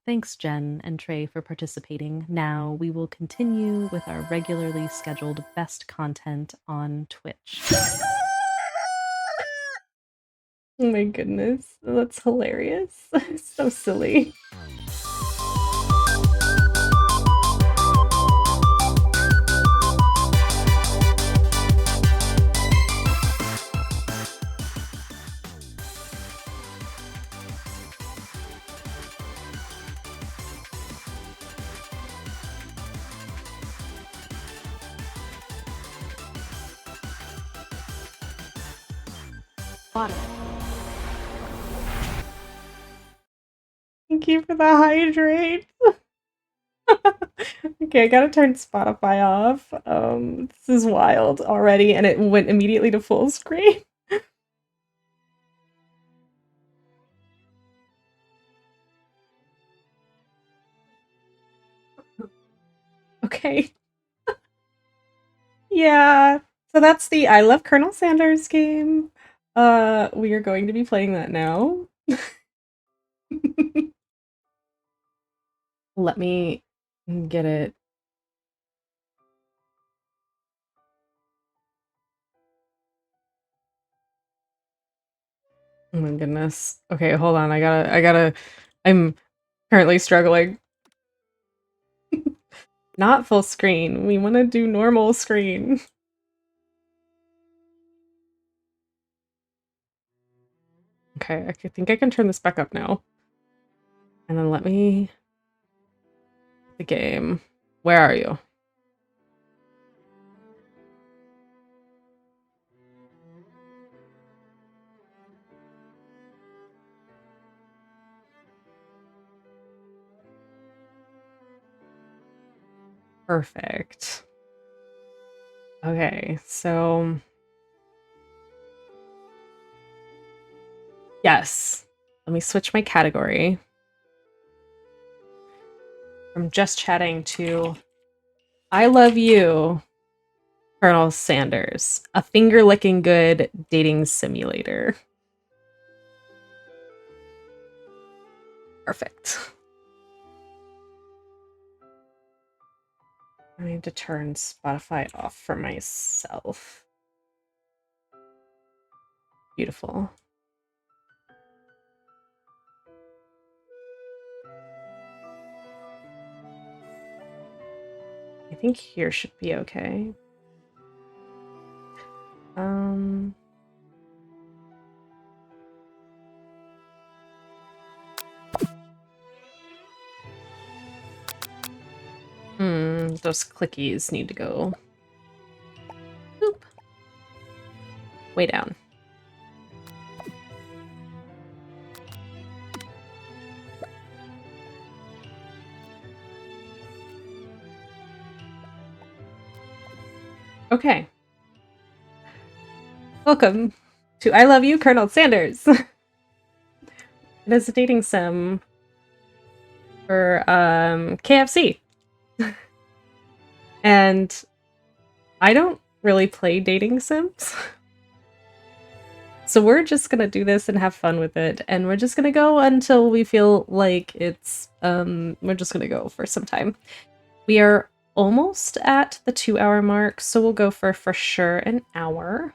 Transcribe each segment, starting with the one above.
Thanks, Jen and Trey, for participating. Now we will continue with our regularly scheduled best content on Twitch. Oh my goodness, that's hilarious. So silly. Water. Thank you for the hydrate. Okay, I gotta turn Spotify off. This is wild already, and it went immediately to full screen. Okay. Yeah. So that's the I Love Colonel Sanders game. We are going to be playing that now. Let me get it. Oh my goodness. Okay, hold on. I'm currently struggling. Not full screen. We want to do normal screen. Okay, I think I can turn this back up now. And then let me... The game. Where are you? Perfect. Okay, so... Yes. Let me switch my category. From just chatting to I love you, Colonel Sanders. A finger-licking good dating simulator. Perfect. I need to turn Spotify off for myself. Beautiful. I think here should be okay. Those clickies need to go. Boop. Way down. Okay. Welcome to I Love You, Colonel Sanders. It is a dating sim for KFC. And I don't really play dating sims. So we're just gonna do this and have fun with it, and we're just gonna go until we feel like it's we're just gonna go for some time. We are almost at the 2-hour mark, so we'll go for sure an hour.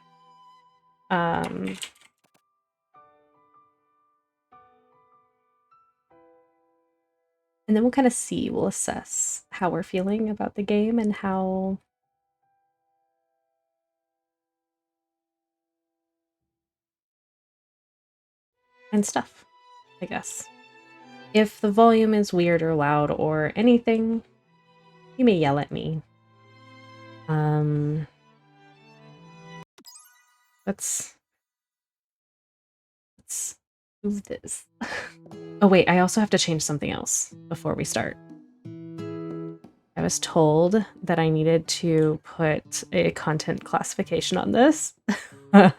And then we'll kind of see, we'll assess how we're feeling about the game and how and stuff, I guess. If the volume is weird or loud or anything, you may yell at me. Let's move this. Oh wait, I also have to change something else before we start. I was told that I needed to put a content classification on this. I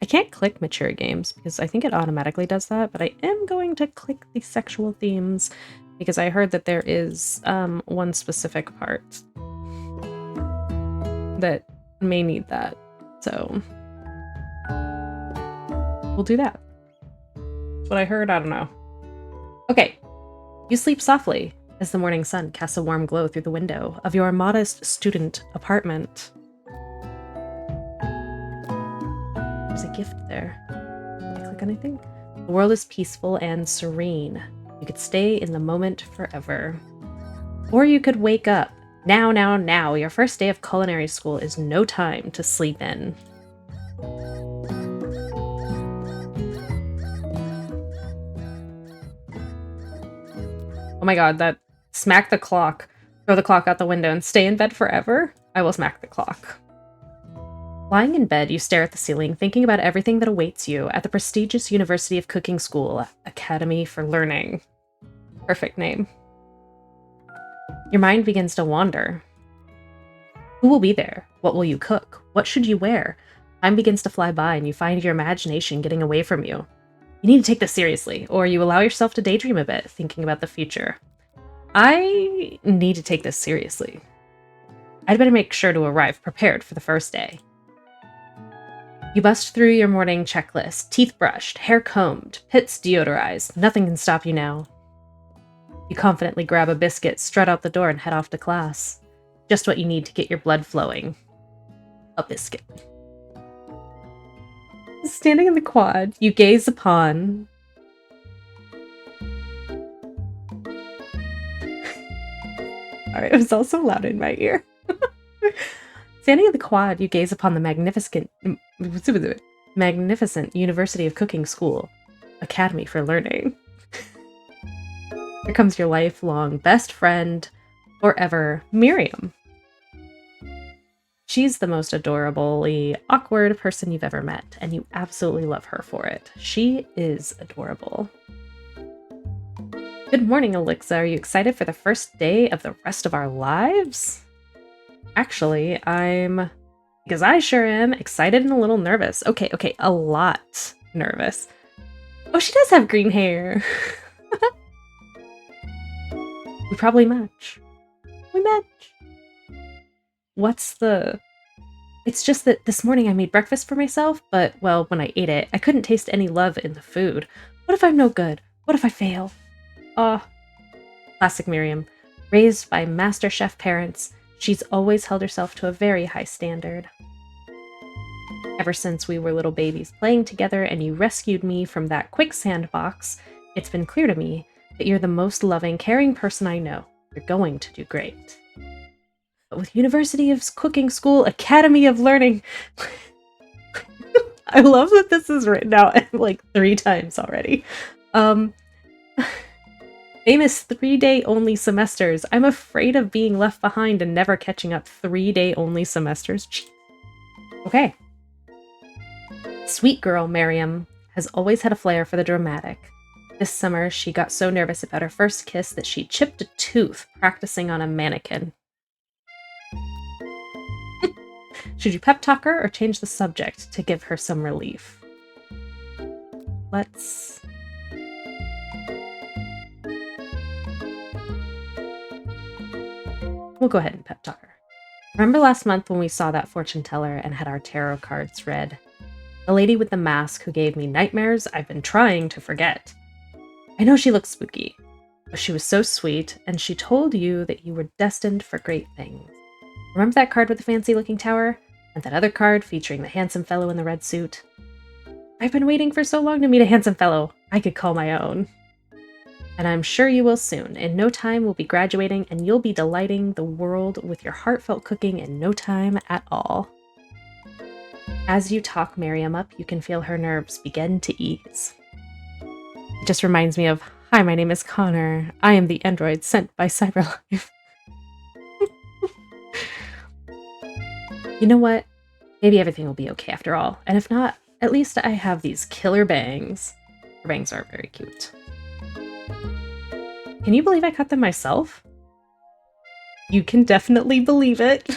can't click mature games because I think it automatically does that, but I am going to click the sexual themes because I heard that there is one specific part that may need that. So we'll do that. What I heard, I don't know. Okay, You sleep softly as the morning sun casts a warm glow through the window of your modest student apartment. There's a gift there. Did I click anything? The world is peaceful and serene. You could stay in the moment forever. Or you could wake up. Now, now, now. Your first day of culinary school is no time to sleep in. Oh my god, that smack the clock. Throw the clock out the window and stay in bed forever? I will smack the clock. Lying in bed, you stare at the ceiling, thinking about everything that awaits you at the prestigious University of Cooking School, Academy for Learning. Perfect name. Your mind begins to wander. Who will be there? What will you cook? What should you wear? Time begins to fly by and you find your imagination getting away from you. You need to take this seriously, or you allow yourself to daydream a bit, thinking about the future. I need to take this seriously. I'd better make sure to arrive prepared for the first day. You bust through your morning checklist, teeth brushed, hair combed, pits deodorized. Nothing can stop you now. You confidently grab a biscuit, strut out the door, and head off to class. Just what you need to get your blood flowing. A biscuit. Standing in the quad, you gaze upon... Alright, it was also loud in my ear. Standing in the quad, you gaze upon the magnificent University of Cooking School, Academy for Learning. Here comes your lifelong best friend forever, Miriam. She's the most adorably awkward person you've ever met, and you absolutely love her for it. She is adorable. Good morning, Alexa. Are you excited for the first day of the rest of our lives? Actually, because I sure am excited and a little nervous. Okay, a lot nervous. Oh, she does have green hair. We probably match. We match. It's just that this morning I made breakfast for myself, but, well, when I ate it, I couldn't taste any love in the food. What if I'm no good? What if I fail? Classic Miriam. Raised by master chef parents, she's always held herself to a very high standard. Ever since we were little babies playing together and you rescued me from that quicksand box, it's been clear to me that you're the most loving, caring person I know. You're going to do great. But with University of Cooking School, Academy of Learning... I love that this is written out like 3 times already. Famous 3-day-only semesters. I'm afraid of being left behind and never catching up. 3-day-only semesters. Okay. Sweet girl, Miriam, has always had a flair for the dramatic. This summer, she got so nervous about her first kiss that she chipped a tooth practicing on a mannequin. Should you pep talk her or change the subject to give her some relief? Let's... We'll go ahead and pep talk her. Remember last month when we saw that fortune teller and had our tarot cards read? The lady with the mask who gave me nightmares I've been trying to forget. I know she looks spooky, but she was so sweet, and she told you that you were destined for great things. Remember that card with the fancy-looking tower? And that other card featuring the handsome fellow in the red suit? I've been waiting for so long to meet a handsome fellow I could call my own. And I'm sure you will soon. In no time we'll be graduating, and you'll be delighting the world with your heartfelt cooking in no time at all. As you talk Miriam up, you can feel her nerves begin to ease. It just reminds me of, hi, my name is Connor. I am the android sent by Cyberlife. You know what? Maybe everything will be okay after all. And if not, at least I have these killer bangs. Her bangs are very cute. Can you believe I cut them myself? You can definitely believe it.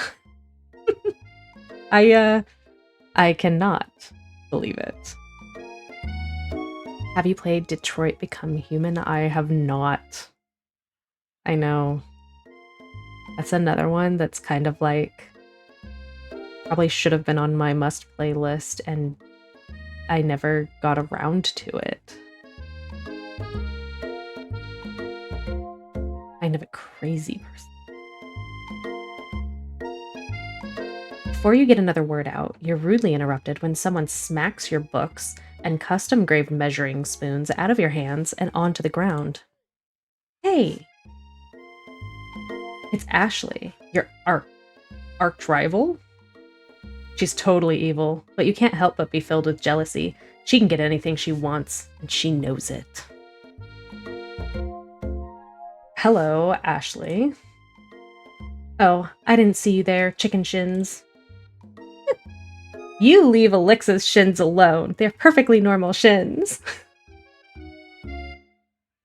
I cannot believe it. Have you played Detroit Become Human? I have not. I know. That's another one that's kind of like... probably should have been on my must-play list, and I never got around to it. kind of a crazy person. Before you get another word out, you're rudely interrupted when someone smacks your books and custom-graved measuring spoons out of your hands and onto the ground. Hey! It's Ashley, your arch rival? She's totally evil, but you can't help but be filled with jealousy. She can get anything she wants, and she knows it. Hello, Ashley. Oh, I didn't see you there, chicken shins. You leave Alixa's shins alone. They're perfectly normal shins.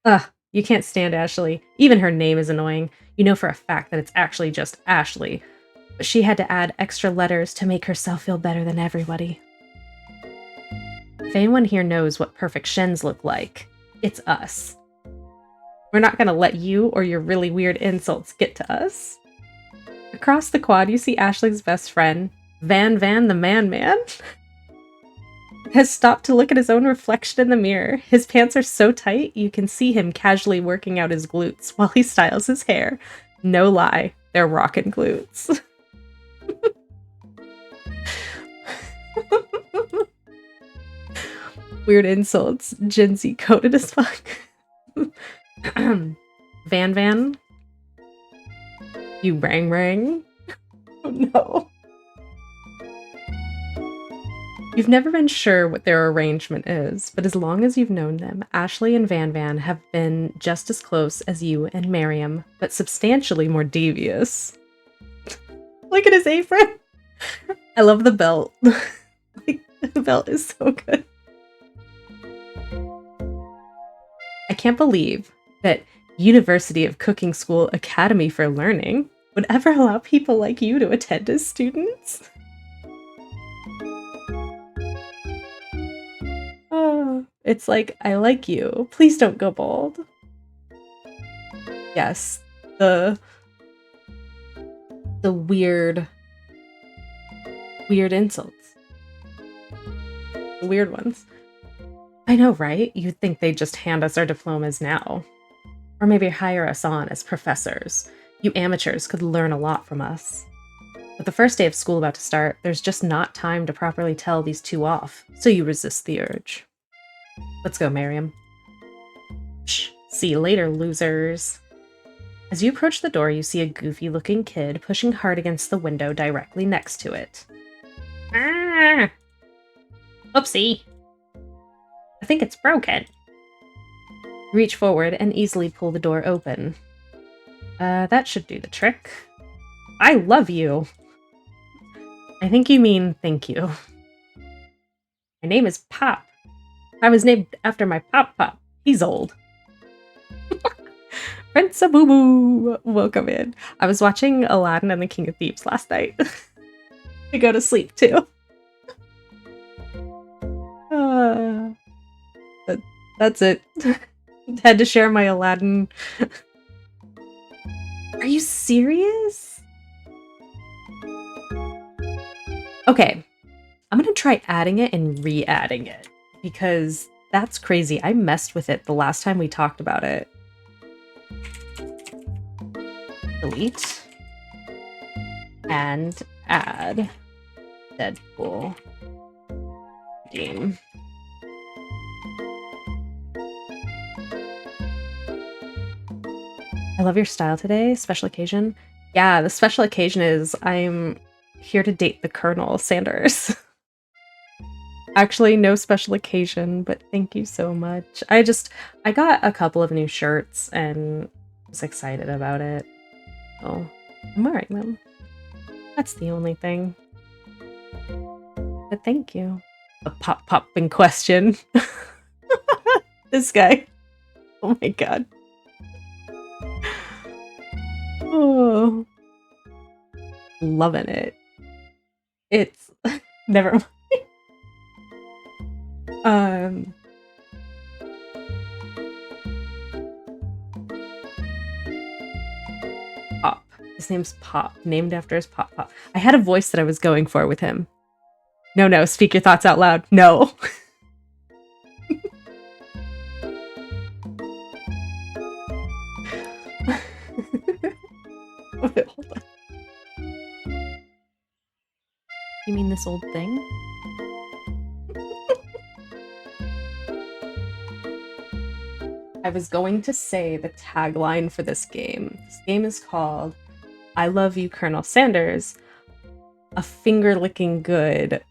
Ugh, you can't stand Ashley. Even her name is annoying. You know for a fact that it's actually just Ashley. But she had to add extra letters to make herself feel better than everybody. If anyone here knows what perfect shins look like, it's us. We're not gonna let you or your really weird insults get to us. Across the quad, you see Ashley's best friend, Van the Man, has stopped to look at his own reflection in the mirror. His pants are so tight, you can see him casually working out his glutes while he styles his hair. No lie, they're rockin' glutes. Weird insults, Gen Z coded as fuck. Van, you rang. Oh no. You've never been sure what their arrangement is, but as long as you've known them, Ashley and Van have been just as close as you and Miriam, but substantially more devious. Look at his apron! I love the belt. The belt is so good. I can't believe that University of Cooking School Academy for Learning would ever allow people like you to attend as students. Oh, it's like, I like you. Please don't go bald. Yes, the weird insults. The weird ones. I know, right? You'd think they'd just hand us our diplomas now. Or maybe hire us on as professors. You amateurs could learn a lot from us. With the first day of school about to start, there's just not time to properly tell these two off, so you resist the urge. Let's go, Miriam. Shh, see you later, losers. As you approach the door, you see a goofy-looking kid pushing hard against the window directly next to it. Ah! Oopsie! I think it's broken. Reach forward and easily pull the door open. That should do the trick. I love you! I think you mean thank you. My name is Pop. I was named after my Pop. He's old. Prince Boo Boo! Welcome in. I was watching Aladdin and the King of Thieves last night. I go to sleep too. That's it. Had to share my Aladdin. Are you serious? Okay, I'm gonna try adding it and re-adding it because that's crazy. I messed with it the last time we talked about it. Delete and add Deadpool Dean. I love your style today. Special occasion. Yeah, the special occasion is I'm here to date the Colonel Sanders. Actually, no special occasion, but thank you so much. I got a couple of new shirts and was excited about it. So I'm wearing them. That's the only thing. But thank you. The pop in question. This guy. Oh my god. Oh, loving it. It's never mind. Pop. His name's Pop, named after his Pop. I had a voice that I was going for with him. No, speak your thoughts out loud. No. You mean this old thing? I was going to say the tagline for this game. This game is called I Love You, Colonel Sanders, a finger-licking good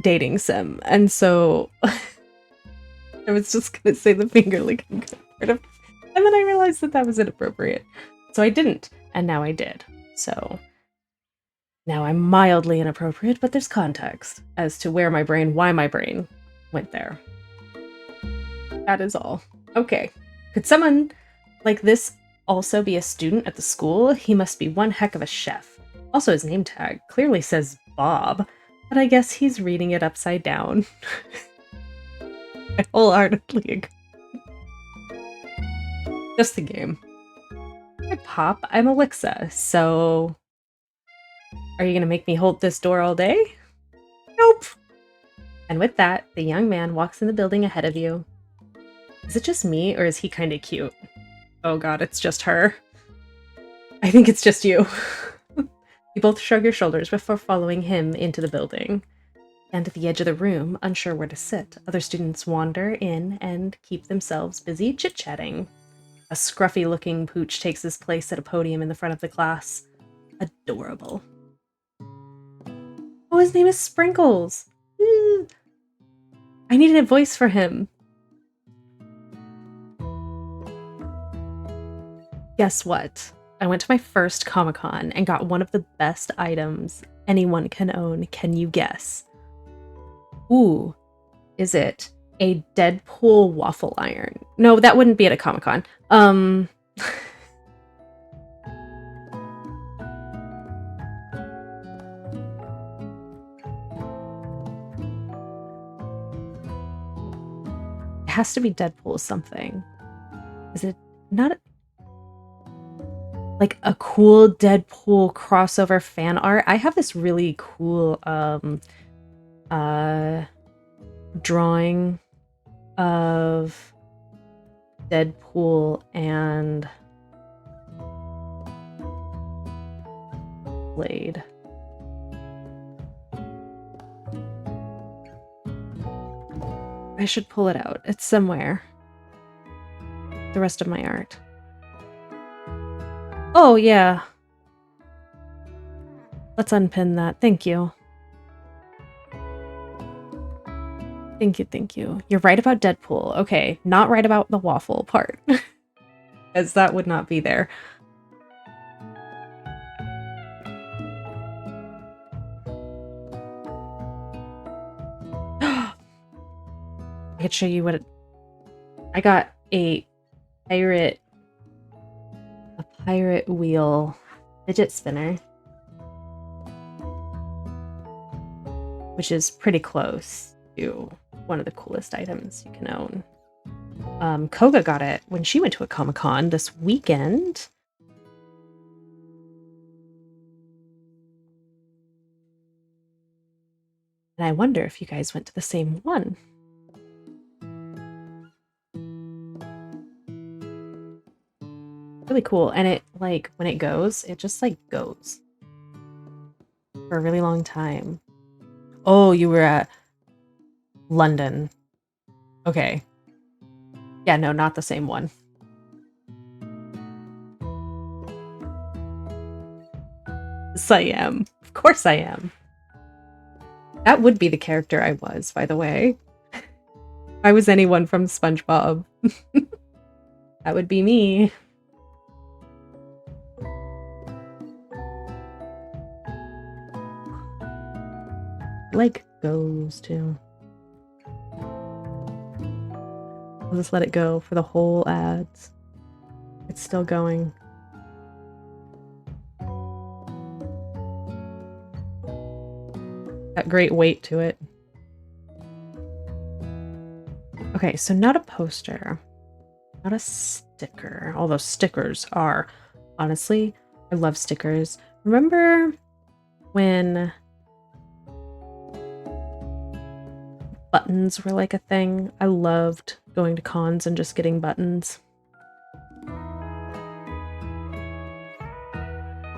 dating sim. And so I was just gonna say the finger-licking good part of, and then I realized that that was inappropriate. So I didn't, and now I did. So now I'm mildly inappropriate, but there's context as to why my brain went there. That is all. Okay. Could someone like this also be a student at the school? He must be one heck of a chef. Also, his name tag clearly says Bob, but I guess he's reading it upside down. I wholeheartedly agree. Just the game. Hi, Pop. I'm Alexa, so are you gonna make me hold this door all day? Nope. And with that, the young man walks in the building ahead of you. Is it just me, or is he kind of cute? Oh god, it's just her. I think it's just you. You both shrug your shoulders before following him into the building. And at the edge of the room, unsure where to sit, other students wander in and keep themselves busy chit-chatting. A scruffy-looking pooch takes his place at a podium in the front of the class. Adorable. Oh, his name is Sprinkles! I needed a voice for him. Guess what? I went to my first Comic-Con and got one of the best items anyone can own. Can you guess? Ooh, is it a Deadpool waffle iron? No, that wouldn't be at a Comic-Con. It has to be Deadpool something. Is it not like a cool Deadpool crossover fan art? I have this really cool drawing of Deadpool and Blade. I should pull it out. It's somewhere. The rest of my art. Oh, yeah. Let's unpin that. Thank you. Thank you, thank you. You're right about Deadpool. Okay, not right about the waffle part. As that would not be there. I could show you what I got a pirate wheel fidget spinner, which is pretty close to one of the coolest items you can own. Koga got it when she went to a Comic-Con this weekend. And I wonder if you guys went to the same one. Really cool. And it, like, when it goes, it just, like, goes for a really long time. Oh, you were at London. Okay. Yeah, no, not the same one. Yes, I am. Of course I am. That would be the character I was, by the way. If I was anyone from SpongeBob. That would be me. Like goes too. I'll just let it go for the whole ads. It's still going. That great weight to it. Okay, so not a poster, not a sticker, although stickers are, honestly, I love stickers. Remember when buttons were like a thing? I loved going to cons and just getting buttons.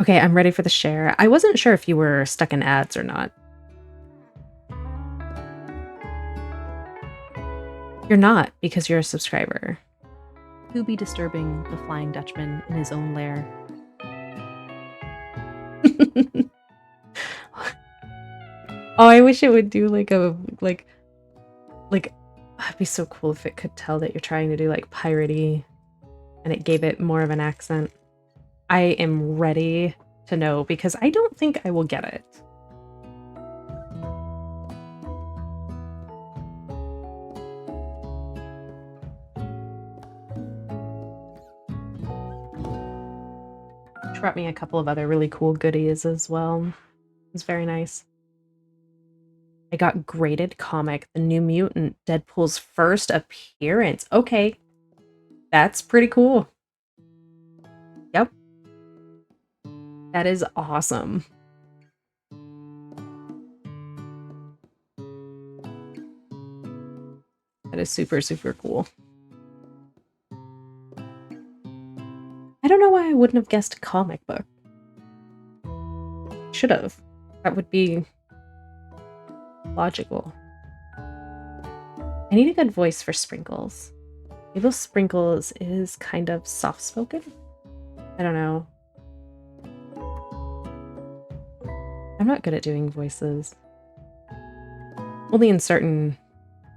Okay, I'm ready for the share. I wasn't sure if you were stuck in ads or not. You're not, because you're a subscriber. Who be disturbing the Flying Dutchman in his own lair? Oh, I wish it would do like a like it'd be so cool if it could tell that you're trying to do like piratey and it gave it more of an accent. I am ready to know because I don't think I will get it. She brought me a couple of other really cool goodies as well. It was very nice. I got graded comic, The New Mutant, Deadpool's first appearance. Okay. That's pretty cool. Yep. That is awesome. That is super, super cool. I don't know why I wouldn't have guessed a comic book. Should have. That would be logical. I need a good voice for Sprinkles. Maybe Sprinkles is kind of soft-spoken? I don't know. I'm not good at doing voices. Only in certain...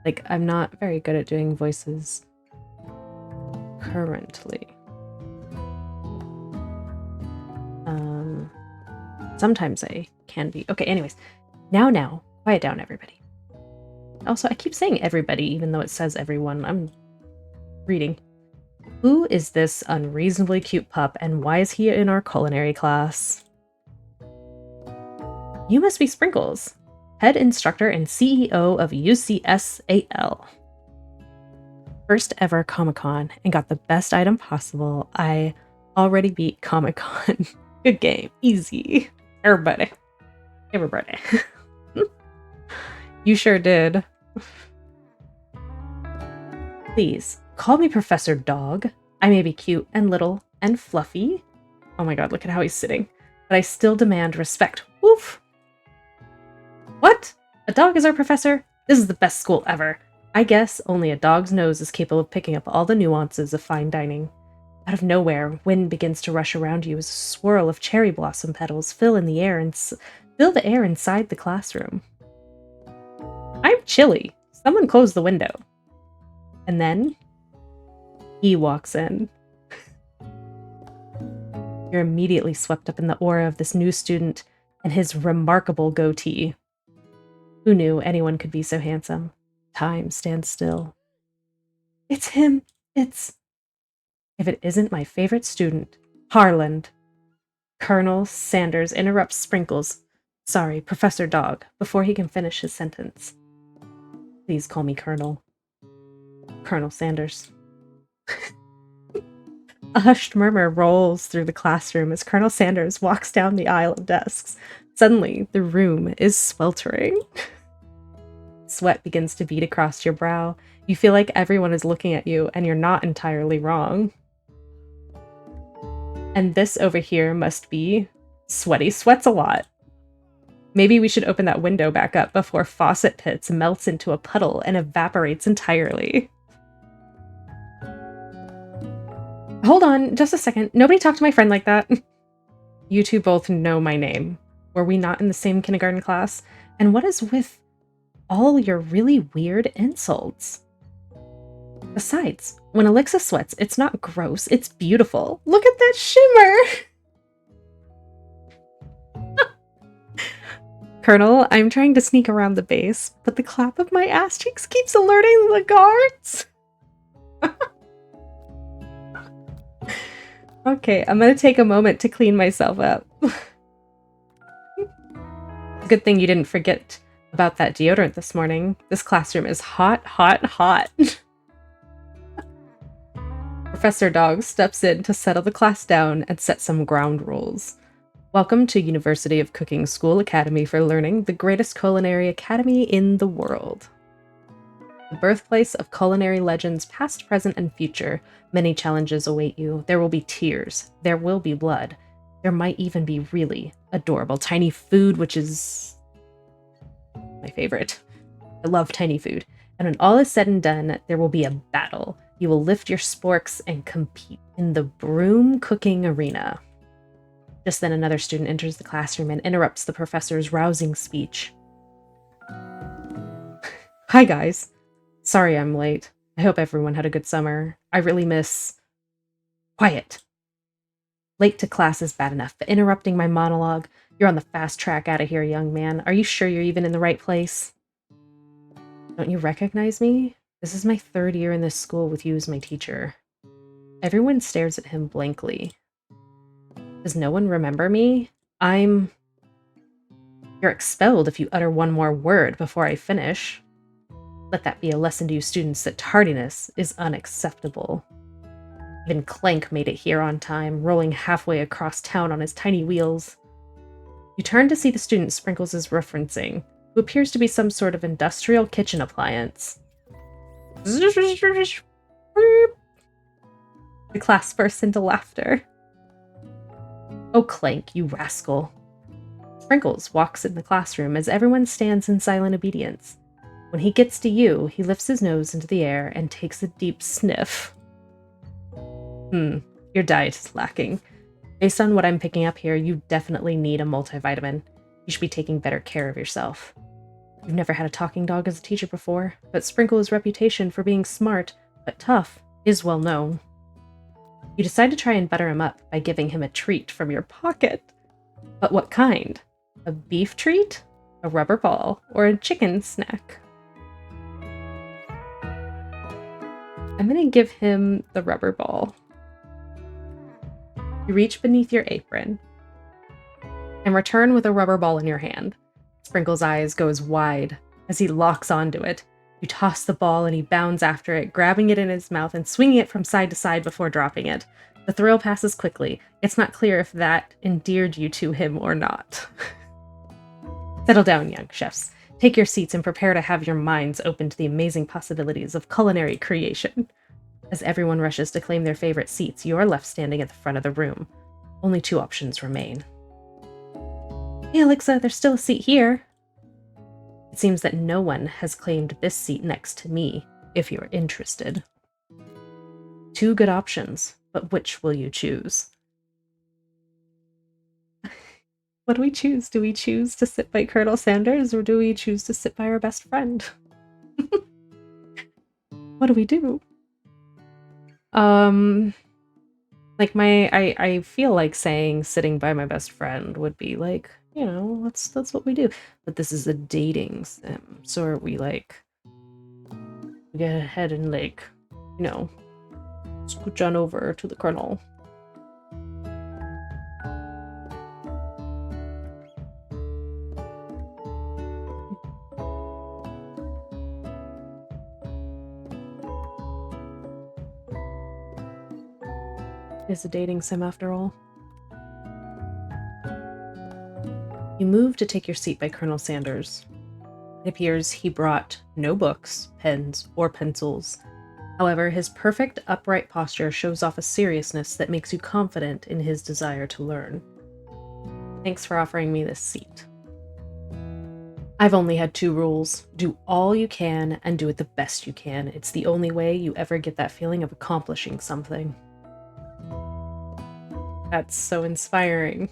Like, I'm not very good at doing voices currently. Sometimes I can be. Okay, anyways. Now, quiet down, everybody. Also, I keep saying everybody, even though it says everyone. I'm reading. Who is this unreasonably cute pup, and why is he in our culinary class? You must be Sprinkles, head instructor and CEO of UCSAL. First ever Comic-Con, and got the best item possible. I already beat Comic-Con. Good game. Easy. Everybody. You sure did. Please, call me Professor Dog. I may be cute and little and fluffy. Oh my god, look at how he's sitting. But I still demand respect. Woof! What? A dog is our professor? This is the best school ever. I guess only a dog's nose is capable of picking up all the nuances of fine dining. Out of nowhere, wind begins to rush around you as a swirl of cherry blossom petals fill the air inside the classroom. I'm chilly. Someone close the window. And then he walks in. You're immediately swept up in the aura of this new student and his remarkable goatee. Who knew anyone could be so handsome? Time stands still. It's him. If it isn't my favorite student, Harland. Colonel Sanders interrupts Sprinkles. Sorry, Professor Dog, before he can finish his sentence. Please call me Colonel. Colonel Sanders. A hushed murmur rolls through the classroom as Colonel Sanders walks down the aisle of desks. Suddenly, the room is sweltering. Sweat begins to bead across your brow. You feel like everyone is looking at you, and you're not entirely wrong. And this over here must be Sweaty Sweats a Lot. Maybe we should open that window back up before Faucet Pits melts into a puddle and evaporates entirely. Hold on, just a second. Nobody talk to my friend like that. You two both know my name. Were we not in the same kindergarten class? And what is with all your really weird insults? Besides, when Alexa sweats, it's not gross, it's beautiful. Look at that shimmer! Colonel, I'm trying to sneak around the base, but the clap of my ass cheeks keeps alerting the guards. Okay, I'm gonna take a moment to clean myself up. Good thing you didn't forget about that deodorant this morning. This classroom is hot, hot, hot. Professor Dog steps in to settle the class down and set some ground rules. Welcome to University of Cooking School Academy for Learning, the greatest culinary academy in the world. The birthplace of culinary legends past, present, and future. Many challenges await you. There will be tears. There will be blood. There might even be really adorable tiny food, which is my favorite. I love tiny food. And when all is said and done, there will be a battle. You will lift your sporks and compete in the broom cooking arena. Just then another student enters the classroom and interrupts the professor's rousing speech. Hi guys. Sorry I'm late. I hope everyone had a good summer. I really miss... Quiet. Late to class is bad enough, but interrupting my monologue, you're on the fast track out of here, young man. Are you sure you're even in the right place? Don't you recognize me? This is my 3rd year in this school with you as my teacher. Everyone stares at him blankly. Does no one remember me? You're expelled if you utter one more word before I finish. Let that be a lesson to you students that tardiness is unacceptable. Even Clank made it here on time, rolling halfway across town on his tiny wheels. You turn to see the student Sprinkles is referencing, who appears to be some sort of industrial kitchen appliance. The class bursts into laughter. Oh, Clank, you rascal. Sprinkles walks in the classroom as everyone stands in silent obedience. When he gets to you, he lifts his nose into the air and takes a deep sniff. Your diet is lacking. Based on what I'm picking up here, you definitely need a multivitamin. You should be taking better care of yourself. You've never had a talking dog as a teacher before, but Sprinkle's reputation for being smart, but tough, is well known. You decide to try and butter him up by giving him a treat from your pocket. But what kind? A beef treat? A rubber ball? Or a chicken snack? I'm gonna give him the rubber ball. You reach beneath your apron and return with a rubber ball in your hand. Sprinkle's eyes goes wide as he locks onto it. You toss the ball and he bounds after it, grabbing it in his mouth and swinging it from side to side before dropping it. The thrill passes quickly. It's not clear if that endeared you to him or not. Settle down, young chefs. Take your seats and prepare to have your minds open to the amazing possibilities of culinary creation. As everyone rushes to claim their favorite seats, you are left standing at the front of the room. Only 2 options remain. Hey, Alexa, there's still a seat here. It seems that no one has claimed this seat next to me, if you're interested. 2 good options, but which will you choose? What do we choose? Do we choose to sit by Colonel Sanders, or do we choose to sit by our best friend? What do we do? Like I feel like saying sitting by my best friend would be like, you know, that's what we do. But this is a dating sim, so are we like, we get ahead and like, you know, scooch on over to the Colonel. It's a dating sim after all. You move to take your seat by Colonel Sanders. It appears he brought no books, pens, or pencils. However, his perfect upright posture shows off a seriousness that makes you confident in his desire to learn. Thanks for offering me this seat. I've only had 2 rules. Do all you can and do it the best you can. It's the only way you ever get that feeling of accomplishing something. That's so inspiring.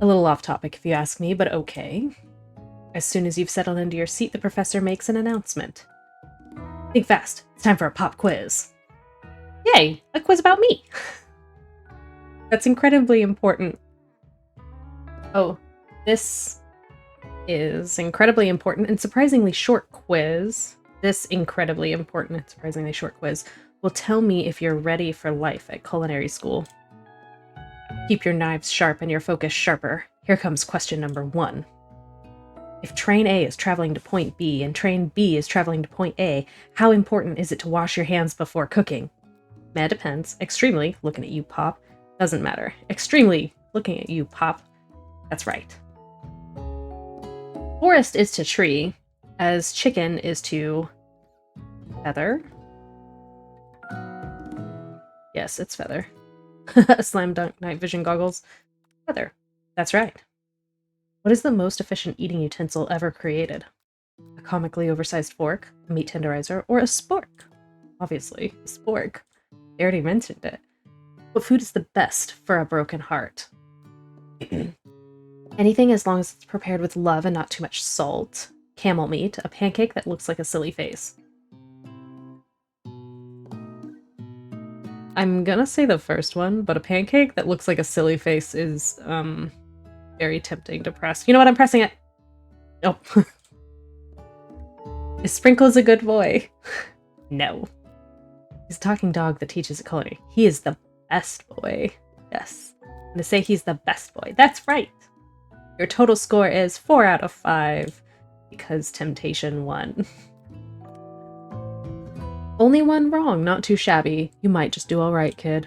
A little off topic if you ask me, but okay. As soon as you've settled into your seat, the professor makes an announcement. Think fast. It's time for a pop quiz. Yay! A quiz about me! That's incredibly important. Oh, this is incredibly important and surprisingly short quiz. This incredibly important and surprisingly short quiz will tell me if you're ready for life at culinary school. Keep your knives sharp and your focus sharper. Here comes question number 1. If train A is traveling to point B and train B is traveling to point A, how important is it to wash your hands before cooking? Meh, depends. Extremely, looking at you, Pop. Doesn't matter. Extremely, looking at you, Pop. That's right. Forest is to tree, as chicken is to feather. Yes, it's feather. Slam dunk night vision goggles. Feather. That's right. What is the most efficient eating utensil ever created? A comically oversized fork, a meat tenderizer, or a spork? Obviously, a spork. They already mentioned it. What food is the best for a broken heart? Anything as long as it's prepared with love and not too much salt. Camel meat, a pancake that looks like a silly face. I'm gonna say the first one, but a pancake that looks like a silly face is, very tempting to press. You know what? I'm pressing it! Nope. Is Sprinkles a good boy? No. He's a talking dog that teaches at culinary. He is the best boy. Yes. I'm gonna say he's the best boy. That's right! Your total score is 4 out of 5, because temptation won. Only one wrong, not too shabby. You might just do alright, kid.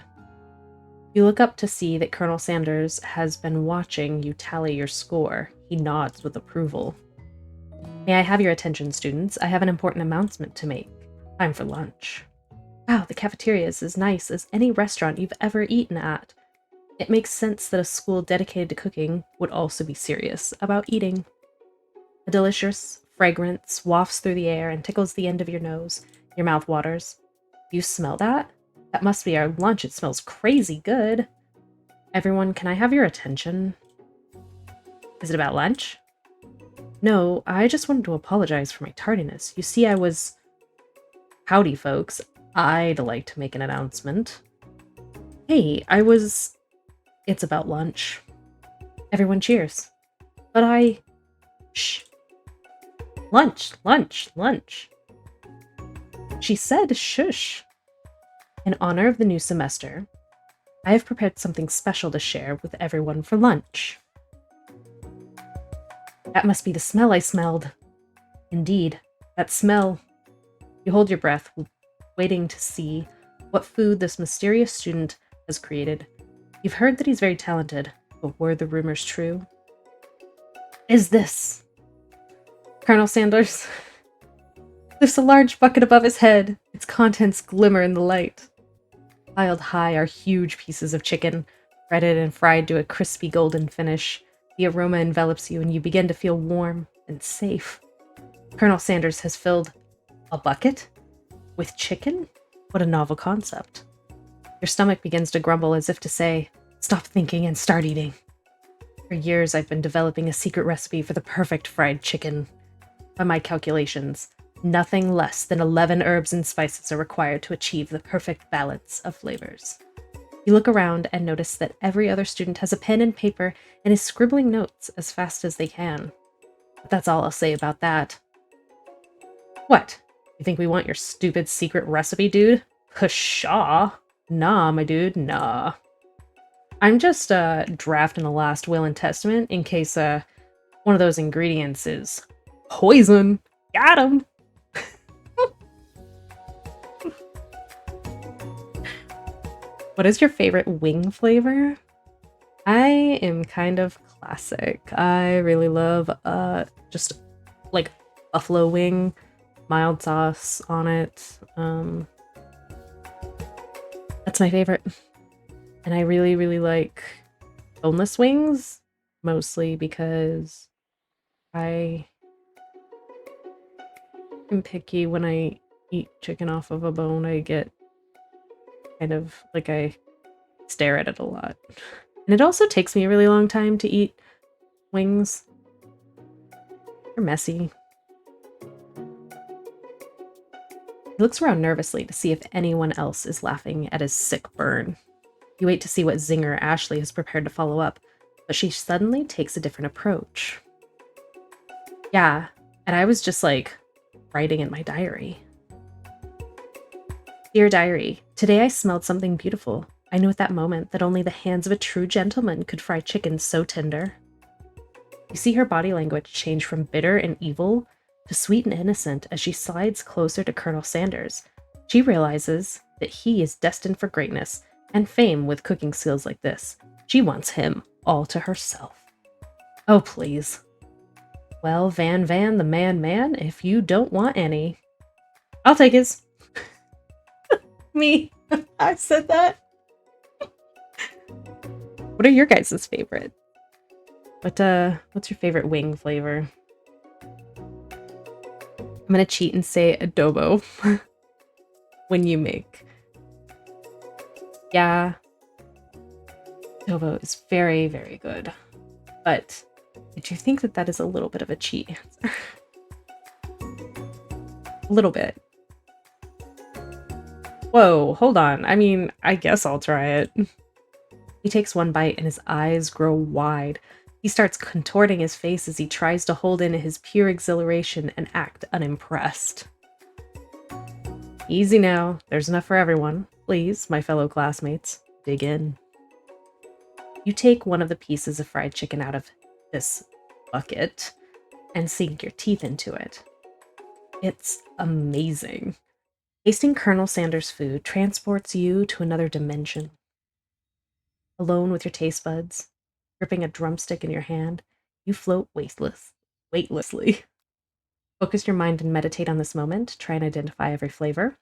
You look up to see that Colonel Sanders has been watching you tally your score. He nods with approval. May I have your attention, students? I have an important announcement to make. Time for lunch. Wow, the cafeteria is as nice as any restaurant you've ever eaten at. It makes sense that a school dedicated to cooking would also be serious about eating. A delicious fragrance wafts through the air and tickles the end of your nose. Your mouth waters. You smell that? That must be our lunch. It smells crazy good. Everyone, can I have your attention? Is it about lunch? No, I just wanted to apologize for my tardiness. You see, I was... Howdy, folks. I'd like to make an announcement. Hey, It's about lunch. Everyone cheers. But I... Shh. Lunch, lunch, lunch. She said shush. In honor of the new semester, I have prepared something special to share with everyone for lunch. That must be the smell I smelled. Indeed, that smell. You hold your breath, waiting to see what food this mysterious student has created. You've heard that he's very talented, but were the rumors true? Is this Colonel Sanders? There's a large bucket above his head. Its contents glimmer in the light. Piled high are huge pieces of chicken, breaded and fried to a crispy golden finish. The aroma envelops you and you begin to feel warm and safe. Colonel Sanders has filled a bucket with chicken? What a novel concept. Your stomach begins to grumble as if to say, stop thinking and start eating. For years I've been developing a secret recipe for the perfect fried chicken. By my calculations, nothing less than 11 herbs and spices are required to achieve the perfect balance of flavors. You look around and notice that every other student has a pen and paper and is scribbling notes as fast as they can. But that's all I'll say about that. What? You think we want your stupid secret recipe, dude? Pshaw. Nah, my dude, nah. I'm just drafting a last will and testament in case one of those ingredients is poison. Got him! What is your favorite wing flavor? I am kind of classic. I really love just like buffalo wing, mild sauce on it. That's my favorite. And I really, really like boneless wings, mostly because I am picky when I eat chicken off of a bone. I get kind of like I stare at it a lot. And it also takes me a really long time to eat wings. They're messy. He looks around nervously to see if anyone else is laughing at his sick burn. You wait to see what zinger Ashley has prepared to follow up, but she suddenly takes a different approach. Yeah, and I was just like writing in my diary. Dear diary, today I smelled something beautiful. I knew at that moment that only the hands of a true gentleman could fry chicken so tender. You see her body language change from bitter and evil to sweet and innocent as she slides closer to Colonel Sanders. She realizes that he is destined for greatness and fame with cooking skills like this. She wants him all to herself. Oh, please. Well, Van, the man, if you don't want any, I'll take his. Me. I said that. What are your guys' favorite? What's your favorite wing flavor? I'm gonna cheat and say adobo when you make. Yeah, adobo is very, very good. But did you think that that is a little bit of a cheat answer? A little bit. Whoa, hold on. I mean, I guess I'll try it. He takes one bite and his eyes grow wide. He starts contorting his face as he tries to hold in his pure exhilaration and act unimpressed. Easy now. There's enough for everyone. Please, my fellow classmates, dig in. You take one of the pieces of fried chicken out of this bucket and sink your teeth into it. It's amazing. Tasting Colonel Sanders' food transports you to another dimension. Alone with your taste buds, gripping a drumstick in your hand, you float weightlessly. Focus your mind and meditate on this moment. Try and identify every flavor.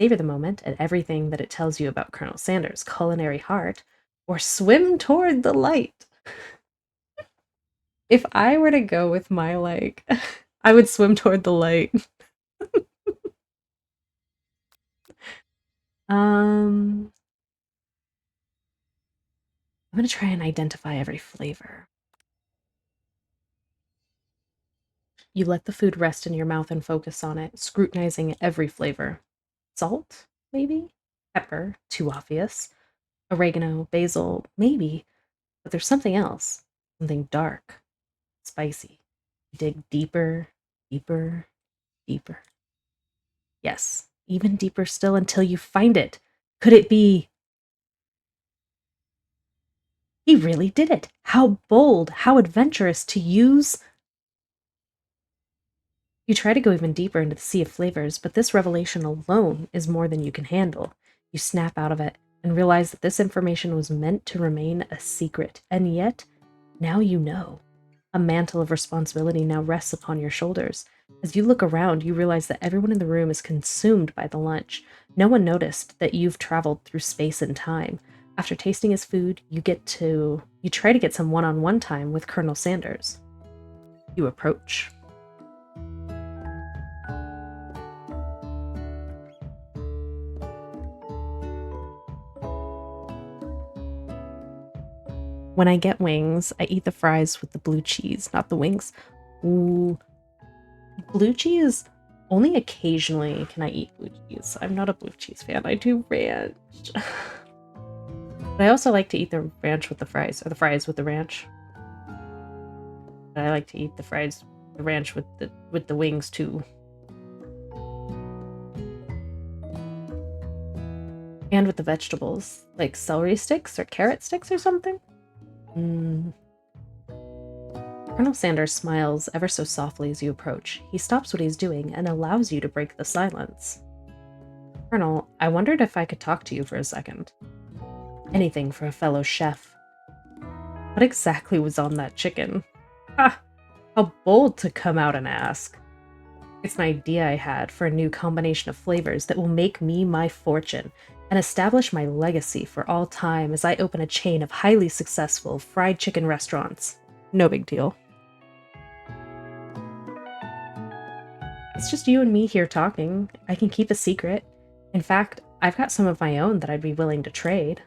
Savor the moment and everything that it tells you about Colonel Sanders' culinary heart, or swim toward the light. If I were to go with my I would swim toward the light. I'm gonna try and identify every flavor. You let the food rest in your mouth and focus on it, scrutinizing every flavor. Salt, maybe? Pepper, too obvious. Oregano, basil, maybe. But there's something else. Something dark, spicy. You dig deeper, deeper, deeper. Yes, even deeper still until you find it. Could it be? He really did it. How bold, how adventurous to use. You try to go even deeper into the sea of flavors, but this revelation alone is more than you can handle. You snap out of it and realize that this information was meant to remain a secret, and yet, now you know. A mantle of responsibility now rests upon your shoulders. As you look around, you realize that everyone in the room is consumed by the lunch. No one noticed that you've traveled through space and time. After tasting his food, you try to get some one-on-one time with Colonel Sanders. You approach. When I get wings, I eat the fries with the blue cheese, not the wings. Ooh. Blue cheese? Only occasionally can I eat blue cheese. I'm not a blue cheese fan. I do ranch. But I also like to eat the ranch with the fries, or the fries with the ranch. But I like to eat the ranch with the wings too. And with the vegetables, like celery sticks or carrot sticks or something. Colonel Sanders smiles ever so softly as you approach. He stops what he's doing and allows you to break the silence. Colonel, I wondered if I could talk to you for a second. Anything for a fellow chef. What exactly was on that chicken? Ha! How bold to come out and ask. It's an idea I had for a new combination of flavors that will make me my fortune and establish my legacy for all time as I open a chain of highly successful fried chicken restaurants. No big deal. It's just you and me here talking. I can keep a secret. In fact, I've got some of my own that I'd be willing to trade.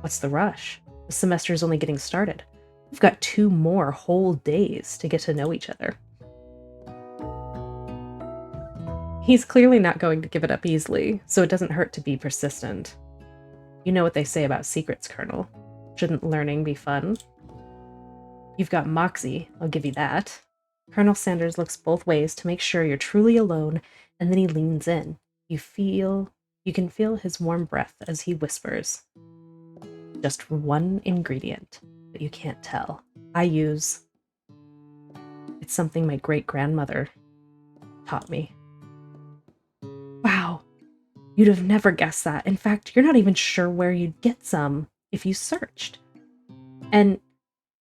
What's the rush? The semester's only getting started. We've got 2 more whole days to get to know each other. He's clearly not going to give it up easily, so it doesn't hurt to be persistent. You know what they say about secrets, Colonel. Shouldn't learning be fun? You've got moxie, I'll give you that. Colonel Sanders looks both ways to make sure you're truly alone, and then he leans in. You can feel his warm breath as he whispers. Just one ingredient, but you can't tell. It's something my great-grandmother taught me. Wow, you'd have never guessed that. In fact, you're not even sure where you'd get some if you searched. And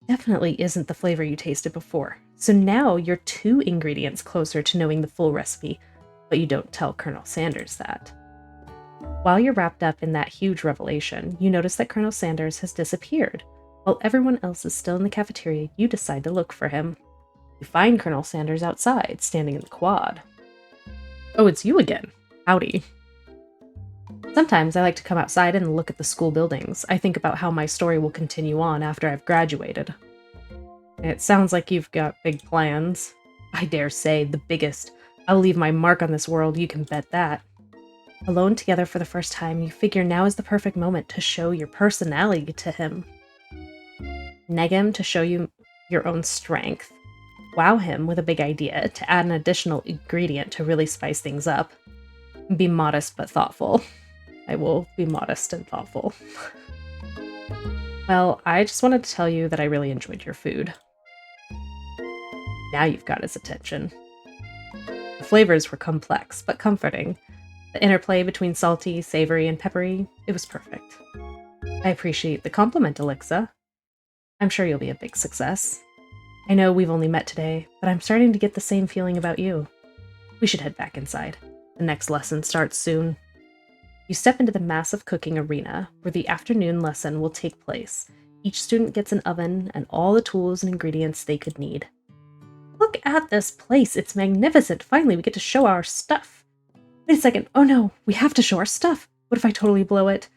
definitely isn't the flavor you tasted before. So now you're 2 ingredients closer to knowing the full recipe, but you don't tell Colonel Sanders that. While you're wrapped up in that huge revelation, you notice that Colonel Sanders has disappeared. While everyone else is still in the cafeteria, you decide to look for him. You find Colonel Sanders outside, standing in the quad. Oh, it's you again. Howdy. Sometimes I like to come outside and look at the school buildings. I think about how my story will continue on after I've graduated. It sounds like you've got big plans. I dare say, the biggest. I'll leave my mark on this world, you can bet that. Alone together for the first time, you figure now is the perfect moment to show your personality to him. Neg him to show you your own strength. Wow him with a big idea to add an additional ingredient to really spice things up. Be modest but thoughtful. I will be modest and thoughtful. Well, I just wanted to tell you that I really enjoyed your food. Now you've got his attention. The flavors were complex, but comforting. The interplay between salty, savory, and peppery, it was perfect. I appreciate the compliment, Alexa. I'm sure you'll be a big success. I know we've only met today, but I'm starting to get the same feeling about you. We should head back inside. The next lesson starts soon. You step into the massive cooking arena, where the afternoon lesson will take place. Each student gets an oven and all the tools and ingredients they could need. Look at this place, it's magnificent. Finally, we get to show our stuff. Wait a second, oh no, we have to show our stuff. What if I totally blow it?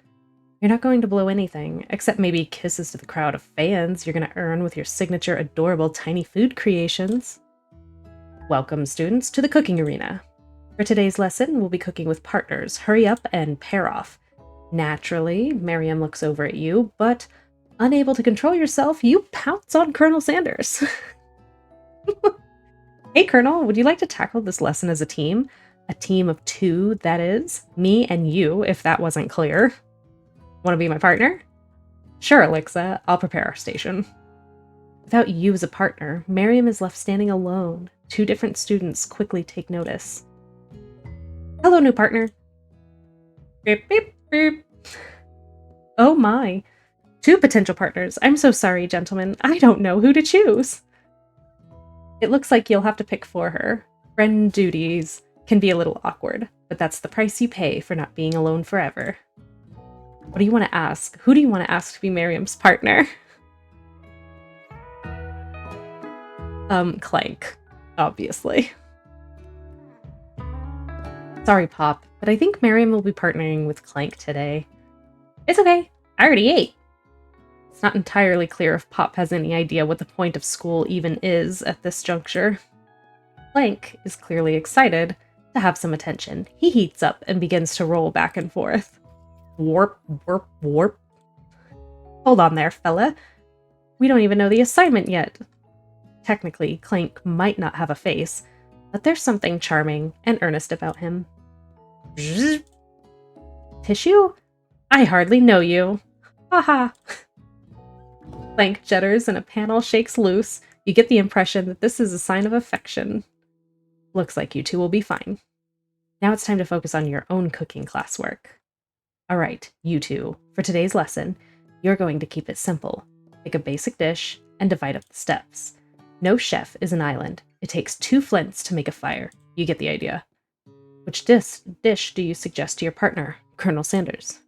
You're not going to blow anything, except maybe kisses to the crowd of fans you're going to earn with your signature adorable tiny food creations. Welcome, students, to the cooking arena. For today's lesson, we'll be cooking with partners. Hurry up and pair off. Naturally, Miriam looks over at you, but unable to control yourself, you pounce on Colonel Sanders. Hey, Colonel, would you like to tackle this lesson as a team? A team of 2, that is. Me and you, if that wasn't clear. Want to be my partner? Sure, Alexa, I'll prepare our station. Without you as a partner, Miriam is left standing alone. 2 different students quickly take notice. Hello, new partner. Beep, beep, beep. Oh my. 2 potential partners. I'm so sorry, gentlemen. I don't know who to choose. It looks like you'll have to pick for her. Friend duties can be a little awkward, but that's the price you pay for not being alone forever. What do you want to ask? Who do you want to ask to be Miriam's partner? Clank, obviously. Sorry, Pop, but I think Miriam will be partnering with Clank today. It's okay, I already ate. It's not entirely clear if Pop has any idea what the point of school even is at this juncture. Clank is clearly excited to have some attention. He heats up and begins to roll back and forth. Warp, warp, warp. Hold on there, fella. We don't even know the assignment yet. Technically, Clank might not have a face, but there's something charming and earnest about him. Bzz. Tissue? I hardly know you. Haha. Clank judders and a panel shakes loose. You get the impression that this is a sign of affection. Looks like you 2 will be fine. Now it's time to focus on your own cooking classwork. Alright, you 2, for today's lesson, you're going to keep it simple. Pick a basic dish and divide up the steps. No chef is an island. It takes 2 flints to make a fire. You get the idea. Which dish do you suggest to your partner, Colonel Sanders?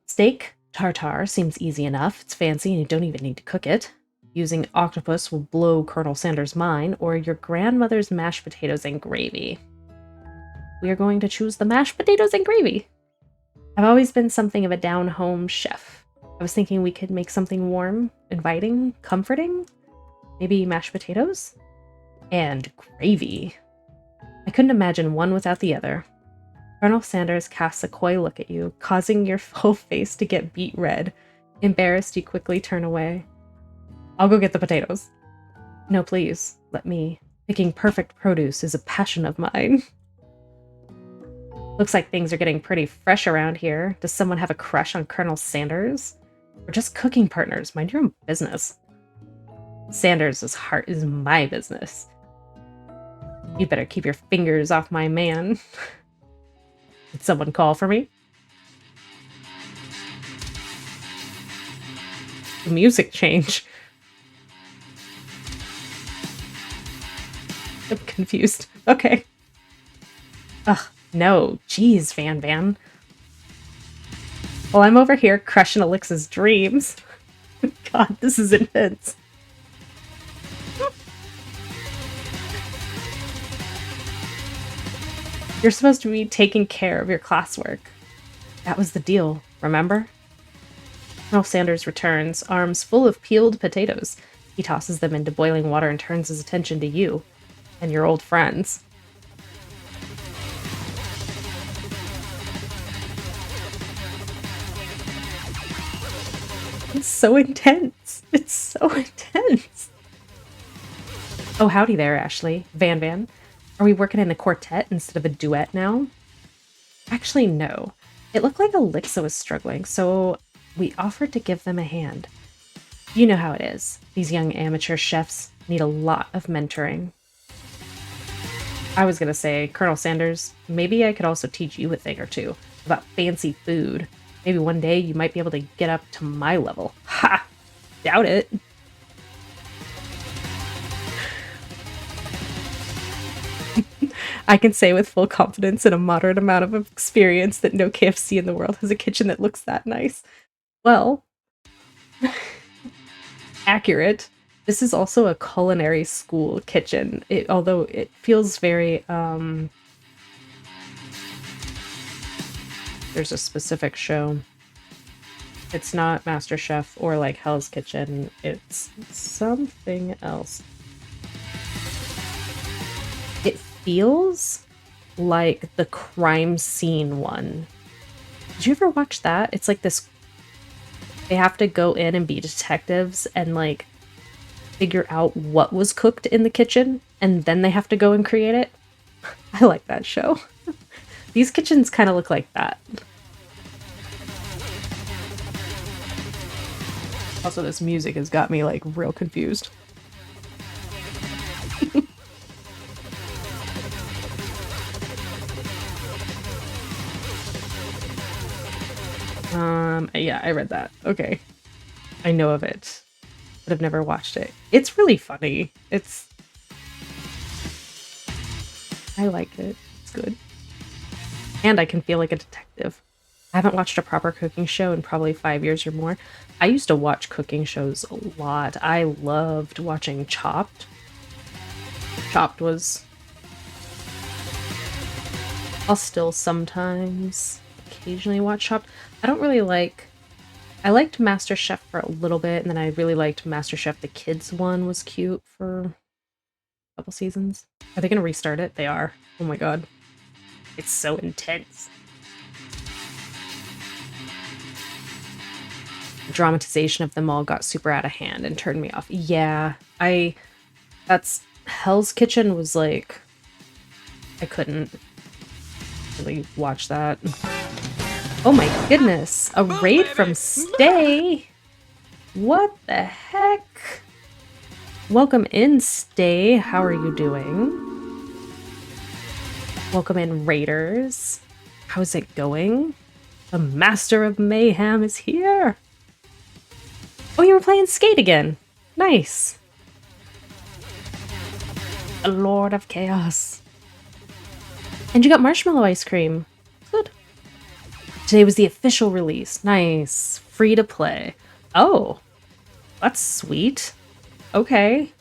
Steak tartare seems easy enough. It's fancy and you don't even need to cook it. Using octopus will blow Colonel Sanders' mind, or your grandmother's mashed potatoes and gravy. We are going to choose the mashed potatoes and gravy. I've always been something of a down-home chef. I was thinking we could make something warm, inviting, comforting. Maybe mashed potatoes? And gravy. I couldn't imagine one without the other. Colonel Sanders casts a coy look at you, causing your whole face to get beet red. Embarrassed, you quickly turn away. I'll go get the potatoes. No, please, let me. Picking perfect produce is a passion of mine. Looks like things are getting pretty fresh around here. Does someone have a crush on Colonel Sanders? Or just cooking partners? Mind your own business. Sanders' heart is my business. You'd better keep your fingers off my man. Did someone call for me? The music change. I'm confused. Okay. Ugh, no. Jeez, Van Van. Well, I'm over here crushing Alixa's dreams. God, this is intense. You're supposed to be taking care of your classwork. That was the deal, remember? Colonel Sanders returns, arms full of peeled potatoes. He tosses them into boiling water and turns his attention to you and your old friends. It's so intense. It's so intense. Oh, howdy there, Ashley. Van. Are we working in a quartet instead of a duet now? Actually, no. It looked like Alexa was struggling, so we offered to give them a hand. You know how it is. These young amateur chefs need a lot of mentoring. I was gonna say, Colonel Sanders, maybe I could also teach you a thing or two about fancy food. Maybe one day you might be able to get up to my level. Ha! Doubt it. I can say with full confidence and a moderate amount of experience that no KFC in the world has a kitchen that looks that nice. Well, accurate. This is also a culinary school kitchen, although it feels very, there's a specific show. It's not MasterChef or like Hell's Kitchen, it's something else. It feels like the crime scene one. Did you ever watch that? It's like this, they have to go in and be detectives and like figure out what was cooked in the kitchen, and then they have to go and create it. I like that show. These kitchens kind of look like that. Also, this music has got me like real confused. Yeah, I read that. Okay. I know of it, but I've never watched it. It's really funny. I like it. It's good. And I can feel like a detective. I haven't watched a proper cooking show in probably 5 years or more. I used to watch cooking shows a lot. I loved watching Chopped. Chopped was... I'll still sometimes occasionally watch Chopped. I don't really like... I liked MasterChef for a little bit, and then I really liked MasterChef. The kids one was cute for a couple seasons. Are they going to restart it? They are. Oh my god. It's so intense. The dramatization of them all got super out of hand and turned me off. Yeah, that's... Hell's Kitchen was like... I couldn't really watch that. Oh my goodness, a raid from Stay? What the heck? Welcome in, Stay. How are you doing? Welcome in, Raiders. How's it going? The Master of Mayhem is here. Oh, you were playing Skate again. Nice. The Lord of Chaos. And you got marshmallow ice cream. Good. Today was the official release. Nice. Free to play. Oh, that's sweet. Okay.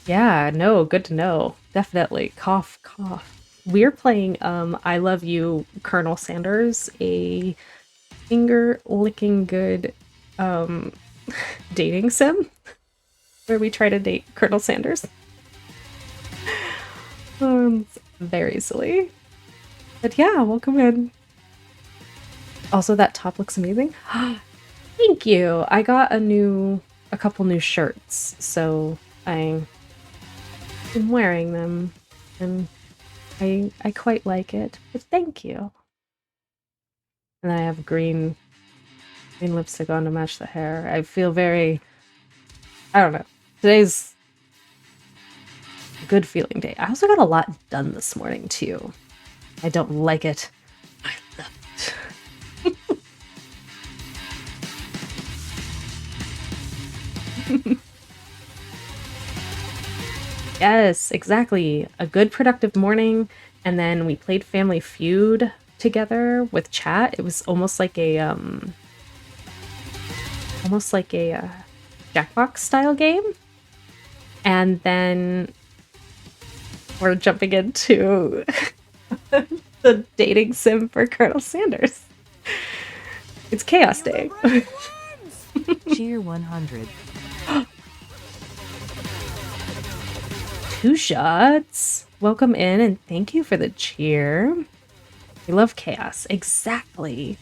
Yeah, no, good to know. Definitely. Cough, cough. We're playing I Love You, Colonel Sanders, a finger-licking good dating sim where we try to date Colonel Sanders. It's very silly. But yeah, welcome in. Also, that top looks amazing. Thank you. I got a couple new shirts, so I'm wearing them, and I quite like it. But thank you. And I have green lipstick on to match the hair. I feel very, I don't know. Today's a good feeling day. I also got a lot done this morning too. I don't like it. I love it. Yes, exactly. A good productive morning, and then we played Family Feud together with chat. It was almost like a Jackbox style game. And then we're jumping into The dating sim for Colonel Sanders. It's Chaos Day. Cheer 100. 2 shots. Welcome in and thank you for the cheer. We love chaos. Exactly.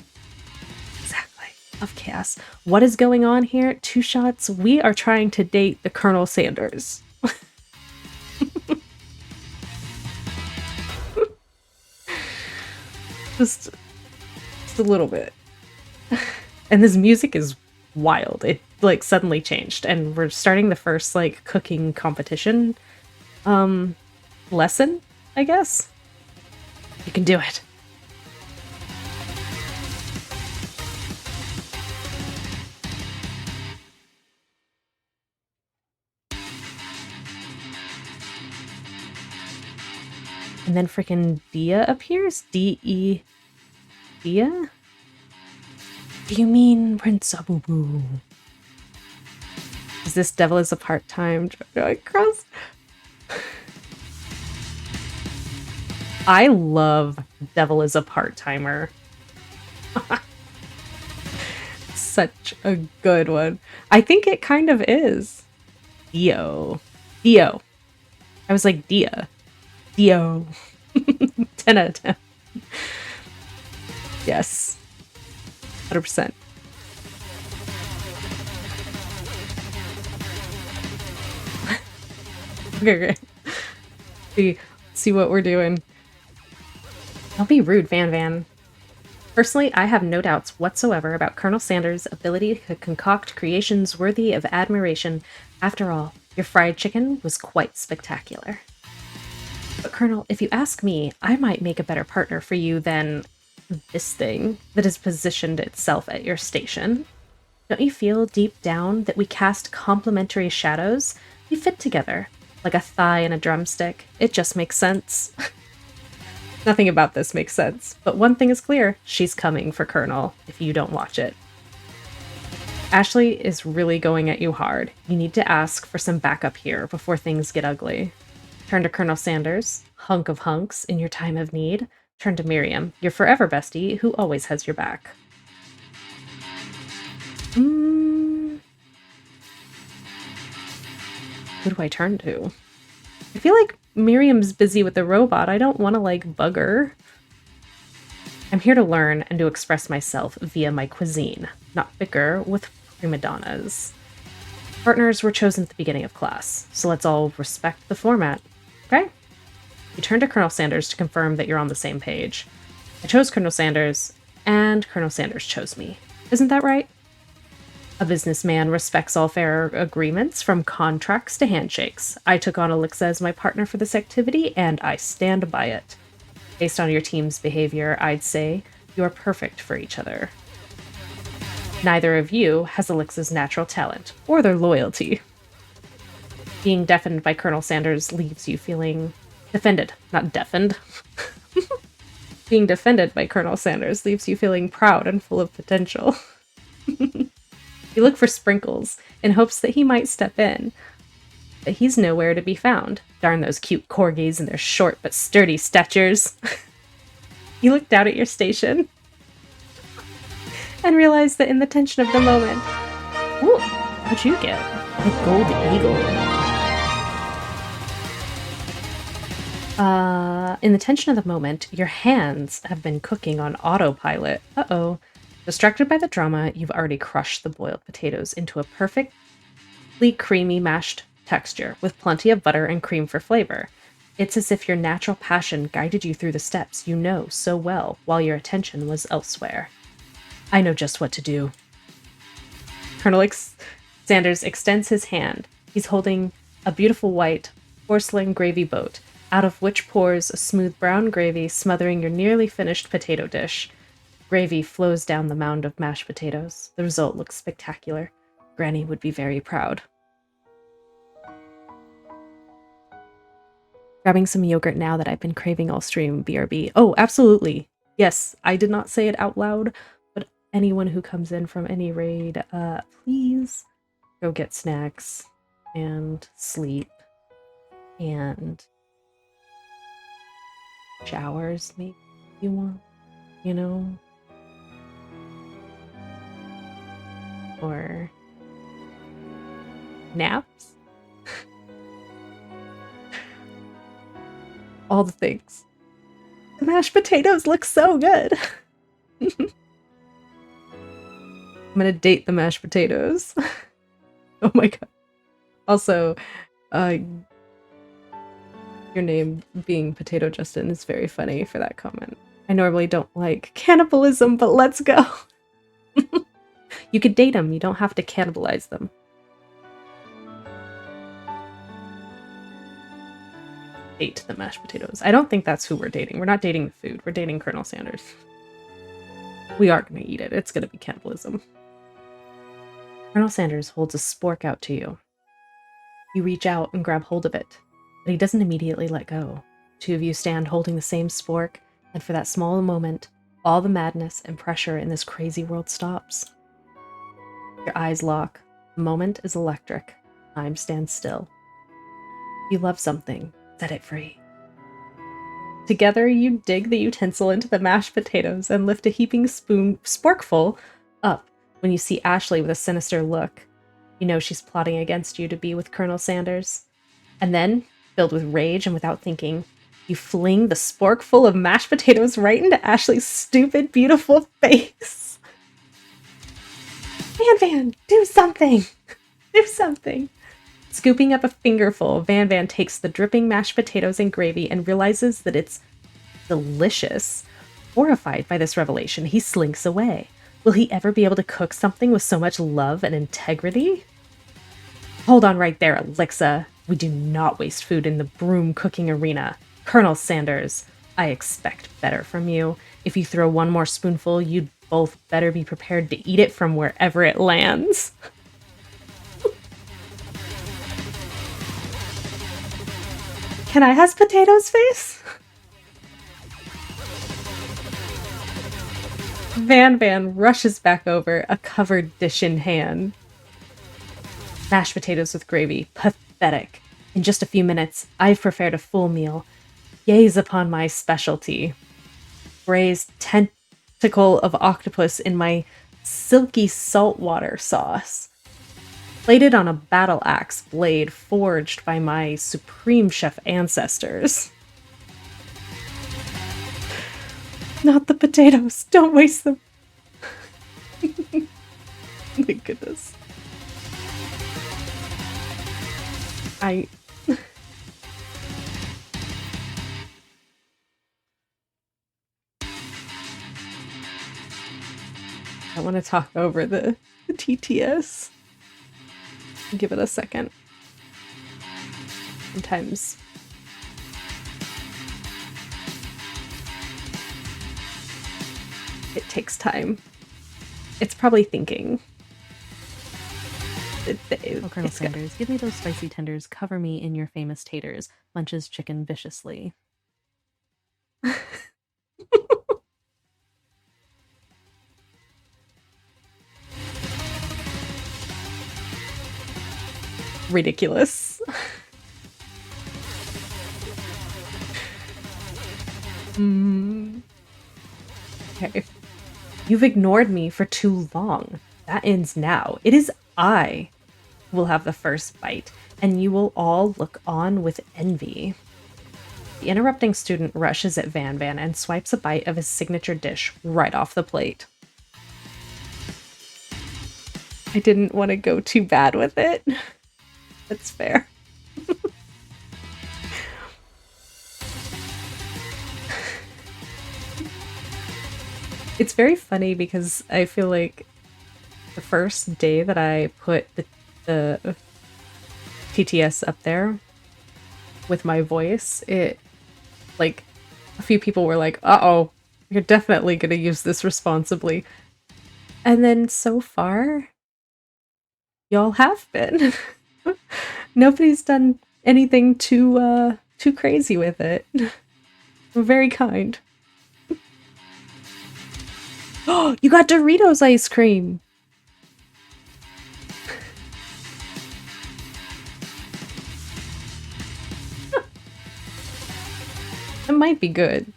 Exactly. Love chaos. What is going on here? 2 shots. We are trying to date the Colonel Sanders. just a little bit. And this music is wild. It like suddenly changed and we're starting the first like cooking competition lesson, I guess. You can do it. And then freaking Dia appears? D-E... Dia? Do you mean Prince Abubu? Is this devil is a part-time cross? I love devil is a part-timer. Such a good one. I think it kind of is. Dio. Dio. I was like, Dia. Dio. 10 out of 10. Yes. 100%. Okay. See what we're doing. Don't be rude, Van Van. Personally, I have no doubts whatsoever about Colonel Sanders' ability to concoct creations worthy of admiration. After all, your fried chicken was quite spectacular. But Colonel, if you ask me, I might make a better partner for you than this thing that has positioned itself at your station. Don't you feel deep down that we cast complementary shadows? We fit together, like a thigh and a drumstick. It just makes sense. Nothing about this makes sense, but one thing is clear, she's coming for Colonel if you don't watch it. Ashley is really going at you hard. You need to ask for some backup here before things get ugly. Turn to Colonel Sanders, hunk of hunks in your time of need. Turn to Miriam, your forever bestie who always has your back. Who do I turn to? I feel like Miriam's busy with the robot. I don't want to, like, bug her. I'm here to learn and to express myself via my cuisine, not bicker with prima donnas. Partners were chosen at the beginning of class, so let's all respect the format, okay? You turn to Colonel Sanders to confirm that you're on the same page. I chose Colonel Sanders, and Colonel Sanders chose me. Isn't that right? A businessman respects all fair agreements, from contracts to handshakes. I took on Alexa as my partner for this activity, and I stand by it. Based on your team's behavior, I'd say you are perfect for each other. Neither of you has Alexa's natural talent, or their loyalty. Being deafened by Colonel Sanders leaves you feeling defended, not deafened. Being defended by Colonel Sanders leaves you feeling proud and full of potential. You look for Sprinkles in hopes that he might step in, but he's nowhere to be found. Darn those cute corgis and their short but sturdy statures. You look down at your station and realize that in the tension of the moment... Ooh, what'd you get? A gold eagle. In the tension of the moment, your hands have been cooking on autopilot. Uh-oh. Distracted by the drama, you've already crushed the boiled potatoes into a perfectly creamy mashed texture with plenty of butter and cream for flavor. It's as if your natural passion guided you through the steps you know so well while your attention was elsewhere. I know just what to do. Colonel Sanders extends his hand. He's holding a beautiful white porcelain gravy boat, out of which pours a smooth brown gravy smothering your nearly finished potato dish. Gravy flows down the mound of mashed potatoes. The result looks spectacular. Granny would be very proud. Grabbing some yogurt now that I've been craving all stream, BRB. Oh, absolutely. Yes, I did not say it out loud, but anyone who comes in from any raid, please go get snacks and sleep and Showers, maybe you want, you know? Or naps? All the things. The mashed potatoes look so good. I'm gonna date the mashed potatoes. Oh my god. Also, your name being Potato Justin is very funny for that comment. I normally don't like cannibalism, but let's go. You could date them, you don't have to cannibalize them. Date the mashed potatoes. I don't think that's who we're dating. We're not dating the food, we're dating Colonel Sanders. We are gonna eat it, it's gonna be cannibalism. Colonel Sanders holds a spork out to you. You reach out and grab hold of it, but he doesn't immediately let go. Two of you stand holding the same spork, and for that small moment, all the madness and pressure in this crazy world stops. Your eyes lock. The moment is electric. Time stands still. You love something. Set it free. Together, you dig the utensil into the mashed potatoes and lift a heaping sporkful up when you see Ashley with a sinister look. You know she's plotting against you to be with Colonel Sanders. And then, filled with rage and without thinking, you fling the spork full of mashed potatoes right into Ashley's stupid, beautiful face. Van, do something! Do something! Scooping up a fingerful, Van takes the dripping mashed potatoes and gravy and realizes that it's delicious. Horrified by this revelation, he slinks away. Will he ever be able to cook something with so much love and integrity? Hold on right there, Alexa. We do not waste food in the broom cooking arena. Colonel Sanders, I expect better from you. If you throw one more spoonful, you'd both better be prepared to eat it from wherever it lands. Can I has potatoes face? Van rushes back over, a covered dish in hand. Mashed potatoes with gravy. Pathetic. In just a few minutes, I've prepared a full meal. Gaze upon my specialty. Braised tentacle of octopus in my silky saltwater sauce. Plated on a battle axe blade forged by my supreme chef ancestors. Not the potatoes. Don't waste them. My goodness. I want to talk over the TTS. Give it a second. Sometimes it takes time. It's probably thinking. Colonel Sanders, give me those spicy tenders. Cover me in your famous taters. Munches chicken viciously. Ridiculous. Okay. You've ignored me for too long. That ends now. It is I who will have the first bite, and you will all look on with envy. The interrupting student rushes at Van and swipes a bite of his signature dish right off the plate. I didn't want to go too bad with it. That's fair. It's very funny because I feel like the first day that I put the TTS up there with my voice, it, like, a few people were like, uh-oh, you're definitely gonna use this responsibly. And then so far, y'all have been. Nobody's done anything too crazy with it. I'm very kind. Oh, you got Doritos ice cream! It might be good.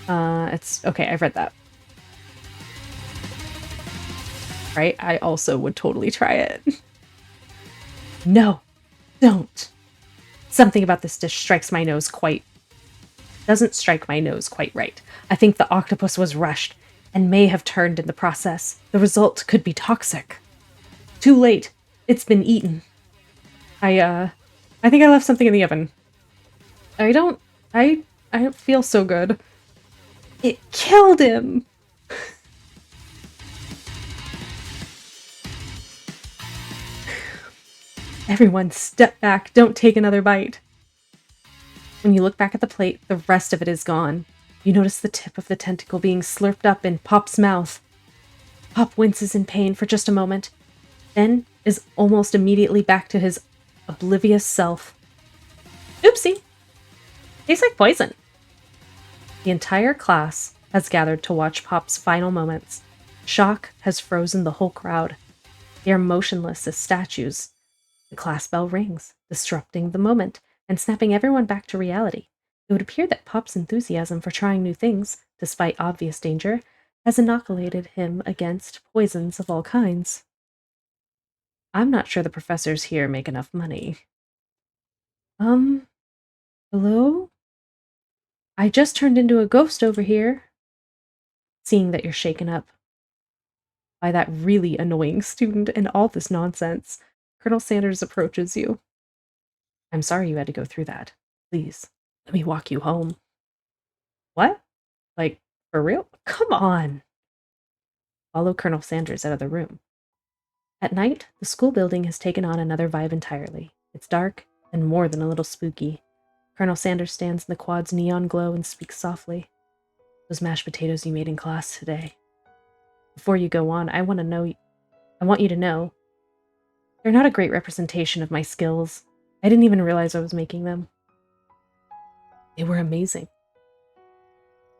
It's okay, I've read that. Right? I also would totally try it. No, don't. Something about this dish doesn't strike my nose quite right. I think the octopus was rushed and may have turned in the process. The result could be toxic. Too late. It's been eaten. I think I left something in the oven. I don't feel so good. It killed him. Everyone, step back. Don't take another bite. When you look back at the plate, the rest of it is gone. You notice the tip of the tentacle being slurped up in Pop's mouth. Pop winces in pain for just a moment, then is almost immediately back to his oblivious self. Oopsie! Tastes like poison. The entire class has gathered to watch Pop's final moments. Shock has frozen the whole crowd. They are motionless as statues. The class bell rings, disrupting the moment and snapping everyone back to reality. It would appear that Pop's enthusiasm for trying new things, despite obvious danger, has inoculated him against poisons of all kinds. I'm not sure the professors here make enough money. Hello? I just turned into a ghost over here. Seeing that you're shaken up by that really annoying student and all this nonsense, Colonel Sanders approaches you. I'm sorry you had to go through that. Please, let me walk you home. What? Like, for real? Come on! Follow Colonel Sanders out of the room. At night, the school building has taken on another vibe entirely. It's dark and more than a little spooky. Colonel Sanders stands in the quad's neon glow and speaks softly. Those mashed potatoes you made in class today. Before you go on, I want you to know they're not a great representation of my skills. I didn't even realize I was making them. They were amazing.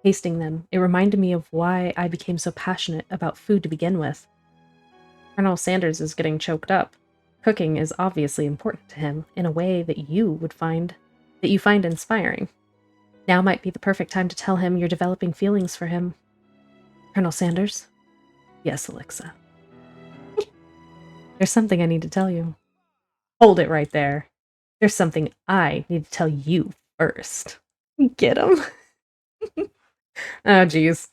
Tasting them, it reminded me of why I became so passionate about food to begin with. Colonel Sanders is getting choked up. Cooking is obviously important to him in a way that you find inspiring. Now might be the perfect time to tell him you're developing feelings for him. Colonel Sanders? Yes, Alexa. There's something I need to tell you. Hold it right there. There's something I need to tell you first. Get him? Oh, jeez.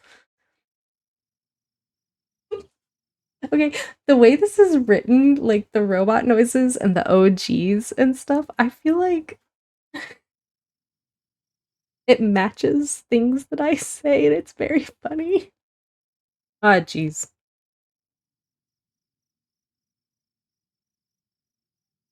Okay, the way this is written, like the robot noises and the OGs and stuff, I feel like it matches things that I say, and it's very funny. Ah, jeez.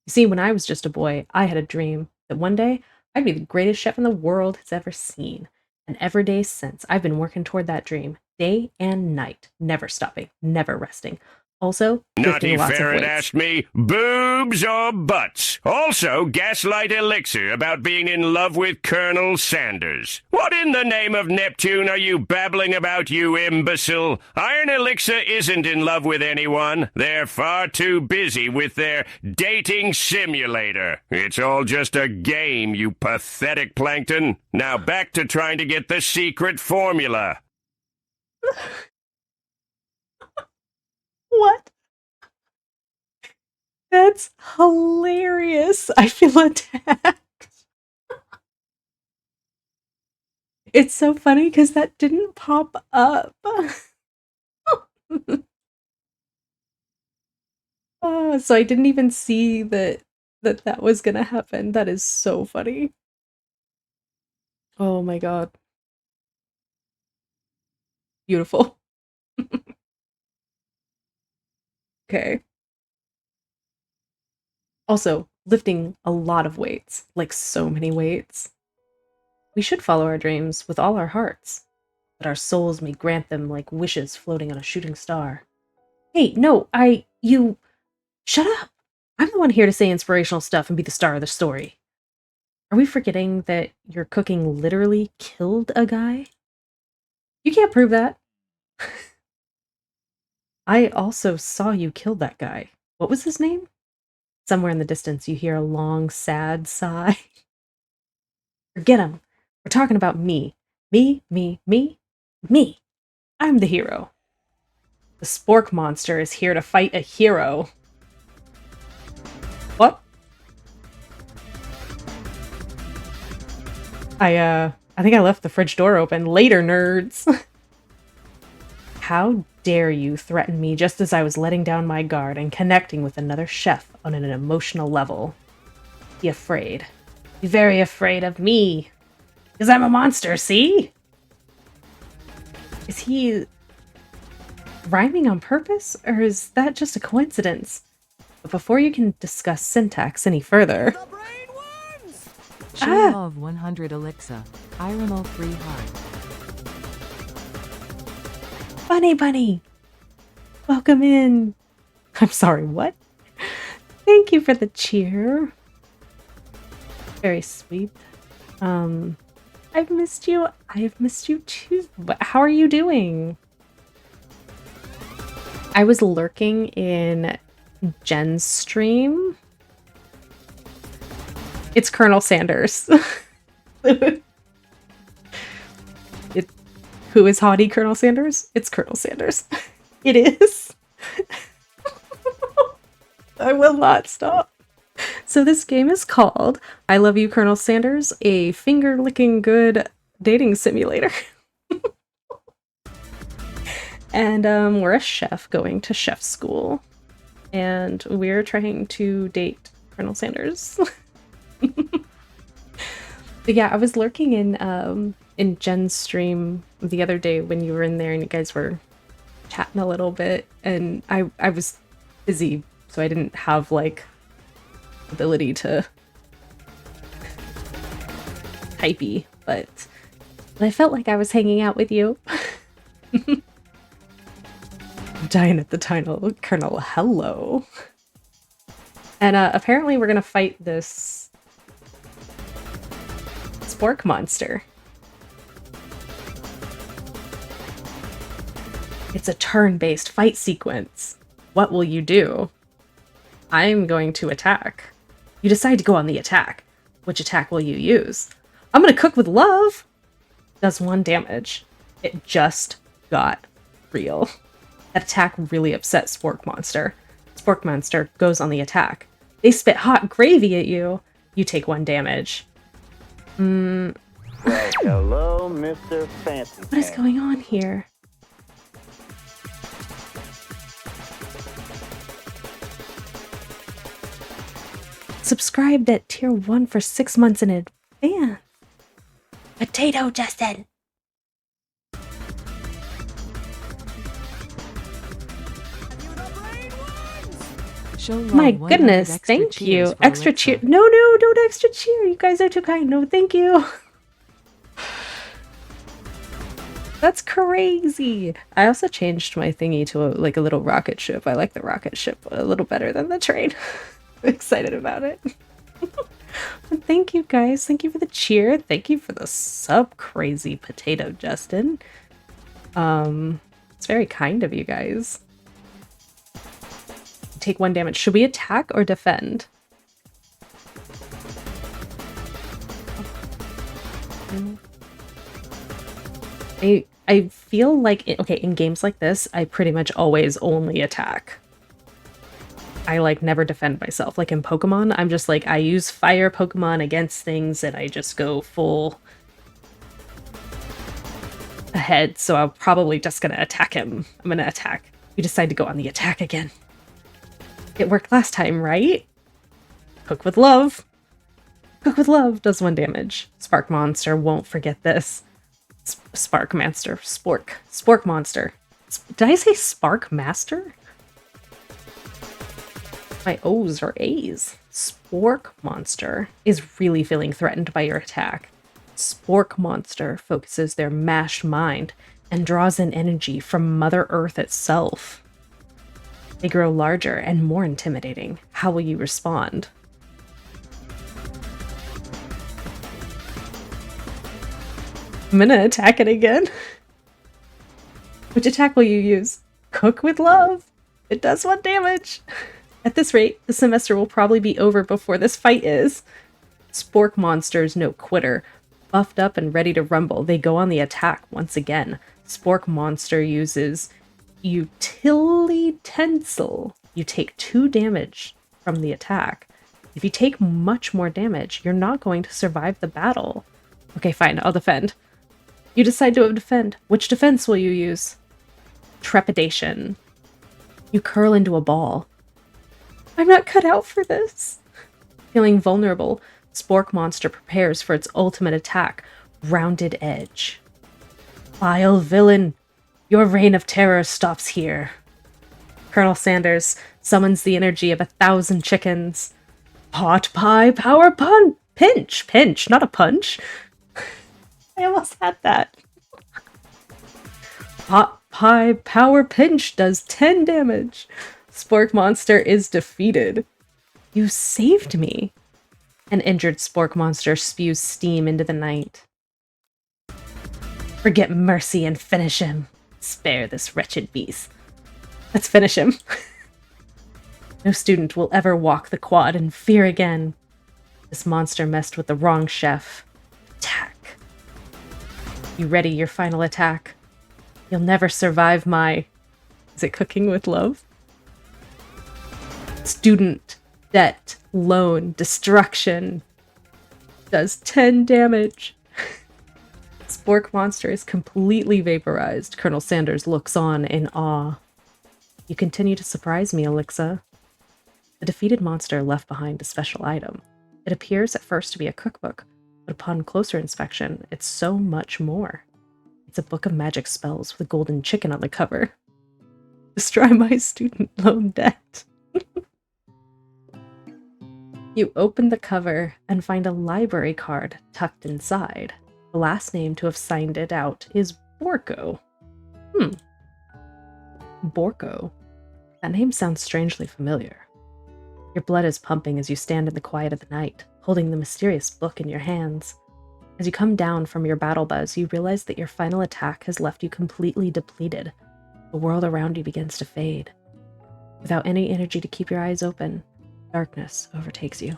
You see, when I was just a boy, I had a dream that one day I'd be the greatest chef in the world has ever seen. And every day since, I've been working toward that dream, day and night, never stopping, never resting. Also, lifting Naughty lots of ferret weights. asked me, boobs or butts? Also, gaslight elixir about being in love with Colonel Sanders. What in the name of Neptune are you babbling about, you imbecile? Iron Elixir isn't in love with anyone. They're far too busy with their dating simulator. It's all just a game, you pathetic plankton. Now back to trying to get the secret formula. What? That's hilarious. I feel attacked. It's so funny because that didn't pop up. So I didn't even see that was gonna happen. That is so funny. Oh my god. Beautiful. Okay. Also, lifting a lot of weights, like so many weights. We should follow our dreams with all our hearts, that our souls may grant them like wishes floating on a shooting star. Hey, no, you, shut up! I'm the one here to say inspirational stuff and be the star of the story. Are we forgetting that your cooking literally killed a guy? You can't prove that. I also saw you kill that guy. What was his name? Somewhere in the distance, you hear a long, sad sigh. Forget him. We're talking about me. Me, me, me, me. I'm the hero. The spork monster is here to fight a hero. What? I think I left the fridge door open. Later, nerds. How dare you threaten me just as I was letting down my guard and connecting with another chef on an emotional level? Be afraid. Be very afraid of me. Because I'm a monster, see? Is he rhyming on purpose, or is that just a coincidence? But before you can discuss syntax any further... Show of 100 Alexa. Iremo 3 heart. Bunny! Welcome in! I'm sorry, what? Thank you for the cheer. Very sweet. I've missed you. I've missed you too. But how are you doing? I was lurking in Jen's stream. It's Colonel Sanders. Who is haughty Colonel Sanders? It's Colonel Sanders. It is. I will not stop. So this game is called I Love You, Colonel Sanders, a finger-licking good dating simulator. And we're a chef going to chef school. And we're trying to date Colonel Sanders. But yeah, I was lurking in Jen's stream the other day when you were in there and you guys were chatting a little bit, and I was busy, so I didn't have like ability to typey, but I felt like I was hanging out with you. I'm dying at the title, Colonel. Hello. And apparently we're gonna fight this spork monster. It's a turn-based fight sequence. What will you do? I'm going to attack. You decide to go on the attack. Which attack will you use? I'm gonna cook with love! Does 1 damage. It just got real. That attack really upset Spork Monster. Spork Monster goes on the attack. They spit hot gravy at you. You take 1 damage. Well, hello, Mr. Fancy. What is going on here? Subscribed at tier 1 for 6 months in advance. Potato Justin. Show love My 100 goodness, extra thank cheers you. for Extra Alexa. cheer. No, don't extra cheer. You guys are too kind. No, thank you. That's crazy. I also changed my thingy to like a little rocket ship. I like the rocket ship a little better than the train. I'm excited about it. Thank you guys. Thank you for the cheer. Thank you for the sub, crazy potato Justin. It's very kind of you guys. Take 1 damage. Should we attack or defend? I feel like, okay, in games like this, I pretty much always only attack. I like never defend myself. Like in Pokemon, I'm just like, I use fire Pokemon against things and I just go full ahead. So I'm probably just gonna attack him. I'm gonna attack. You decide to go on the attack again. It worked last time, right? Cook with love. Cook with love does 1 damage. Spark Monster won't forget this. Spark Master. Spork Monster. Did I say Spark Master? My O's are A's. Spork Monster is really feeling threatened by your attack. Spork Monster focuses their mashed mind and draws in energy from Mother Earth itself. They grow larger and more intimidating. How will you respond? I'm gonna attack it again. Which attack will you use? Cook with love. It does 1 damage. At this rate, the semester will probably be over before this fight is. Spork Monster's no quitter. Buffed up and ready to rumble, they go on the attack once again. Spork Monster uses Utility Tensile. You take 2 damage from the attack. If you take much more damage, you're not going to survive the battle. Okay, fine, I'll defend. You decide to defend. Which defense will you use? Trepidation. You curl into a ball. I'm not cut out for this. Feeling vulnerable, Spork Monster prepares for its ultimate attack, Rounded Edge. Vile villain, your reign of terror stops here. Colonel Sanders summons the energy of 1,000 chickens. Pot pie power pinch, not a punch. I almost had that. Pot pie power pinch does 10 damage. Spork Monster is defeated. You saved me. An injured Spork Monster spews steam into the night. Forget mercy and finish him. Spare this wretched beast. Let's finish him. No student will ever walk the quad in fear again. This monster messed with the wrong chef. Attack. You ready your final attack? You'll never survive my... Is it cooking with love? Student, debt, loan, destruction. Does 10 damage. Spork Monster is completely vaporized. Colonel Sanders looks on in awe. You continue to surprise me, Alexa. The defeated monster left behind a special item. It appears at first to be a cookbook, but upon closer inspection, it's so much more. It's a book of magic spells with a golden chicken on the cover. Destroy my student loan debt. You open the cover and find a library card tucked inside. The last name to have signed it out is Borko. Borko. That name sounds strangely familiar. Your blood is pumping as you stand in the quiet of the night, holding the mysterious book in your hands. As you come down from your battle buzz, you realize that your final attack has left you completely depleted. The world around you begins to fade. Without any energy to keep your eyes open, darkness overtakes you.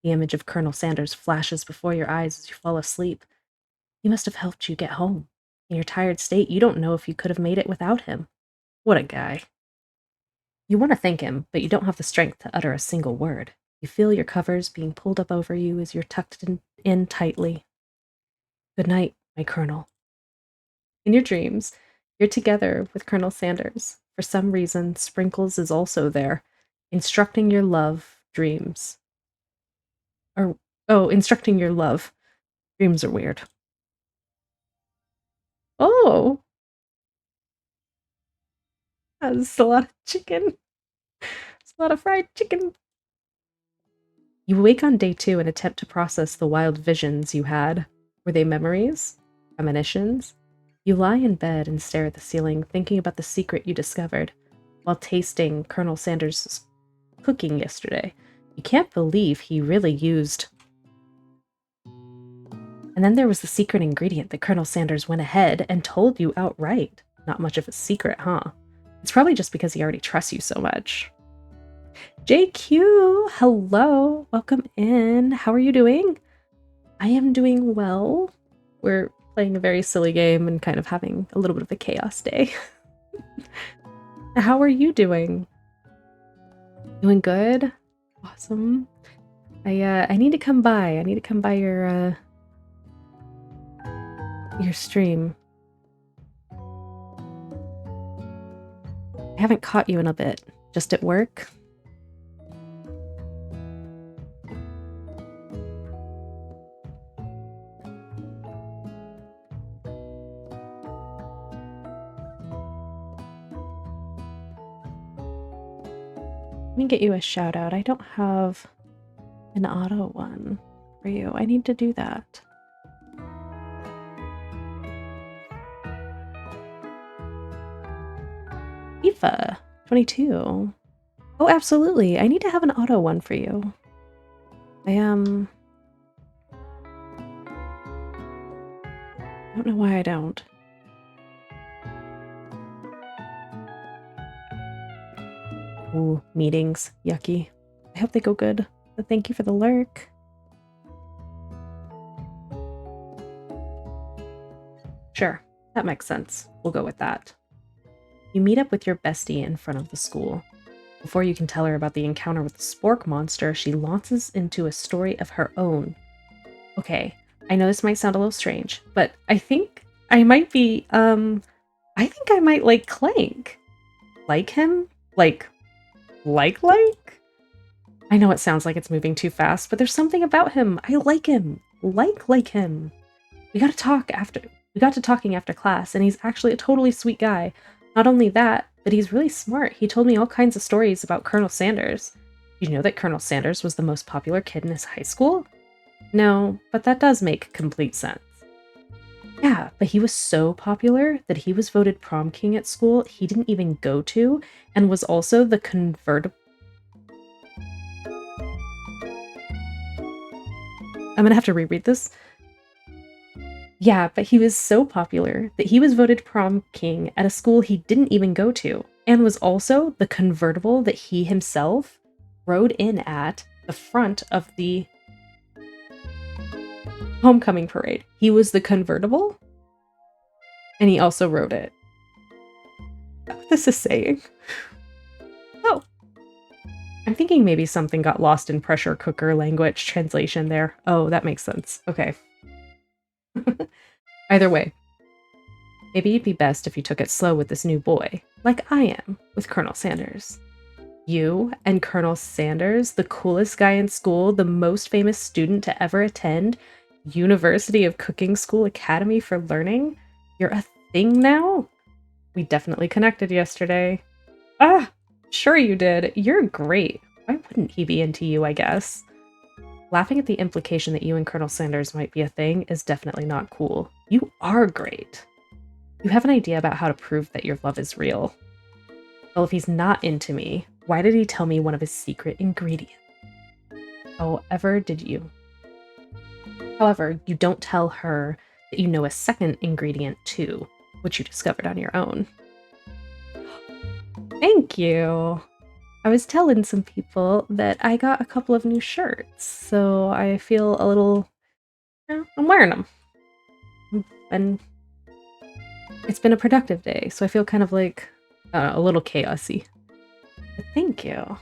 The image of Colonel Sanders flashes before your eyes as you fall asleep. He must have helped you get home. In your tired state, you don't know if you could have made it without him. What a guy. You want to thank him, but you don't have the strength to utter a single word. You feel your covers being pulled up over you as you're tucked in tightly. Good night, my Colonel. In your dreams, you're together with Colonel Sanders. For some reason, Sprinkles is also there, instructing your love dreams. Instructing your love. Dreams are weird. Oh! That's a lot of chicken. It's a lot of fried chicken. You wake on day 2 and attempt to process the wild visions you had. Were they memories? Premonitions? You lie in bed and stare at the ceiling, thinking about the secret you discovered while tasting Colonel Sanders' cooking yesterday. You can't believe he really used... And then there was the secret ingredient that Colonel Sanders went ahead and told you outright. Not much of a secret, huh? It's probably just because he already trusts you so much. JQ, hello, welcome in. How are you doing? I am doing well. We're playing a very silly game and kind of having a little bit of a chaos day. How are you doing? Doing good? Awesome. I need to come by. I need to come by your stream. I haven't caught you in a bit. Just at work? Let me get you a shout out. I don't have an auto one for you. I need to do that. Aoife, 22. Oh, absolutely. I need to have an auto one for you. I don't know why I don't. Ooh, meetings. Yucky. I hope they go good. But thank you for the lurk. Sure, that makes sense. We'll go with that. You meet up with your bestie in front of the school. Before you can tell her about the encounter with the spork monster, she launches into a story of her own. Okay, I know this might sound a little strange, but I think I might be, I think I might like Clank. Like him? Like? I know it sounds like it's moving too fast, but there's something about him. I like him. Like him. We got to talking after class, and he's actually a totally sweet guy. Not only that, but he's really smart. He told me all kinds of stories about Colonel Sanders. Did you know that Colonel Sanders was the most popular kid in his high school? No, but that does make complete sense. Yeah, but he was so popular that he was voted prom king at school he didn't even go to, and was also the convertible. I'm gonna have to reread this. Yeah, but he was so popular that he was voted prom king at a school he didn't even go to, and was also the convertible that he himself rode in at the front of the homecoming parade. He was the convertible, and he also rode it. What this is saying? Oh. I'm thinking maybe something got lost in pressure cooker language translation there. Oh, that makes sense. Okay. Either way, maybe it'd be best if you took it slow with this new boy, like I am with Colonel Sanders. You and Colonel Sanders, the coolest guy in school, the most famous student to ever attend University of Cooking School Academy for Learning, you're a thing now? We definitely connected yesterday. Ah, sure you did. You're great. Why wouldn't he be into you, I guess? Laughing at the implication that you and Colonel Sanders might be a thing is definitely not cool. You are great. You have an idea about how to prove that your love is real. Well, if he's not into me, why did he tell me one of his secret ingredients? However, you don't tell her that you know a second ingredient too, which you discovered on your own. Thank you. I was telling some people that I got a couple of new shirts, so I feel a little... I'm wearing them. And it's been a productive day, so I feel kind of like a little chaosy. But thank you.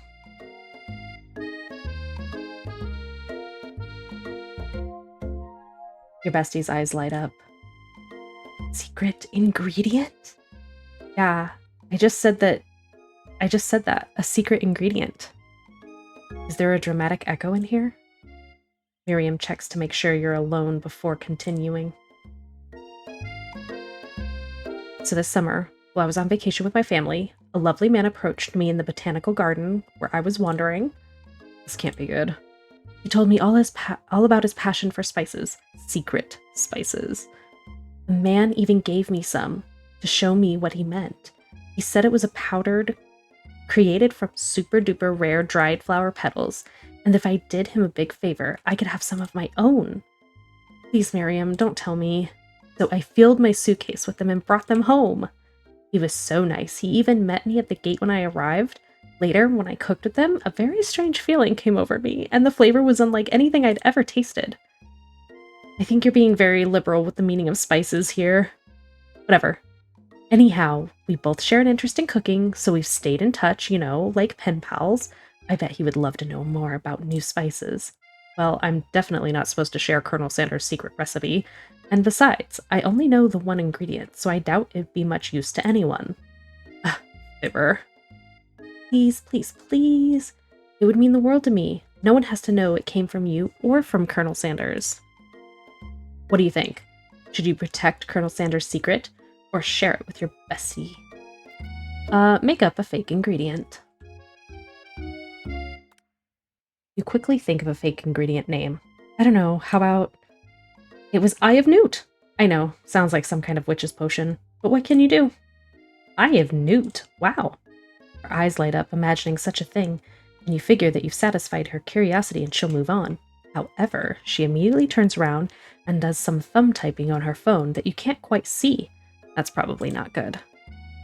Your bestie's eyes light up. Secret ingredient? Yeah, I just said that. A secret ingredient. Is there a dramatic echo in here? Miriam checks to make sure you're alone before continuing. So this summer, while I was on vacation with my family, a lovely man approached me in the botanical garden where I was wandering. This can't be good. He told me all about his passion for spices. Secret spices. The man even gave me some to show me what he meant. He said it was a powdered created from super duper rare dried flower petals, and if I did him a big favor, I could have some of my own. Please, Miriam, don't tell me. So I filled my suitcase with them and brought them home. He was so nice. He even met me at the gate when I arrived. Later, when I cooked with them, a very strange feeling came over me, and the flavor was unlike anything I'd ever tasted. I think you're being very liberal with the meaning of spices here. Whatever. Anyhow, we both share an interest in cooking, so we've stayed in touch, you know, like pen pals. I bet he would love to know more about new spices. Well, I'm definitely not supposed to share Colonel Sanders' secret recipe. And besides, I only know the one ingredient, so I doubt it'd be much use to anyone. Fibber. Please, please, please. It would mean the world to me. No one has to know it came from you or from Colonel Sanders. What do you think? Should you protect Colonel Sanders' secret? Or share it with your bestie? Make up a fake ingredient. You quickly think of a fake ingredient name. I don't know, how about... It was Eye of Newt! I know, sounds like some kind of witch's potion, but what can you do? Eye of Newt, wow. Her eyes light up, imagining such a thing, and you figure that you've satisfied her curiosity and she'll move on. However, she immediately turns around and does some thumb typing on her phone that you can't quite see. That's probably not good.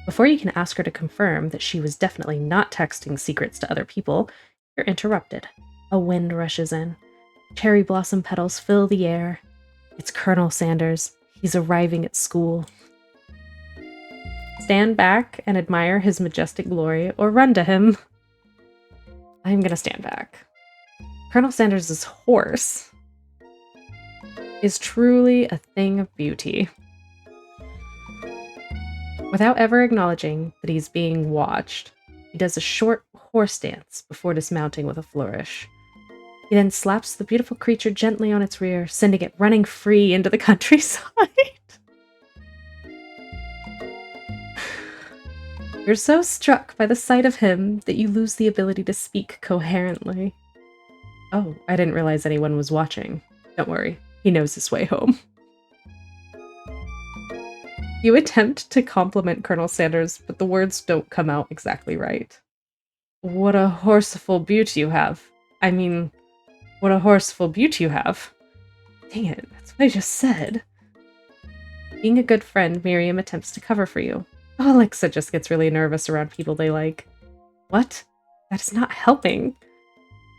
Before you can ask her to confirm that she was definitely not texting secrets to other people, you're interrupted. A wind rushes in. Cherry blossom petals fill the air. It's Colonel Sanders. He's arriving at school. Stand back and admire his majestic glory, or run to him. I'm gonna stand back. Colonel Sanders' horse is truly a thing of beauty. Without ever acknowledging that he's being watched, he does a short horse dance before dismounting with a flourish. He then slaps the beautiful creature gently on its rear, sending it running free into the countryside. You're so struck by the sight of him that you lose the ability to speak coherently. Oh, I didn't realize anyone was watching. Don't worry, he knows his way home. You attempt to compliment Colonel Sanders, but the words don't come out exactly right. What a horseful beauty you have. I mean, what a horseful beauty you have. Dang it, that's what I just said. Being a good friend, Miriam attempts to cover for you. Alexa just gets really nervous around people they like. What? That is not helping.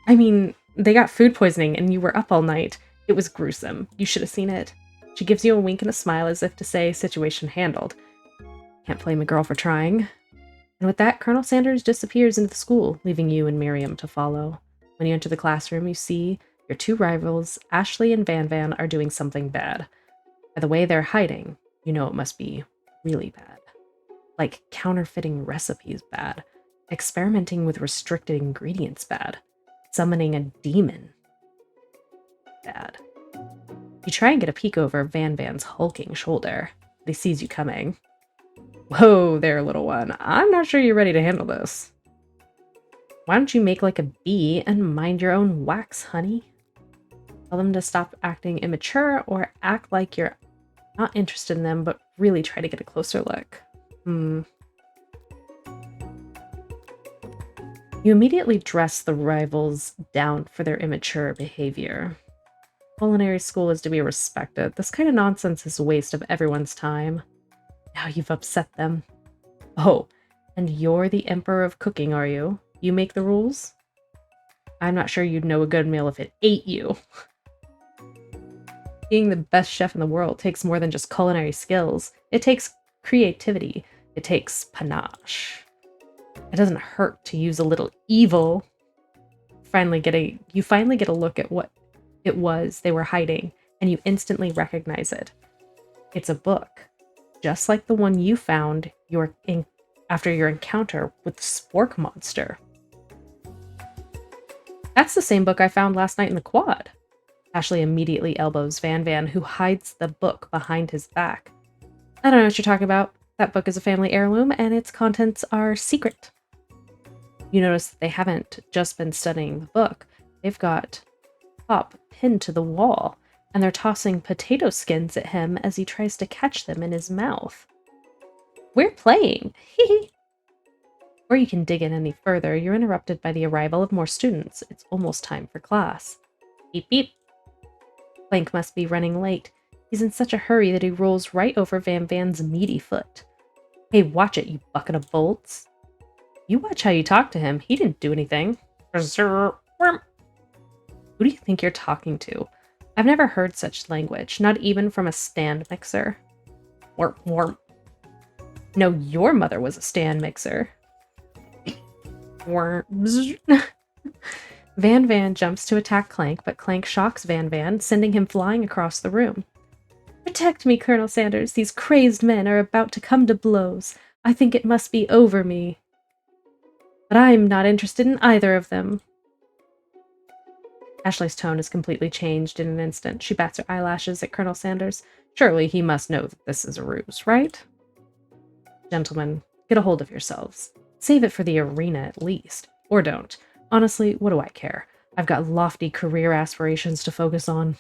I mean, they got food poisoning and you were up all night. It was gruesome. You should have seen it. She gives you a wink and a smile as if to say, situation handled. Can't blame a girl for trying. And with that, Colonel Sanders disappears into the school, leaving you and Miriam to follow. When you enter the classroom, you see your two rivals, Ashley and Van Van, are doing something bad. By the way they're hiding, you know it must be really bad. Like counterfeiting recipes bad, experimenting with restricted ingredients bad, summoning a demon bad. You try and get a peek over Van Van's hulking shoulder, but he sees you coming. Whoa there, little one. I'm not sure you're ready to handle this. Why don't you make like a bee and mind your own wax, honey? Tell them to stop acting immature or act like you're not interested in them, but really try to get a closer look. You immediately dress the rivals down for their immature behavior. Culinary school is to be respected. This kind of nonsense is a waste of everyone's time. Now you've upset them. Oh, and you're the emperor of cooking, are you? You make the rules? I'm not sure you'd know a good meal if it ate you. Being the best chef in the world takes more than just culinary skills. It takes creativity. It takes panache. It doesn't hurt to use a little evil. You finally get a look at what it was they were hiding, and you instantly recognize it. It's a book, just like the one you found after your encounter with the spork monster. That's the same book I found last night in the quad. Ashley immediately elbows Van Van, who hides the book behind his back. I don't know what you're talking about. That book is a family heirloom, and its contents are secret. You notice that they haven't just been studying the book. They've got Pop pinned to the wall, and they're tossing potato skins at him as he tries to catch them in his mouth. We're playing! Hee. Before you can dig in any further, you're interrupted by the arrival of more students. It's almost time for class. Beep beep. Clank must be running late. He's in such a hurry that he rolls right over Van Van's meaty foot. Hey, watch it, you bucket of bolts. You watch how you talk to him. He didn't do anything. Who do you think you're talking to? I've never heard such language, not even from a stand mixer. Warp, warp. No, your mother was a stand mixer. Van Van jumps to attack Clank, but Clank shocks Van Van, sending him flying across the room. Protect me, Colonel Sanders. These crazed men are about to come to blows. I think it must be over me. But I'm not interested in either of them. Ashley's tone is completely changed in an instant. She bats her eyelashes at Colonel Sanders. Surely he must know that this is a ruse, right? Gentlemen, get a hold of yourselves. Save it for the arena at least. Or don't. Honestly, what do I care? I've got lofty career aspirations to focus on.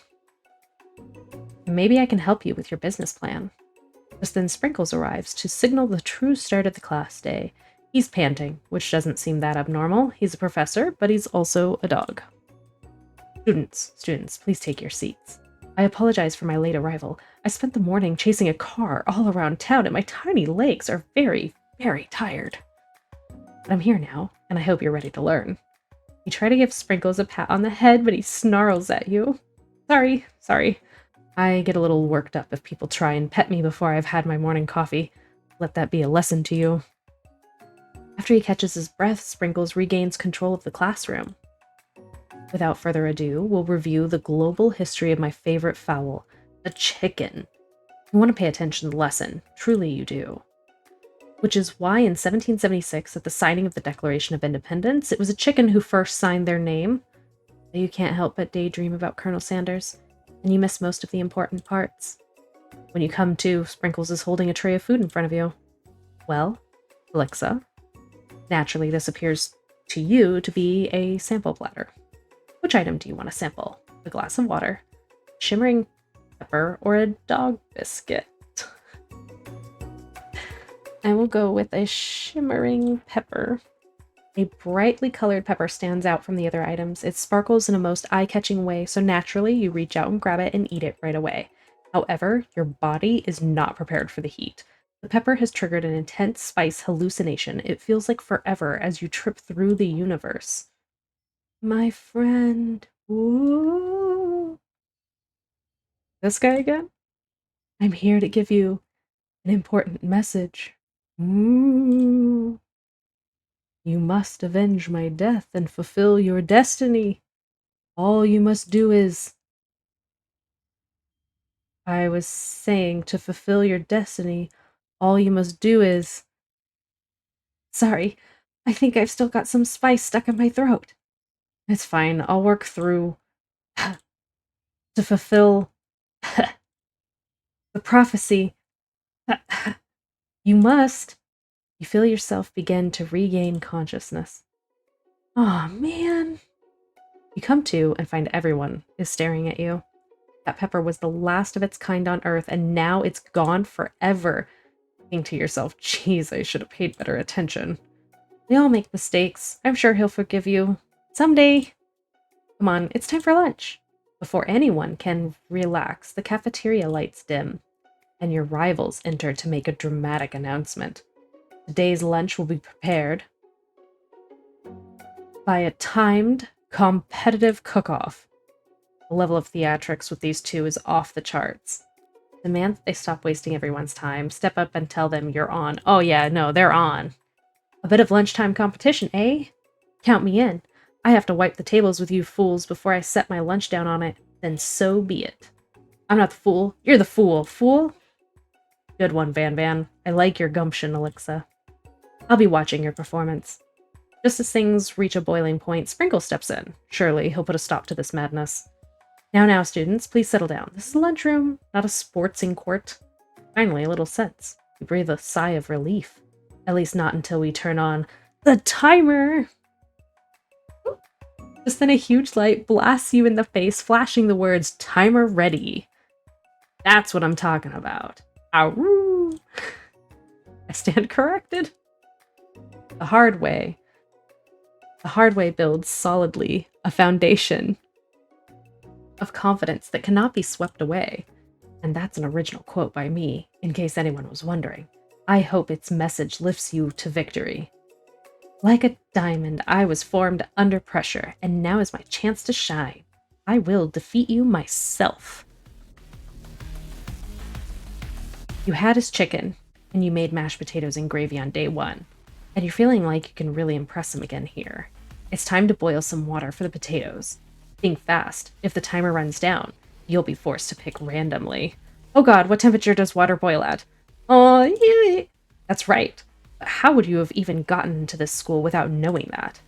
Maybe I can help you with your business plan. Just then Sprinkles arrives to signal the true start of the class day. He's panting, which doesn't seem that abnormal. He's a professor, but he's also a dog. Students, please take your seats. I apologize for my late arrival. I spent the morning chasing a car all around town, and my tiny legs are very, very tired. But I'm here now, and I hope you're ready to learn. You try to give Sprinkles a pat on the head, but he snarls at you. Sorry. I get a little worked up if people try and pet me before I've had my morning coffee. Let that be a lesson to you. After he catches his breath, Sprinkles regains control of the classroom. Without further ado, we'll review the global history of my favorite fowl, the chicken. You want to pay attention to the lesson. Truly you do. Which is why in 1776, at the signing of the Declaration of Independence, it was a chicken who first signed their name. But you can't help but daydream about Colonel Sanders, and you miss most of the important parts. When you come to, Sprinkles is holding a tray of food in front of you. Well, Alexa, naturally this appears to you to be a sample platter. Which item do you want to sample? A glass of water, shimmering pepper, or a dog biscuit? I will go with a shimmering pepper. A brightly colored pepper stands out from the other items. It sparkles in a most eye-catching way, so naturally you reach out and grab it and eat it right away. However, your body is not prepared for the heat. The pepper has triggered an intense spice hallucination. It feels like forever as you trip through the universe. My friend. Ooh. This guy again? I'm here to give you an important message. Ooh. You must avenge my death and fulfill your destiny. All you must do is... I was saying, to fulfill your destiny, all you must do is... Sorry, I think I've still got some spice stuck in my throat. It's fine, I'll work through... to fulfill... the prophecy. You must... You feel yourself begin to regain consciousness. Aw, man. You come to and find everyone is staring at you. That pepper was the last of its kind on Earth, and now it's gone forever. Think to yourself, geez, I should have paid better attention. We all make mistakes. I'm sure he'll forgive you. Someday. Come on, it's time for lunch. Before anyone can relax, the cafeteria lights dim, and your rivals enter to make a dramatic announcement. Today's lunch will be prepared by a timed, competitive cook-off. The level of theatrics with these two is off the charts. Demand that they stop wasting everyone's time, step up and tell them you're on. Oh yeah, no, they're on. A bit of lunchtime competition, eh? Count me in. I have to wipe the tables with you fools before I set my lunch down on it. Then so be it. I'm not the fool. You're the fool. Fool? Good one, Van Van. I like your gumption, Alexa. I'll be watching your performance. Just as things reach a boiling point, Sprinkle steps in. Surely he'll put a stop to this madness. Now, students, please settle down. This is a lunchroom, not a sportsing court. Finally, a little sense. You breathe a sigh of relief. At least not until we turn on the timer. Just then a huge light blasts you in the face, flashing the words, "Timer ready." That's what I'm talking about. Ow! I stand corrected. The hard way builds solidly a foundation of confidence that cannot be swept away. And that's an original quote by me, in case anyone was wondering. I hope its message lifts you to victory. Like a diamond, I was formed under pressure, and now is my chance to shine. I will defeat you myself. You had his chicken, and you made mashed potatoes and gravy on day one. And you're feeling like you can really impress him again here. It's time to boil some water for the potatoes. Think fast. If the timer runs down, you'll be forced to pick randomly. Oh god, what temperature does water boil at? Oh, yeah. That's right. But how would you have even gotten into this school without knowing that?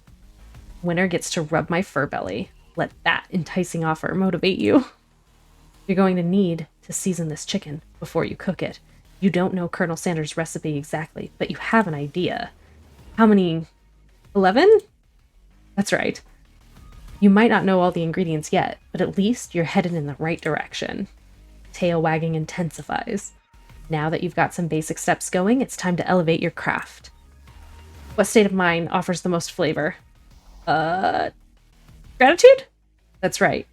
Winner gets to rub my fur belly. Let that enticing offer motivate you. You're going to need to season this chicken before you cook it. You don't know Colonel Sanders' recipe exactly, but you have an idea. How many? 11? That's right. You might not know all the ingredients yet, but at least you're headed in the right direction. Tail wagging intensifies. Now that you've got some basic steps going, it's time to elevate your craft. What state of mind offers the most flavor? Gratitude? That's right.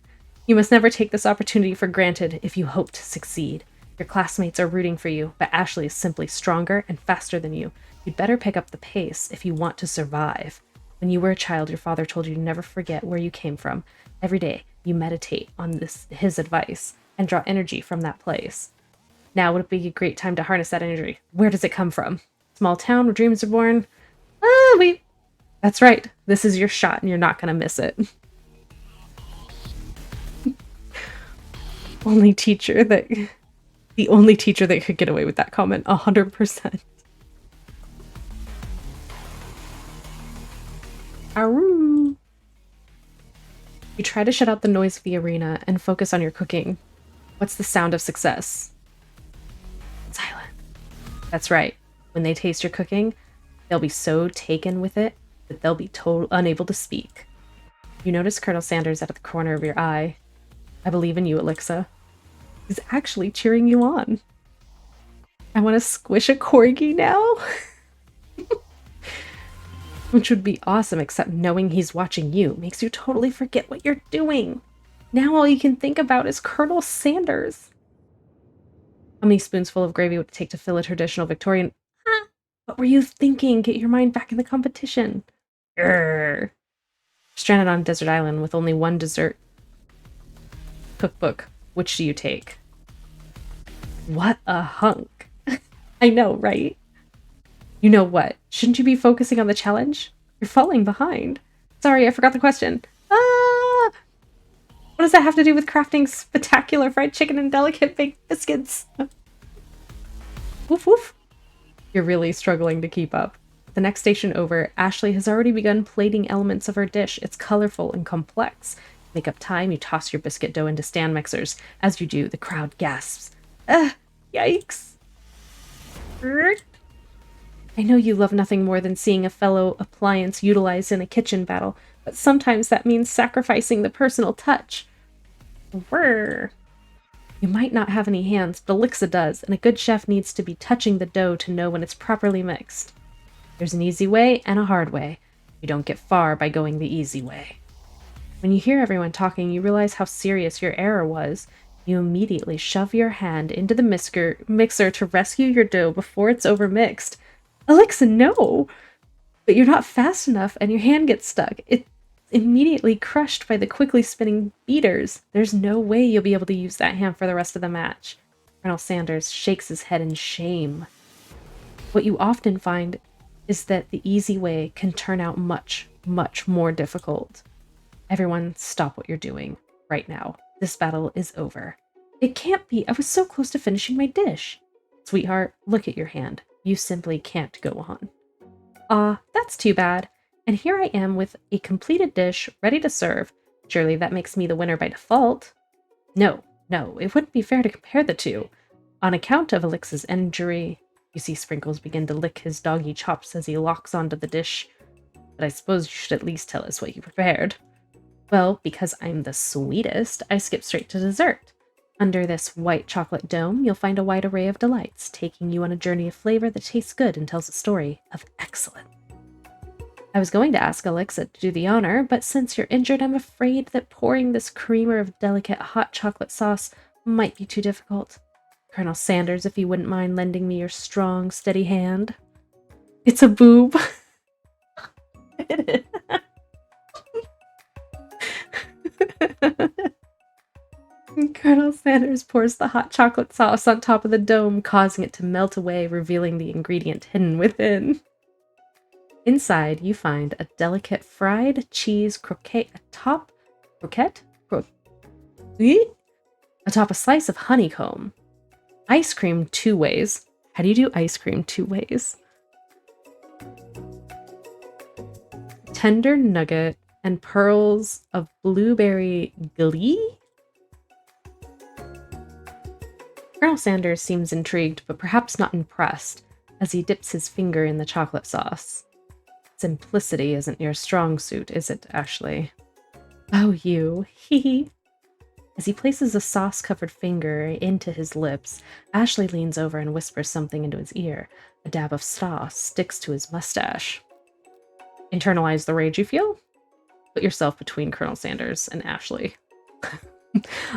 You must never take this opportunity for granted if you hope to succeed. Your classmates are rooting for you, but Ashley is simply stronger and faster than you. You You'd better pick up the pace if you want to survive. When you were a child, your father told you to never forget where you came from. Every day, you meditate on his advice and draw energy from that place. Now would be a great time to harness that energy. Where does it come from? Small town where dreams are born? That's right. This is your shot and you're not going to miss it. The only teacher that could get away with that comment, 100%. Aroo. You try to shut out the noise of the arena and focus on your cooking. What's the sound of success? Silent. That's right. When they taste your cooking, they'll be so taken with it that they'll be unable to speak. You notice Colonel Sanders out of the corner of your eye. I believe in you, Alexa. He's actually cheering you on. I want to squish a corgi now. Which would be awesome, except knowing he's watching you makes you totally forget what you're doing. Now all you can think about is Colonel Sanders. How many spoonsful of gravy would it take to fill a traditional Victorian... What were you thinking? Get your mind back in the competition. Grrr. Stranded on a desert island with only one dessert cookbook. Which do you take? What a hunk. I know, right? You know what? Shouldn't you be focusing on the challenge? You're falling behind. Sorry, I forgot the question. What does that have to do with crafting spectacular fried chicken and delicate baked biscuits? Woof woof. You're really struggling to keep up. The next station over, Ashley has already begun plating elements of her dish. It's colorful and complex. Make up time, you toss your biscuit dough into stand mixers. As you do, the crowd gasps. Yikes. I know you love nothing more than seeing a fellow appliance utilized in a kitchen battle, but sometimes that means sacrificing the personal touch. Whirr. You might not have any hands, but Alexa does, and a good chef needs to be touching the dough to know when it's properly mixed. There's an easy way and a hard way. You don't get far by going the easy way. When you hear everyone talking, you realize how serious your error was. You immediately shove your hand into the mixer to rescue your dough before it's overmixed. Alexa, no! But you're not fast enough and your hand gets stuck. It's immediately crushed by the quickly spinning beaters. There's no way you'll be able to use that hand for the rest of the match. Colonel Sanders shakes his head in shame. What you often find is that the easy way can turn out much, much more difficult. Everyone, stop what you're doing right now. This battle is over. It can't be. I was so close to finishing my dish. Sweetheart, look at your hand. You simply can't go on. That's too bad. And here I am with a completed dish ready to serve. Surely that makes me the winner by default. No, it wouldn't be fair to compare the two. On account of Alexa's injury, you see Sprinkles begin to lick his doggy chops as he locks onto the dish. But I suppose you should at least tell us what you prepared. Well, because I'm the sweetest, I skip straight to dessert. Under this white chocolate dome, you'll find a wide array of delights, taking you on a journey of flavor that tastes good and tells a story of excellence. I was going to ask Alexa to do the honor, but since you're injured, I'm afraid that pouring this creamer of delicate hot chocolate sauce might be too difficult. Colonel Sanders, if you wouldn't mind lending me your strong, steady hand. It's a boob. It is. Colonel Sanders pours the hot chocolate sauce on top of the dome, causing it to melt away, revealing the ingredient hidden within. Inside, you find a delicate fried cheese croquette atop a slice of honeycomb. Ice cream 2 ways. How do you do ice cream 2 ways? Tender nugget and pearls of blueberry glee? Colonel Sanders seems intrigued, but perhaps not impressed, as he dips his finger in the chocolate sauce. Simplicity isn't your strong suit, is it, Ashley? Oh, you. Hee. As he places a sauce-covered finger into his lips, Ashley leans over and whispers something into his ear. A dab of sauce sticks to his mustache. Internalize the rage you feel? Put yourself between Colonel Sanders and Ashley.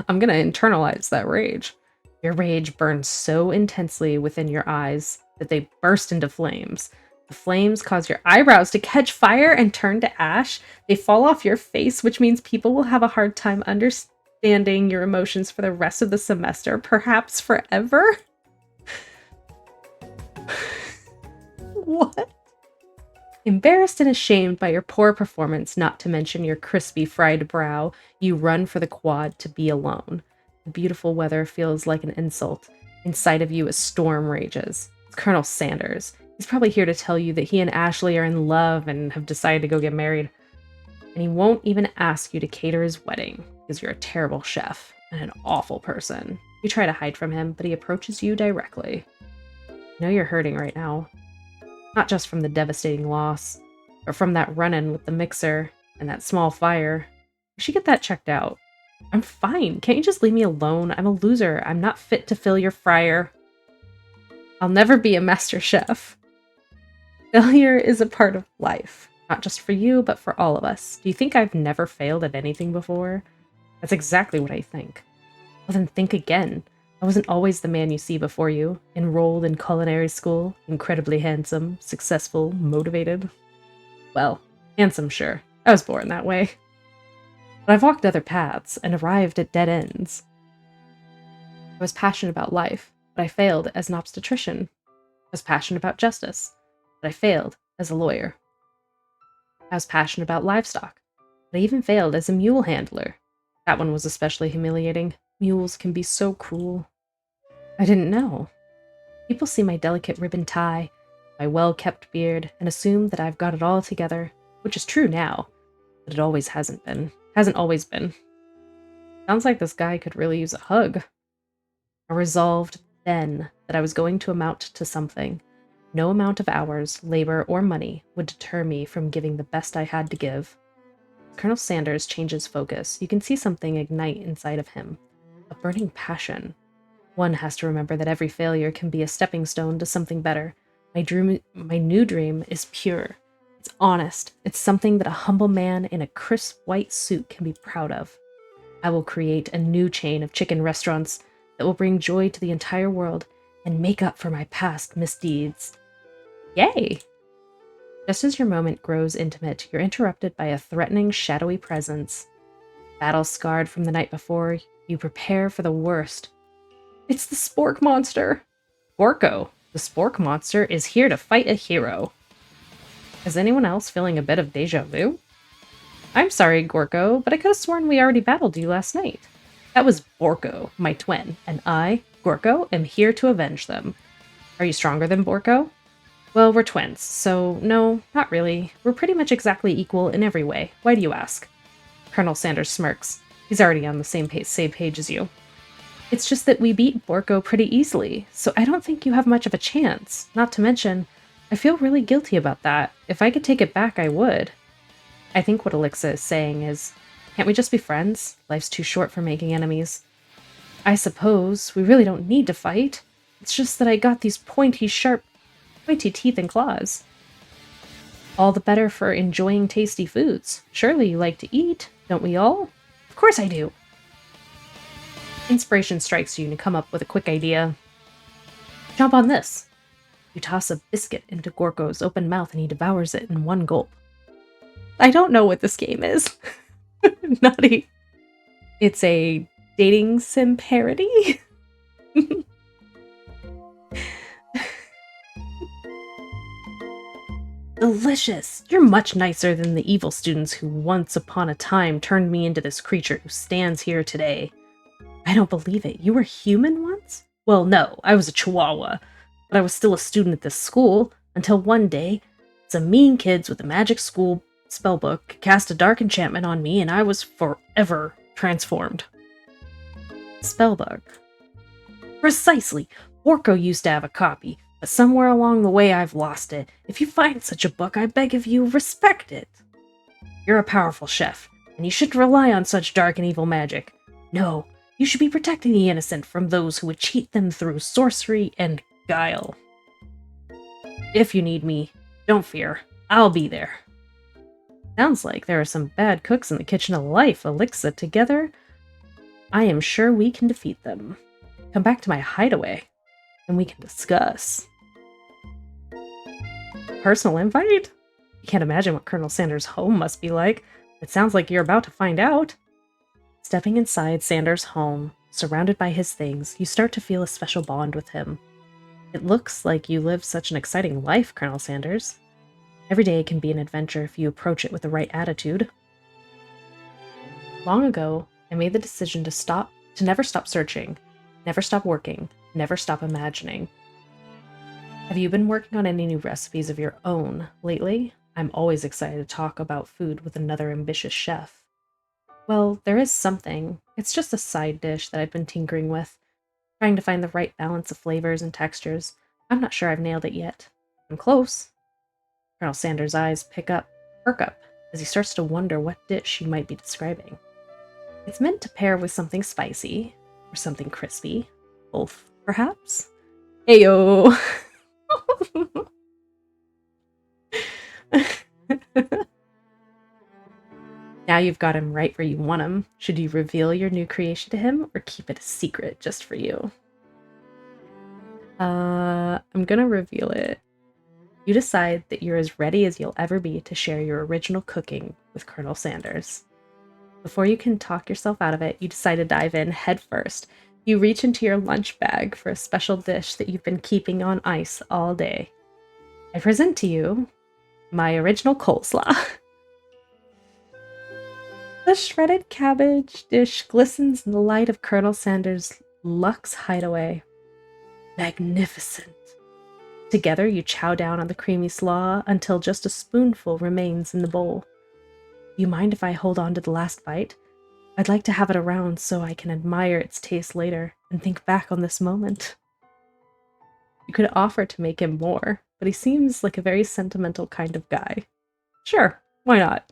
I'm gonna internalize that rage. Your rage burns so intensely within your eyes that they burst into flames. The flames cause your eyebrows to catch fire and turn to ash. They fall off your face, which means people will have a hard time understanding your emotions for the rest of the semester, perhaps forever. What? Embarrassed and ashamed by your poor performance, not to mention your crispy fried brow, you run for the quad to be alone. The beautiful weather feels like an insult. Inside of you, a storm rages. It's Colonel Sanders. He's probably here to tell you that he and Ashley are in love and have decided to go get married. And he won't even ask you to cater his wedding, because you're a terrible chef and an awful person. You try to hide from him, but he approaches you directly. I know you're hurting right now. Not just from the devastating loss, but from that run-in with the mixer and that small fire. You should get that checked out. I'm fine. Can't you just leave me alone? I'm a loser. I'm not fit to fill your fryer. I'll never be a master chef. Failure is a part of life. Not just for you, but for all of us. Do you think I've never failed at anything before? That's exactly what I think. Well, then think again. I wasn't always the man you see before you. Enrolled in culinary school, incredibly handsome, successful, motivated. Well, handsome, sure. I was born that way. But I've walked other paths and arrived at dead ends. I was passionate about life, but I failed as an obstetrician. I was passionate about justice, but I failed as a lawyer. I was passionate about livestock, but I even failed as a mule handler. That one was especially humiliating. Mules can be so cruel. I didn't know. People see my delicate ribbon tie, my well-kept beard, and assume that I've got it all together, which is true now, but it always hasn't been. Hasn't always been. Sounds like this guy could really use a hug. I resolved then that I was going to amount to something. No amount of hours, labor, or money would deter me from giving the best I had to give. Colonel Sanders changes focus. You can see something ignite inside of him. A burning passion. One has to remember that every failure can be a stepping stone to something better. My new dream is pure. It's honest. It's something that a humble man in a crisp white suit can be proud of. I will create a new chain of chicken restaurants that will bring joy to the entire world and make up for my past misdeeds. Yay! Just as your moment grows intimate, you're interrupted by a threatening, shadowy presence. Battle-scarred from the night before, you prepare for the worst. It's the Spork Monster! Gorko, the Spork Monster, is here to fight a hero. Is anyone else feeling a bit of deja vu? I'm sorry, Gorko, but I could have sworn we already battled you last night. That was Borko, my twin, and I, Gorko, am here to avenge them. Are you stronger than Borko? Well, we're twins, so no, not really. We're pretty much exactly equal in every way. Why do you ask? Colonel Sanders smirks. He's already on the same page as you. It's just that we beat Borko pretty easily, so I don't think you have much of a chance. Not to mention, I feel really guilty about that. If I could take it back, I would. I think what Alexa is saying is, can't we just be friends? Life's too short for making enemies. I suppose we really don't need to fight. It's just that I got these pointy teeth and claws. All the better for enjoying tasty foods. Surely you like to eat, don't we all? Of course I do. Inspiration strikes you and you come up with a quick idea. Jump on this. You toss a biscuit into Gorko's open mouth and he devours it in one gulp. I don't know what this game is. Naughty. It's a dating sim parody. Delicious! You're much nicer than the evil students who once upon a time turned me into this creature who stands here today. I don't believe it. You were human once? Well, no, I was a chihuahua, but I was still a student at this school, until one day, some mean kids with a magic school spellbook cast a dark enchantment on me and I was forever transformed. Spellbook. Precisely! Borko used to have a copy, but somewhere along the way I've lost it. If you find such a book, I beg of you, respect it. You're a powerful chef, and you shouldn't rely on such dark and evil magic. No, you should be protecting the innocent from those who would cheat them through sorcery and guile. If you need me, don't fear. I'll be there. Sounds like there are some bad cooks in the kitchen of life, Alexa. Together, I am sure we can defeat them. Come back to my hideaway, and we can discuss. Personal invite? You can't imagine what Colonel Sanders' home must be like. It sounds like you're about to find out. Stepping inside Sanders' home, surrounded by his things, you start to feel a special bond with him. It looks like you live such an exciting life, Colonel Sanders. Every day can be an adventure if you approach it with the right attitude. Long ago, I made the decision to never stop searching, never stop working, never stop imagining. Have you been working on any new recipes of your own lately? I'm always excited to talk about food with another ambitious chef. Well, there is something. It's just a side dish that I've been tinkering with, trying to find the right balance of flavors and textures. I'm not sure I've nailed it yet. I'm close. Colonel Sanders' eyes perk up, as he starts to wonder what dish he might be describing. It's meant to pair with something spicy, or something crispy. Both, perhaps? Ayo! Now you've got him right where you want him. Should you reveal your new creation to him, or keep it a secret just for you? I'm gonna reveal it. You decide that you're as ready as you'll ever be to share your original cooking with Colonel Sanders. Before you can talk yourself out of it, you decide to dive in head first. You reach into your lunch bag for a special dish that you've been keeping on ice all day. I present to you my original coleslaw. The shredded cabbage dish glistens in the light of Colonel Sanders' luxe hideaway. Magnificent. Together, you chow down on the creamy slaw until just a spoonful remains in the bowl. You mind if I hold on to the last bite? I'd like to have it around so I can admire its taste later and think back on this moment. You could offer to make him more, but he seems like a very sentimental kind of guy. Sure, why not?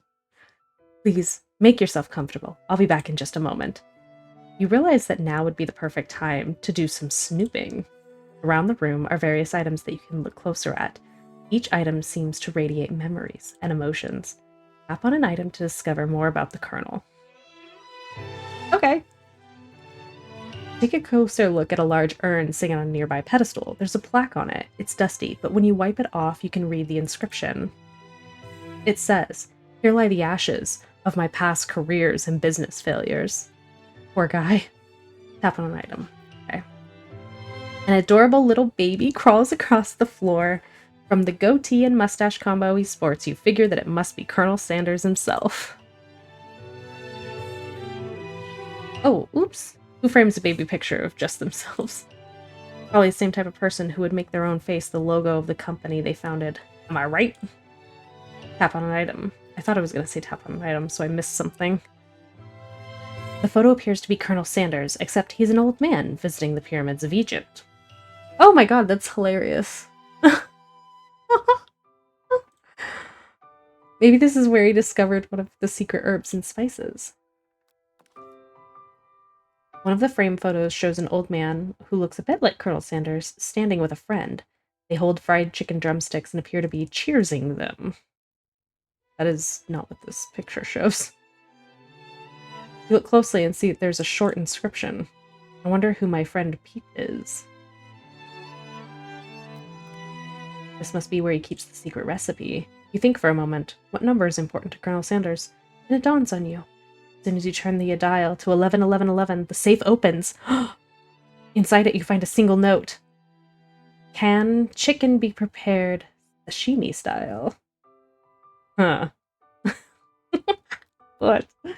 Please, make yourself comfortable. I'll be back in just a moment. You realize that now would be the perfect time to do some snooping. Around the room are various items that you can look closer at. Each item seems to radiate memories and emotions. Tap on an item to discover more about the Colonel. Okay. Take a closer look at a large urn sitting on a nearby pedestal. There's a plaque on it. It's dusty, but when you wipe it off, you can read the inscription. It says, "Here lie the ashes of my past careers and business failures." Poor guy. Tap on an item. Okay. An adorable little baby crawls across the floor. From the goatee and mustache combo he sports, you figure that it must be Colonel Sanders himself. Oh, oops. Who frames a baby picture of just themselves? Probably the same type of person who would make their own face the logo of the company they founded. Am I right? Tap on an item. I thought I was going to say tap on an item, so I missed something. The photo appears to be Colonel Sanders, except he's an old man visiting the pyramids of Egypt. Oh my god, that's hilarious. Maybe this is where he discovered one of the secret herbs and spices. One of the frame photos shows an old man who looks a bit like Colonel Sanders standing with a friend. They hold fried chicken drumsticks and appear to be cheersing them. That is not what this picture shows. You look closely and see that there's a short inscription. I wonder who my friend Pete is. This must be where he keeps the secret recipe. You think for a moment, what number is important to Colonel Sanders? And it dawns on you. As soon as you turn the dial to 111111, the safe opens. Inside it, you find a single note. Can chicken be prepared sashimi style? Huh. What? You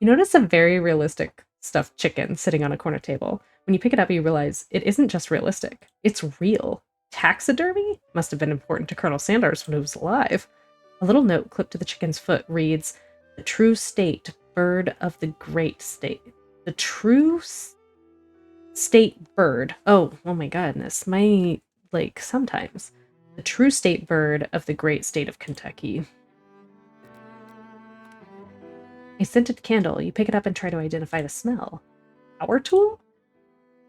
notice a very realistic stuffed chicken sitting on a corner table. When you pick it up, you realize it isn't just realistic. It's real. Taxidermy? Must have been important to Colonel Sanders when he was alive. A little note clipped to the chicken's foot reads, "The true state bird of the great state." The true state bird. Oh my goodness. Sometimes. The true state bird of the great state of Kentucky. A scented candle. You pick it up and try to identify the smell. Power tool?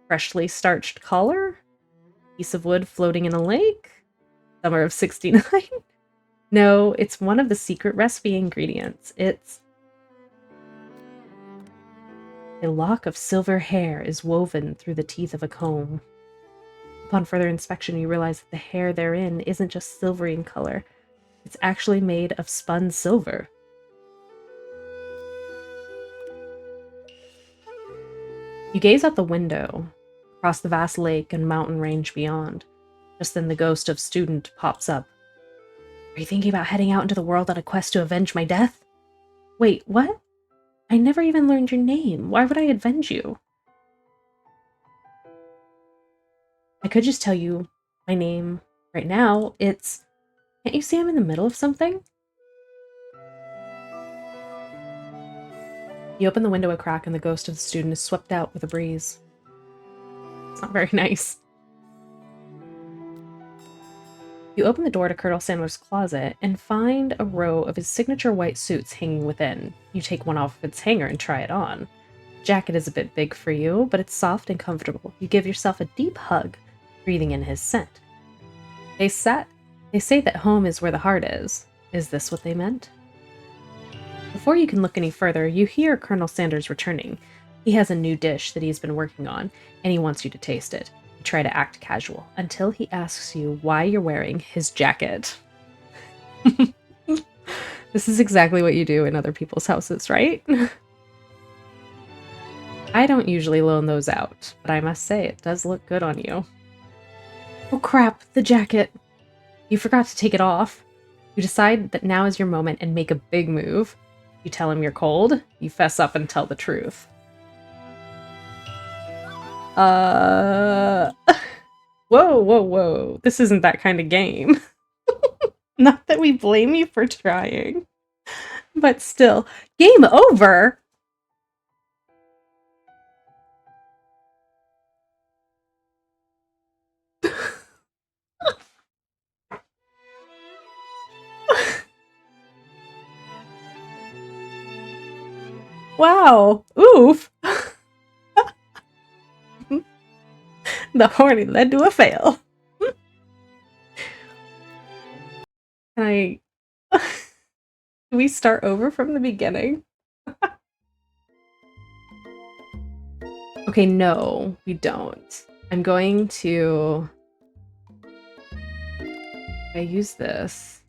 Freshly starched collar? Piece of wood floating in a lake? Summer of '69? No, it's one of the secret recipe ingredients. It's a lock of silver hair is woven through the teeth of a comb. Upon further inspection, you realize that the hair therein isn't just silvery in color. It's actually made of spun silver. You gaze out the window, across the vast lake and mountain range beyond. Just then the ghost of Student pops up. Are you thinking about heading out into the world on a quest to avenge my death? Wait, what? I never even learned your name. Why would I avenge you? I could just tell you my name right now. It's... Can't you see I'm in the middle of something? You open the window a crack and the ghost of the student is swept out with a breeze. It's not very nice. You open the door to Colonel Sandler's closet and find a row of his signature white suits hanging within. You take one off its hanger and try it on. The jacket is a bit big for you, but it's soft and comfortable. You give yourself a deep hug, breathing in his scent. They say that home is where the heart is. Is this what they meant? Before you can look any further, you hear Colonel Sanders returning. He has a new dish that he's been working on, and he wants you to taste it. You try to act casual, until he asks you why you're wearing his jacket. This is exactly what you do in other people's houses, right? I don't usually loan those out, but I must say it does look good on you. Oh crap, the jacket! You forgot to take it off. You decide that now is your moment and make a big move. You tell him you're cold, you fess up and tell the truth. Whoa, whoa, whoa. This isn't that kind of game. Not that we blame you for trying. But still, game over? Wow. Oof. The horny led to a fail. Can I... Do we start over from the beginning? Okay, no, we don't. I'm going to... I use this.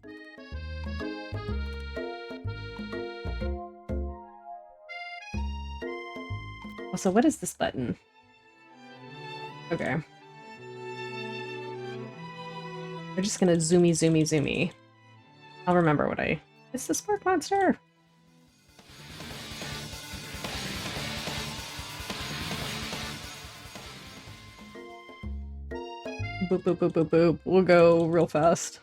Also, what is this button? Okay. We're just gonna zoomy, zoomy, zoomy. I'll remember what I... It's the spark monster! Boop, boop, boop, boop, boop. We'll go real fast.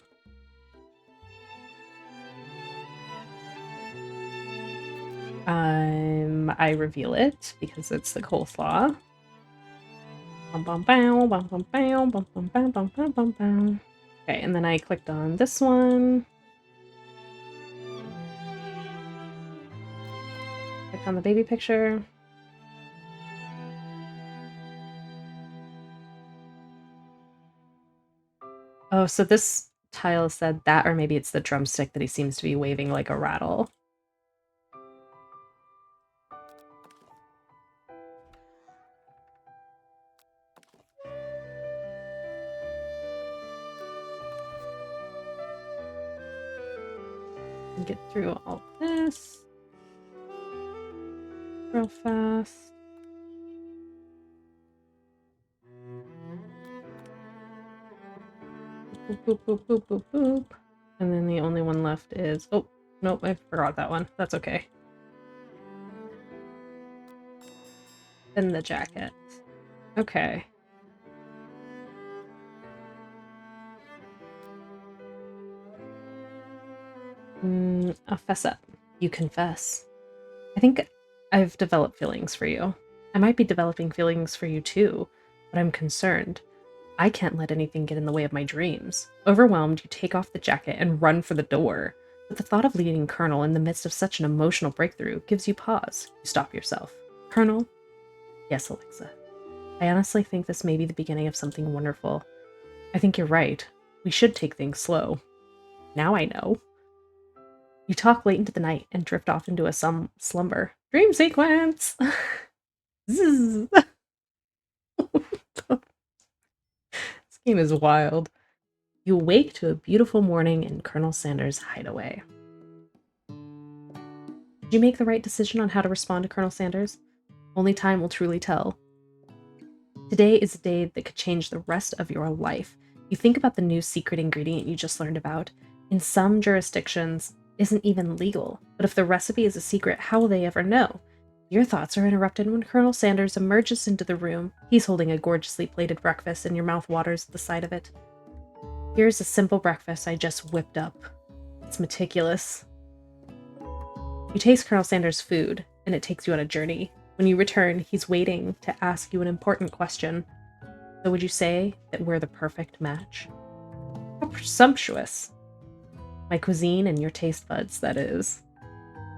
I reveal it because it's the coleslaw. Bum, bum, bow, bum, bum, bow, bum, bum, bow, bum, bum, bum, bow. Okay, and then I clicked on this one. Click on the baby picture. Oh, so this tile said that, or maybe it's the drumstick that he seems to be waving like a rattle. Get through all this real fast. Boop, boop, boop, boop, boop, boop. And then the only one left is... Oh, nope, I forgot that one. That's okay. And the jacket. Okay. I'll fess up. You confess. I think I've developed feelings for you. I might be developing feelings for you too, but I'm concerned. I can't let anything get in the way of my dreams. Overwhelmed, you take off the jacket and run for the door. But the thought of leading Colonel in the midst of such an emotional breakthrough gives you pause. You stop yourself. Colonel? Yes, Alexa. I honestly think this may be the beginning of something wonderful. I think you're right. We should take things slow. Now I know. You talk late into the night and drift off into a slumber. Dream sequence! Zzz. game is wild. You awake to a beautiful morning in Colonel Sanders' hideaway. Did you make the right decision on how to respond to Colonel Sanders? Only time will truly tell. Today is a day that could change the rest of your life. You think about the new secret ingredient you just learned about. In some jurisdictions, isn't even legal. But if the recipe is a secret, how will they ever know? Your thoughts are interrupted when Colonel Sanders emerges into the room. He's holding a gorgeously plated breakfast, and your mouth waters at the sight of it. Here's a simple breakfast I just whipped up. It's meticulous. You taste Colonel Sanders' food, and it takes you on a journey. When you return, he's waiting to ask you an important question. So would you say that we're the perfect match? How presumptuous. My cuisine and your taste buds, that is.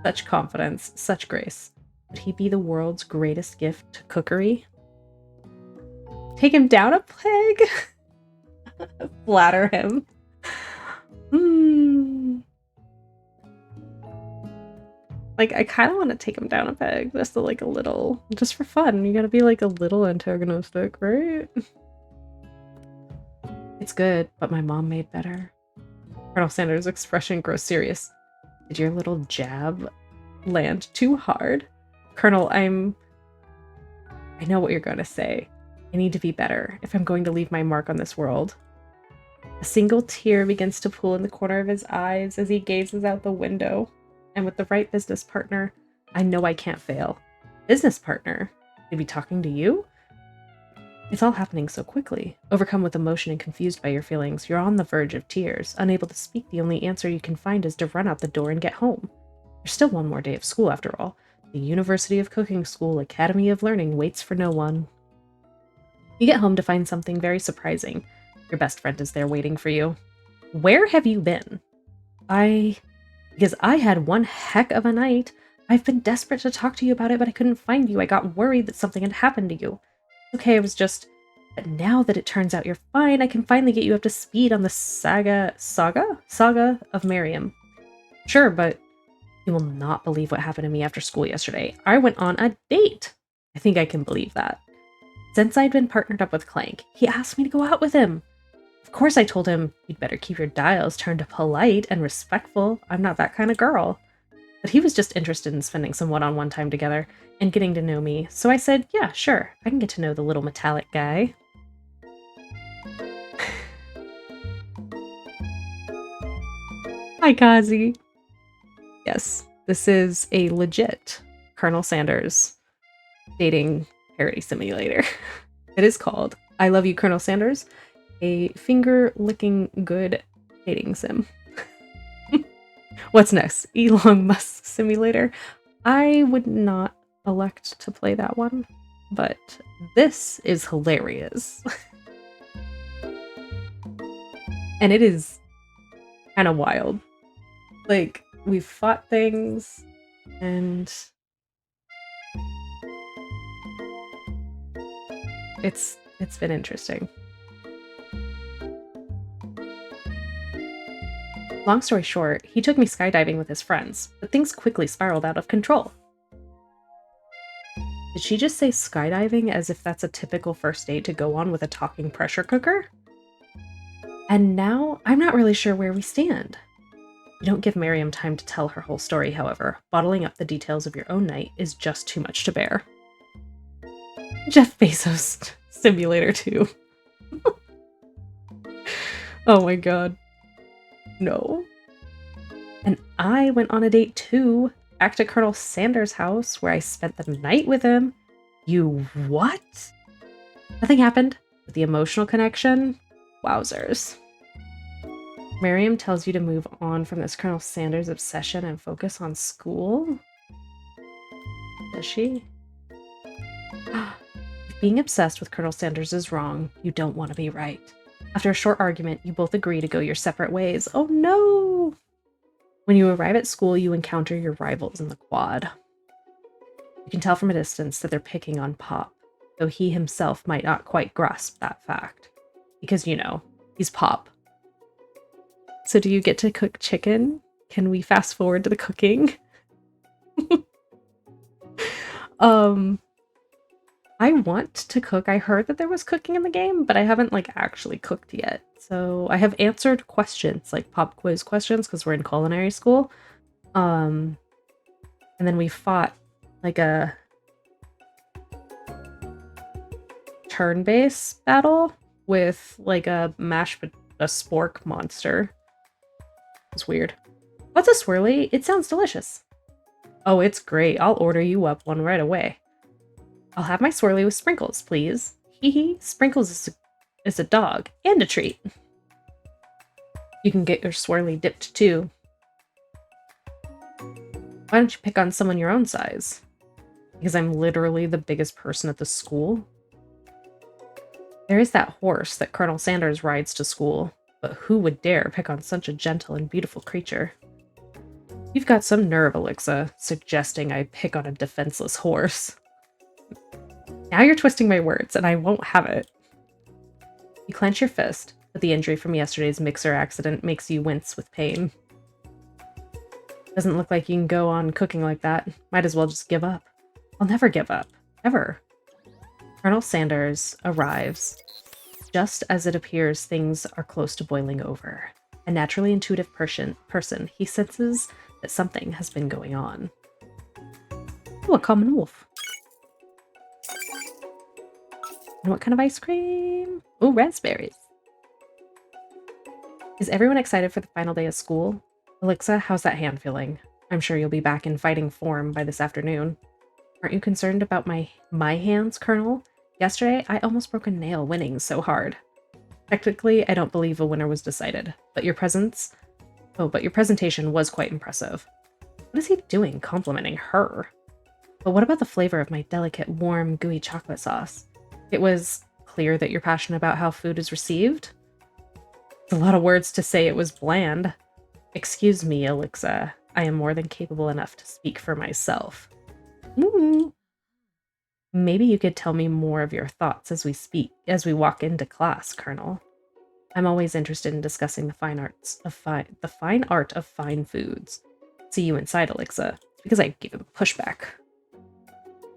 Such confidence, such grace. Would he be the world's greatest gift to cookery? Take him down a peg? Flatter him. Like, I kind of want to take him down a peg, just to, like, a little, just for fun. You gotta be, like, a little antagonistic, right? It's good, but my mom made better. Colonel Sanders' expression grows serious. Did your little jab land too hard? Colonel, I know what you're gonna say. I need to be better if I'm going to leave my mark on this world. A single tear begins to pool in the corner of his eyes as he gazes out the window. And with the right business partner, I know I can't fail. Business partner? They be talking to you? It's all happening so quickly. Overcome with emotion and confused by your feelings, you're on the verge of tears. Unable to speak, the only answer you can find is to run out the door and get home. There's still one more day of school after all. The University of Cooking School Academy of Learning waits for no one. You get home to find something very surprising. Your best friend is there waiting for you. Where have you been? Because I had one heck of a night. I've been desperate to talk to you about it, but I couldn't find you. I got worried that something had happened to you. Okay, I was just... But now that it turns out you're fine, I can finally get you up to speed on the saga of Miriam. Sure, but you will not believe what happened to me after school yesterday. I went on a date. I think I can believe that. Since I'd been partnered up with Clank, he asked me to go out with him. Of course I told him, you'd better keep your dials turned to polite and respectful. I'm not that kind of girl. But he was just interested in spending some one-on-one time together and getting to know me, so I said, yeah, sure, I can get to know the little metallic guy. Hi, Kazi. Yes, this is a legit Colonel Sanders dating parody simulator. It is called I Love You, Colonel Sanders, a finger-licking good dating sim. What's next? Elon Musk simulator. I would not elect to play that one, but this is hilarious. And it is kind of wild. Like, we've fought things, and it's been interesting. Long story short, he took me skydiving with his friends, but things quickly spiraled out of control. Did she just say skydiving as if that's a typical first date to go on with a talking pressure cooker? And now, I'm not really sure where we stand. You don't give Miriam time to tell her whole story, however. Bottling up the details of your own night is just too much to bear. Jeff Bezos Simulator 2. Oh my god. No. And I went on a date too, back to Colonel Sanders' house, where I spent the night with him. You what? Nothing happened, but the emotional connection? Wowzers. Miriam tells you to move on from this Colonel Sanders obsession and focus on school? Does she? If being obsessed with Colonel Sanders is wrong, you don't want to be right. After a short argument, you both agree to go your separate ways. Oh no! When you arrive at school, you encounter your rivals in the quad. You can tell from a distance that they're picking on Pop, though he himself might not quite grasp that fact. Because, you know, he's Pop. So do you get to cook chicken? Can we fast forward to the cooking? I want to cook. I heard that there was cooking in the game, but I haven't like actually cooked yet. So I have answered questions, like pop quiz questions, because we're in culinary school. And then we fought like a turn-based battle with like a spork monster. It's weird. What's a swirly? It sounds delicious. Oh, it's great. I'll order you up one right away. I'll have my swirly with sprinkles, please. Hee hee. Sprinkles is a dog and a treat. You can get your swirly dipped too. Why don't you pick on someone your own size? Because I'm literally the biggest person at the school? There is that horse that Colonel Sanders rides to school, but who would dare pick on such a gentle and beautiful creature? You've got some nerve, Alexa, suggesting I pick on a defenseless horse. Now you're twisting my words, and I won't have it. You clench your fist, but the injury from yesterday's mixer accident makes you wince with pain. Doesn't look like you can go on cooking like that. Might as well just give up. I'll never give up. Ever. Colonel Sanders arrives. Just as it appears things are close to boiling over. A naturally intuitive person, he senses that something has been going on. Oh, a common wolf. And what kind of ice cream? Oh, raspberries. Is everyone excited for the final day of school? Alexa, how's that hand feeling? I'm sure you'll be back in fighting form by this afternoon. Aren't you concerned about my hands, Colonel? Yesterday, I almost broke a nail winning so hard. Technically, I don't believe a winner was decided, but your presentation was quite impressive. What is he doing complimenting her? But what about the flavor of my delicate, warm, gooey chocolate sauce? It was clear that you're passionate about how food is received. It's a lot of words to say it was bland. Excuse me, Alexa. I am more than capable enough to speak for myself. Maybe you could tell me more of your thoughts as we walk into class, Colonel. I'm always interested in discussing the fine art of fine foods. See you inside, Alexa. It's because I gave him pushback.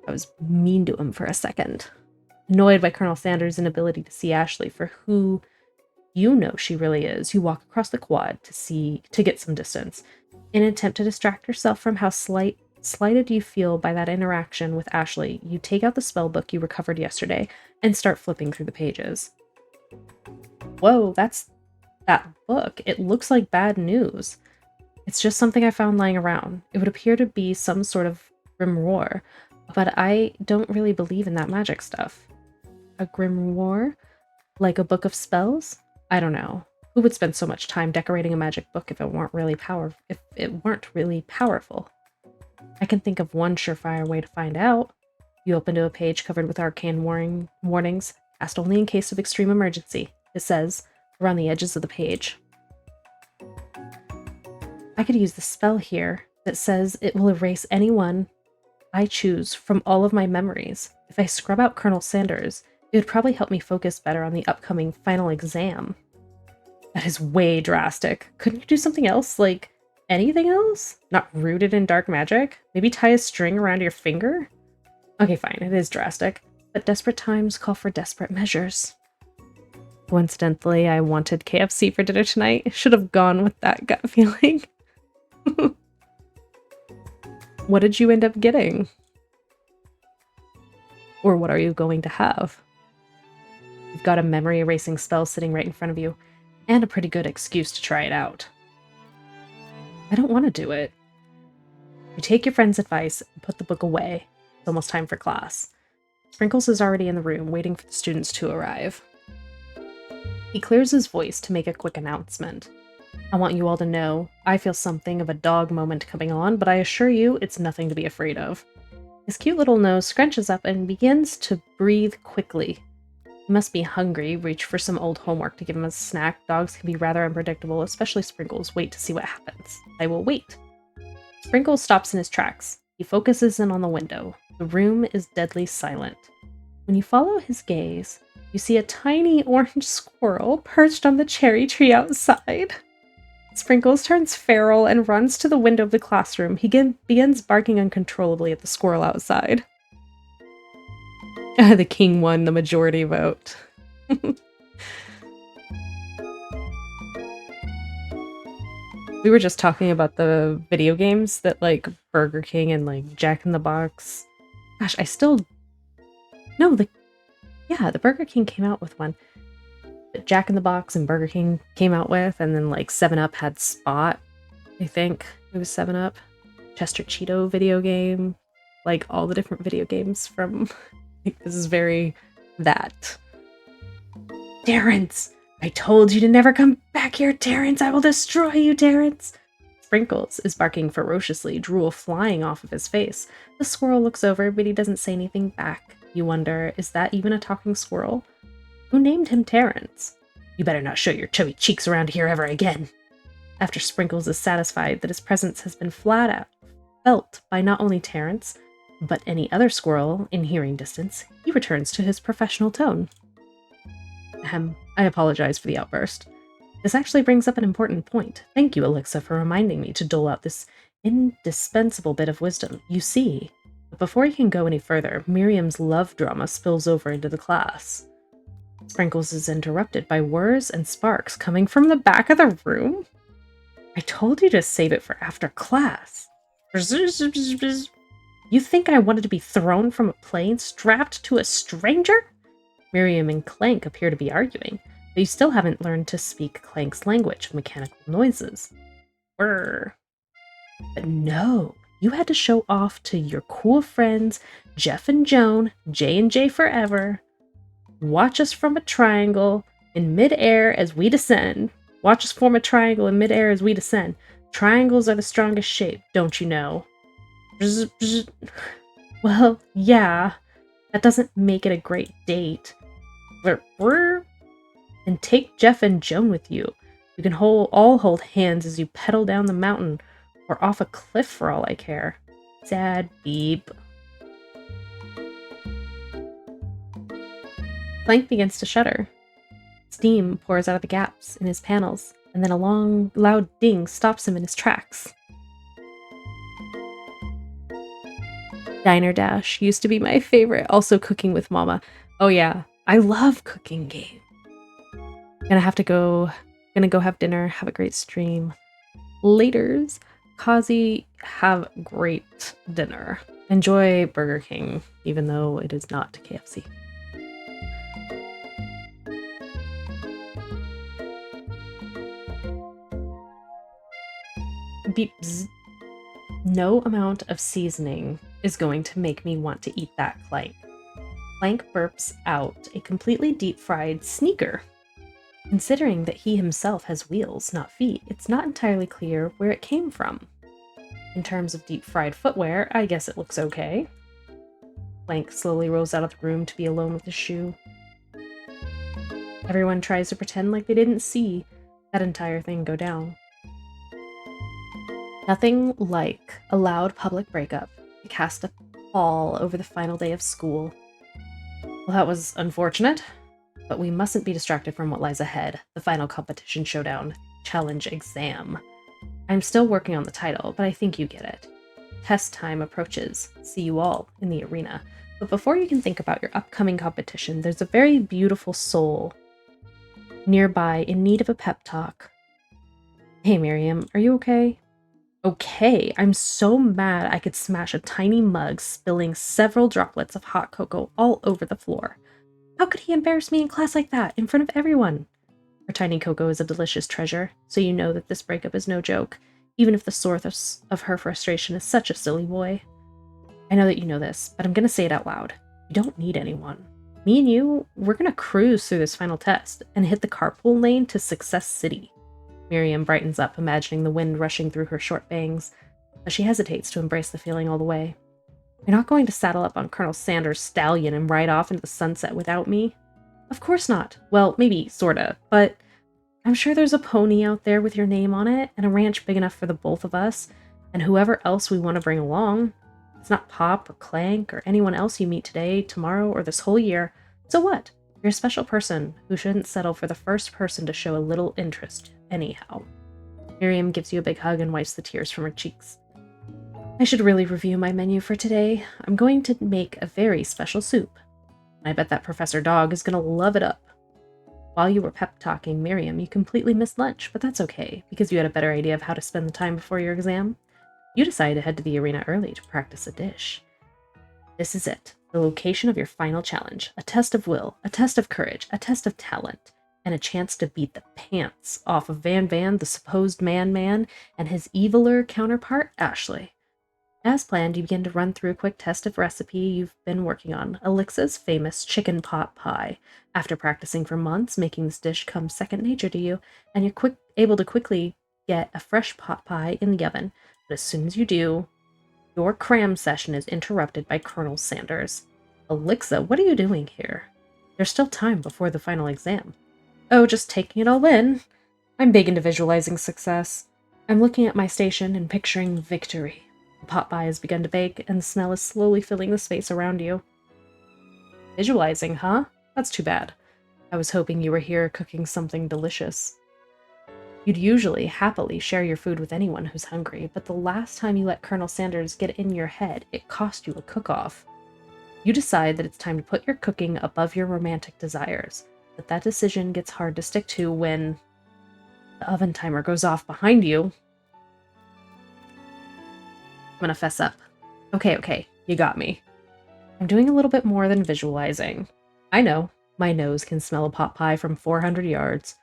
I was mean to him for a second. Annoyed by Colonel Sanders' inability to see Ashley for who you know she really is, you walk across the quad to get some distance. In an attempt to distract yourself from how slighted you feel by that interaction with Ashley, you take out the spell book you recovered yesterday and start flipping through the pages. Whoa, that's that book. It looks like bad news. It's just something I found lying around. It would appear to be some sort of grimoire, but I don't really believe in that magic stuff. A grimoire? Like a book of spells? I don't know. Who would spend so much time decorating a magic book if it weren't really powerful? I can think of one surefire way to find out. You open to a page covered with arcane warnings, cast only in case of extreme emergency. It says, around the edges of the page. I could use the spell here that says it will erase anyone I choose from all of my memories. If I scrub out Colonel Sanders, it would probably help me focus better on the upcoming final exam. That is way drastic. Couldn't you do something else? Like, anything else? Not rooted in dark magic? Maybe tie a string around your finger? Okay, fine, it is drastic. But desperate times call for desperate measures. Coincidentally, I wanted KFC for dinner tonight. Should have gone with that gut feeling. What did you end up getting? Or what are you going to have? You've got a memory erasing spell sitting right in front of you, and a pretty good excuse to try it out. I don't want to do it. You take your friend's advice and put the book away. It's almost time for class. Sprinkles is already in the room, waiting for the students to arrive. He clears his voice to make a quick announcement. I want you all to know, I feel something of a dog moment coming on, but I assure you it's nothing to be afraid of. His cute little nose scrunches up and begins to breathe quickly. He must be hungry, reach for some old homework to give him a snack. Dogs can be rather unpredictable, especially Sprinkles. Wait to see what happens. I will wait. Sprinkles stops in his tracks. He focuses in on the window. The room is deadly silent. When you follow his gaze, you see a tiny orange squirrel perched on the cherry tree outside. Sprinkles turns feral and runs to the window of the classroom. He begins barking uncontrollably at the squirrel outside. The king won the majority vote. We were just talking about the video games that like Burger King and like Jack in the Box. Gosh, I still... No, the Burger King came out with one. That Jack in the Box and Burger King came out with, and then like 7-Up had Spot. I think it was 7-Up. Chester Cheeto video game. Like all the different video games from... Like, this is very that. Terrence! I told you to never come back here, Terrence! I will destroy you, Terrence! Sprinkles is barking ferociously, drool flying off of his face. The squirrel looks over, but he doesn't say anything back. You wonder, is that even a talking squirrel? Who named him Terrence? You better not show your chubby cheeks around here ever again. After Sprinkles is satisfied that his presence has been flat out felt by not only Terrence, but any other squirrel in hearing distance, he returns to his professional tone. Ahem, I apologize for the outburst. This actually brings up an important point. Thank you, Alexa, for reminding me to dole out this indispensable bit of wisdom. You see, but before you can go any further, Miriam's love drama spills over into the class. Sprinkles is interrupted by whirs and sparks coming from the back of the room. I told you to save it for after class. You think I wanted to be thrown from a plane strapped to a stranger? Miriam and Clank appear to be arguing, but you still haven't learned to speak Clank's language of mechanical noises. Whir. But no, you had to show off to your cool friends, Jeff and Joan, J&J forever. Watch us from a triangle in midair as we descend. Watch us form a triangle in midair as we descend. Triangles are the strongest shape, don't you know? Bzz, bzz. Well, yeah, that doesn't make it a great date. And take Jeff and Joan with you. You can all hold hands as you pedal down the mountain or off a cliff for all I care. Sad beep. Clank begins to shudder. Steam pours out of the gaps in his panels, and then a long, loud ding stops him in his tracks. Diner Dash used to be my favorite, also Cooking with Mama. Oh yeah, I love cooking game. Gonna go have dinner, have a great stream. Laters. Kazi, have great dinner. Enjoy Burger King, even though it is not KFC. Beeps. No amount of seasoning is going to make me want to eat that Clank. Clank burps out a completely deep-fried sneaker. Considering that he himself has wheels, not feet, it's not entirely clear where it came from. In terms of deep-fried footwear, I guess it looks okay. Clank slowly rolls out of the room to be alone with his shoe. Everyone tries to pretend like they didn't see that entire thing go down. Nothing like a loud public breakup to cast a pall over the final day of school. Well, that was unfortunate, but we mustn't be distracted from what lies ahead, the final competition showdown, challenge exam. I'm still working on the title, but I think you get it. Test time approaches. See you all in the arena. But before you can think about your upcoming competition, there's a very beautiful soul nearby in need of a pep talk. Hey Miriam, are you okay? Okay, I'm so mad I could smash a tiny mug, spilling several droplets of hot cocoa all over the floor. How could he embarrass me in class like that, in front of everyone? Her tiny cocoa is a delicious treasure, so you know that this breakup is no joke, even if the source of her frustration is such a silly boy. I know that you know this, but I'm gonna say it out loud. You don't need anyone. Me and you, we're gonna cruise through this final test and hit the carpool lane to Success City. Miriam brightens up, imagining the wind rushing through her short bangs, but she hesitates to embrace the feeling all the way. You're not going to saddle up on Colonel Sanders' stallion and ride off into the sunset without me? Of course not. Well, maybe, sorta, but I'm sure there's a pony out there with your name on it, and a ranch big enough for the both of us, and whoever else we want to bring along. It's not Pop or Clank or anyone else you meet today, tomorrow, or this whole year. So what? You're a special person who shouldn't settle for the first person to show a little interest, anyhow. Miriam gives you a big hug and wipes the tears from her cheeks. I should really review my menu for today. I'm going to make a very special soup. I bet that Professor Dog is gonna love it up. While you were pep-talking Miriam, you completely missed lunch, but that's okay, because you had a better idea of how to spend the time before your exam. You decided to head to the arena early to practice a dish. This is it, the location of your final challenge. A test of will, a test of courage, a test of talent, and a chance to beat the pants off of Van Van, the supposed man, and his eviler counterpart, Ashley. As planned, you begin to run through a quick test of recipe you've been working on, Alixa's famous chicken pot pie. After practicing for months, making this dish comes second nature to you, and you're able to quickly get a fresh pot pie in the oven. But as soon as you do, your cram session is interrupted by Colonel Sanders. Alixa, what are you doing here? There's still time before the final exam. Oh, just taking it all in. I'm big into visualizing success. I'm looking at my station and picturing victory. The pot pie has begun to bake, and the smell is slowly filling the space around you. Visualizing, huh? That's too bad. I was hoping you were here cooking something delicious. You'd usually happily share your food with anyone who's hungry, but the last time you let Colonel Sanders get in your head, it cost you a cook-off. You decide that it's time to put your cooking above your romantic desires, but that decision gets hard to stick to when the oven timer goes off behind you. I'm gonna fess up. Okay, you got me. I'm doing a little bit more than visualizing. I know, my nose can smell a pot pie from 400 yards.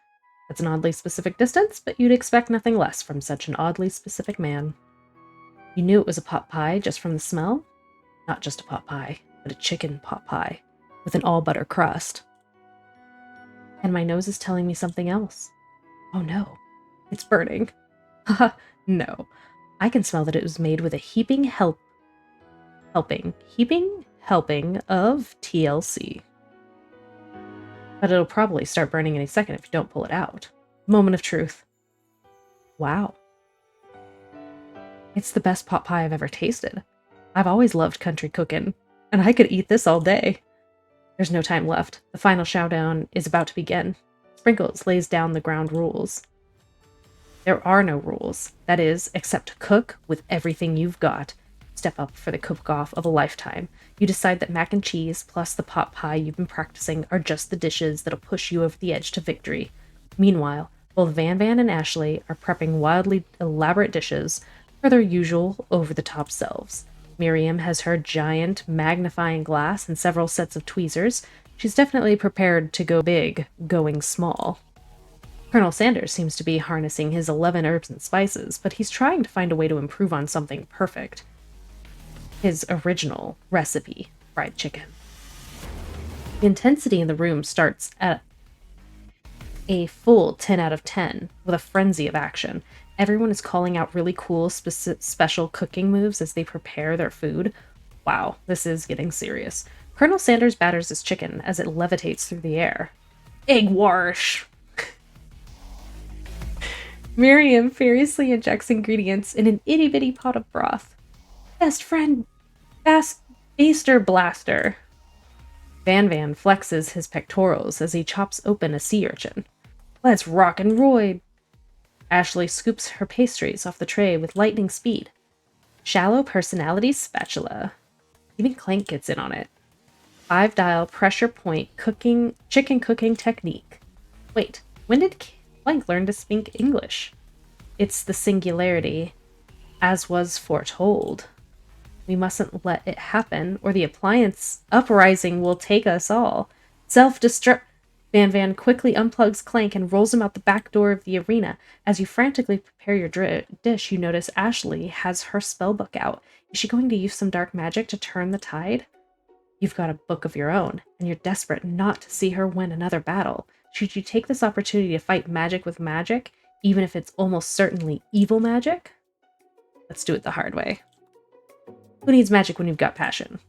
That's an oddly specific distance, but you'd expect nothing less from such an oddly specific man. You knew it was a pot pie just from the smell? Not just a pot pie, but a chicken pot pie, with an all-butter crust. And my nose is telling me something else. Oh no, it's burning. Haha, no. I can smell that it was made with a heaping helping of TLC. But it'll probably start burning any second if you don't pull it out. Moment of truth. Wow. It's the best pot pie I've ever tasted. I've always loved country cooking, and I could eat this all day. There's no time left. The final showdown is about to begin. Sprinkles lays down the ground rules. There are no rules. That is, except to cook with everything you've got. Step up for the cook-off of a lifetime. You decide that mac and cheese plus the pot pie you've been practicing are just the dishes that'll push you over the edge to victory. Meanwhile, both Van Van and Ashley are prepping wildly elaborate dishes for their usual over-the-top selves. Miriam has her giant magnifying glass and several sets of tweezers. She's definitely prepared to go big, going small. Colonel Sanders seems to be harnessing his 11 herbs and spices, but he's trying to find a way to improve on something perfect. His original recipe, fried chicken. The intensity in the room starts at a full 10 out of 10, with a frenzy of action. Everyone is calling out really cool special cooking moves as they prepare their food. Wow, this is getting serious. Colonel Sanders batters his chicken as it levitates through the air. Egg wash! Miriam furiously injects ingredients in an itty-bitty pot of broth. Best friend, Baster Blaster. Van Van flexes his pectorals as he chops open a sea urchin. Let's rock and roll. Ashley scoops her pastries off the tray with lightning speed. Shallow personality spatula. Even Clank gets in on it. 5-dial pressure point chicken cooking technique. Wait, when did Clank learn to speak English? It's the singularity, as was foretold. We mustn't let it happen, or the appliance uprising will take us all. Self-destruct. Van Van quickly unplugs Clank and rolls him out the back door of the arena. As you frantically prepare your dish, you notice Ashley has her spellbook out. Is she going to use some dark magic to turn the tide? You've got a book of your own, and you're desperate not to see her win another battle. Should you take this opportunity to fight magic with magic, even if it's almost certainly evil magic? Let's do it the hard way. Who needs magic when you've got passion?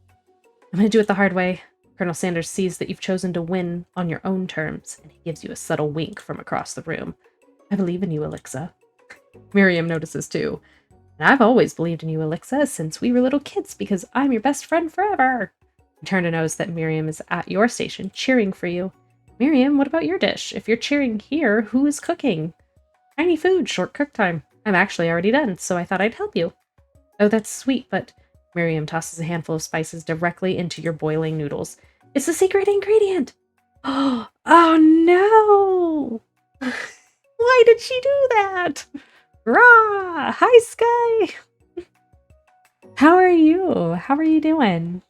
I'm going to do it the hard way. Colonel Sanders sees that you've chosen to win on your own terms, and he gives you a subtle wink from across the room. I believe in you, Alixa. Miriam notices too. And I've always believed in you, Alixa, since we were little kids, because I'm your best friend forever. You turn to notice that Miriam is at your station, cheering for you. Miriam, what about your dish? If you're cheering here, who is cooking? Tiny food, short cook time. I'm actually already done, so I thought I'd help you. Oh, that's sweet, but... Miriam tosses a handful of spices directly into your boiling noodles. It's the secret ingredient! Oh no! Why did she do that? Rah! Hi, Sky! How are you? How are you doing?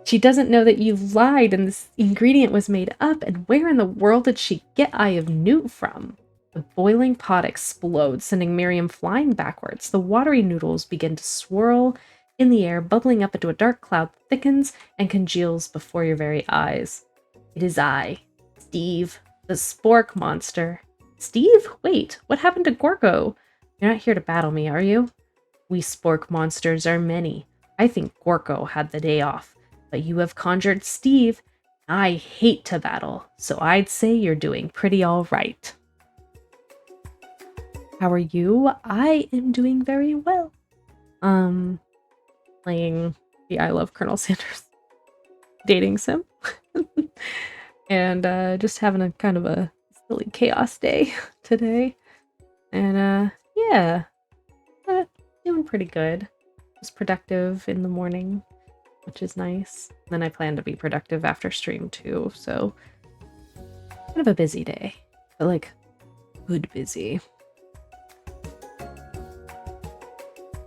She doesn't know that you lied and this ingredient was made up, and where in the world did she get Eye of Newt from? The boiling pot explodes, sending Miriam flying backwards. The watery noodles begin to swirl in the air, bubbling up into a dark cloud that thickens and congeals before your very eyes. It is I, Steve, the spork monster. Steve? Wait, what happened to Gorgo? You're not here to battle me, are you? We spork monsters are many. I think Gorko had the day off, but you have conjured Steve. I hate to battle, so I'd say you're doing pretty all right. How are you? I am doing very well. Playing the I Love Colonel Sanders dating sim. And just having a kind of a silly chaos day today. And yeah, doing pretty good. Was productive in the morning, which is nice. Then I plan to be productive after stream too, so kind of a busy day, but like good busy.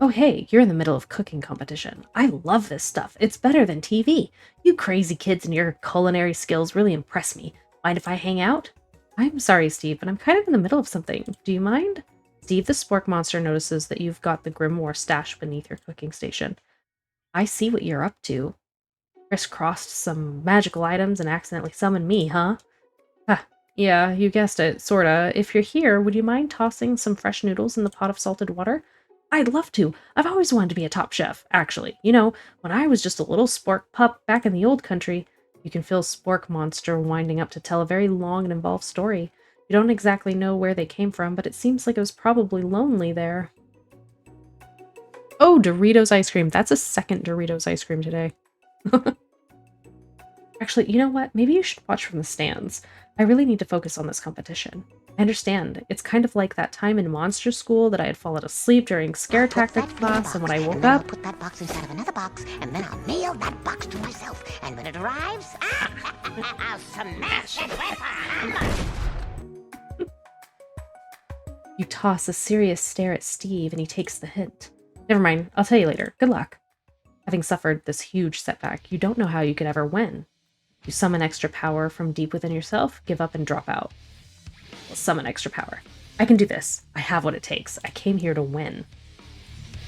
Oh hey, you're in the middle of cooking competition. I love this stuff. It's better than TV. You crazy kids and your culinary skills really impress me. Mind if I hang out? I'm sorry, Steve, but I'm kind of in the middle of something. Do you mind? Steve the Spork Monster notices that you've got the Grimoire stashed beneath your cooking station. I see what you're up to. Crisscrossed some magical items and accidentally summoned me, huh? Ha, yeah, you guessed it, sorta. If you're here, would you mind tossing some fresh noodles in the pot of salted water? I'd love to. I've always wanted to be a top chef, actually. You know, when I was just a little spork pup back in the old country, you can feel Spork Monster winding up to tell a very long and involved story. You don't exactly know where they came from, but it seems like it was probably lonely there. Oh, Doritos ice cream. That's a second Doritos ice cream today. Actually, you know what? Maybe you should watch from the stands. I really need to focus on this competition. I understand. It's kind of like that time in monster school that I had fallen asleep during scare tactic class, and when I woke up... I'll put that box inside of another box, and then I'll mail that box to myself. And when it arrives, I'll smash it with a hammer. You toss a serious stare at Steve, and he takes the hint. Never mind, I'll tell you later. Good luck. Having suffered this huge setback, you don't know how you could ever win. You summon extra power from deep within yourself, give up, and drop out. Well, summon extra power. I can do this. I have what it takes. I came here to win.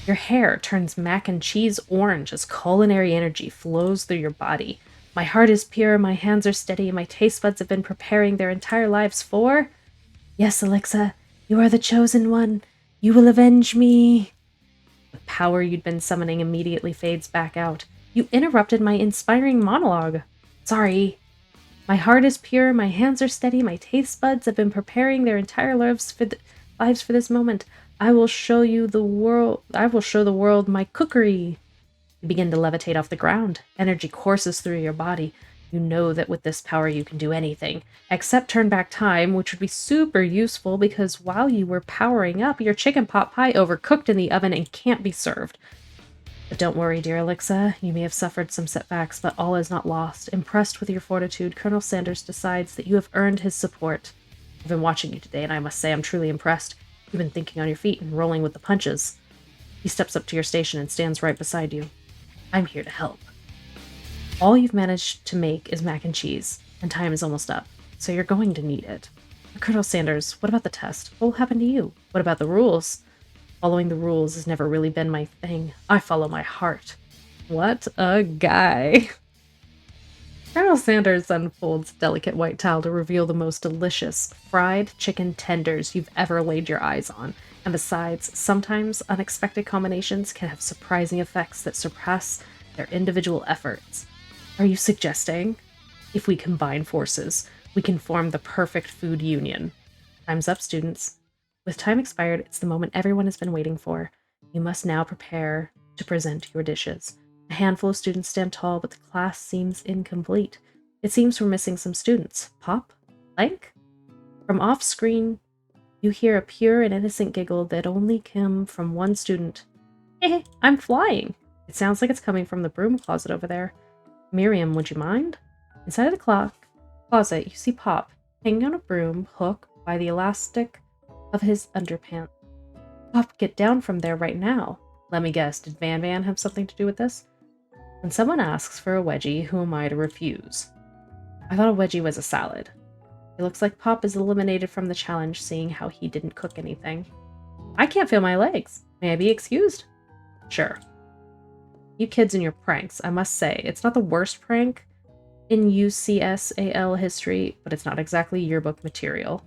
Your hair turns mac and cheese orange as culinary energy flows through your body. My heart is pure, my hands are steady, my taste buds have been preparing their entire lives for... Yes, Alexa, you are the chosen one. You will avenge me. The power you'd been summoning immediately fades back out. You interrupted my inspiring monologue. Sorry. My heart is pure, my hands are steady, my taste buds have been preparing their entire lives for this moment. I will show the world my cookery. You begin to levitate off the ground. Energy courses through your body. You know that with this power you can do anything, except turn back time, which would be super useful because while you were powering up, your chicken pot pie overcooked in the oven and can't be served. But don't worry, dear Alexa, you may have suffered some setbacks, but all is not lost. Impressed with your fortitude, Colonel Sanders decides that you have earned his support. I've been watching you today, and I must say I'm truly impressed. You've been thinking on your feet and rolling with the punches. He steps up to your station and stands right beside you. I'm here to help. All you've managed to make is mac and cheese, and time is almost up, so you're going to need it. But Colonel Sanders, what about the test? What will happen to you? What about the rules? Following the rules has never really been my thing. I follow my heart. What a guy. Colonel Sanders unfolds delicate white towel to reveal the most delicious fried chicken tenders you've ever laid your eyes on. And besides, sometimes unexpected combinations can have surprising effects that surpass their individual efforts. Are you suggesting, if we combine forces, we can form the perfect food union? Time's up, students. With time expired, it's the moment everyone has been waiting for. You must now prepare to present your dishes. A handful of students stand tall, but the class seems incomplete. It seems we're missing some students. Pop? Blank? From off-screen, you hear a pure and innocent giggle that only came from one student. Hey, I'm flying. It sounds like it's coming from the broom closet over there. Miriam, would you mind? Inside of the closet, you see Pop hanging on a broom hook by the elastic of his underpants. Pop, get down from there right now. Let me guess, did Van Van have something to do with this? When someone asks for a wedgie, who am I to refuse? I thought a wedgie was a salad. It looks like Pop is eliminated from the challenge, seeing how he didn't cook anything. I can't feel my legs. May I be excused? Sure. You kids and your pranks, I must say, it's not the worst prank in UCSAL history, but it's not exactly yearbook material.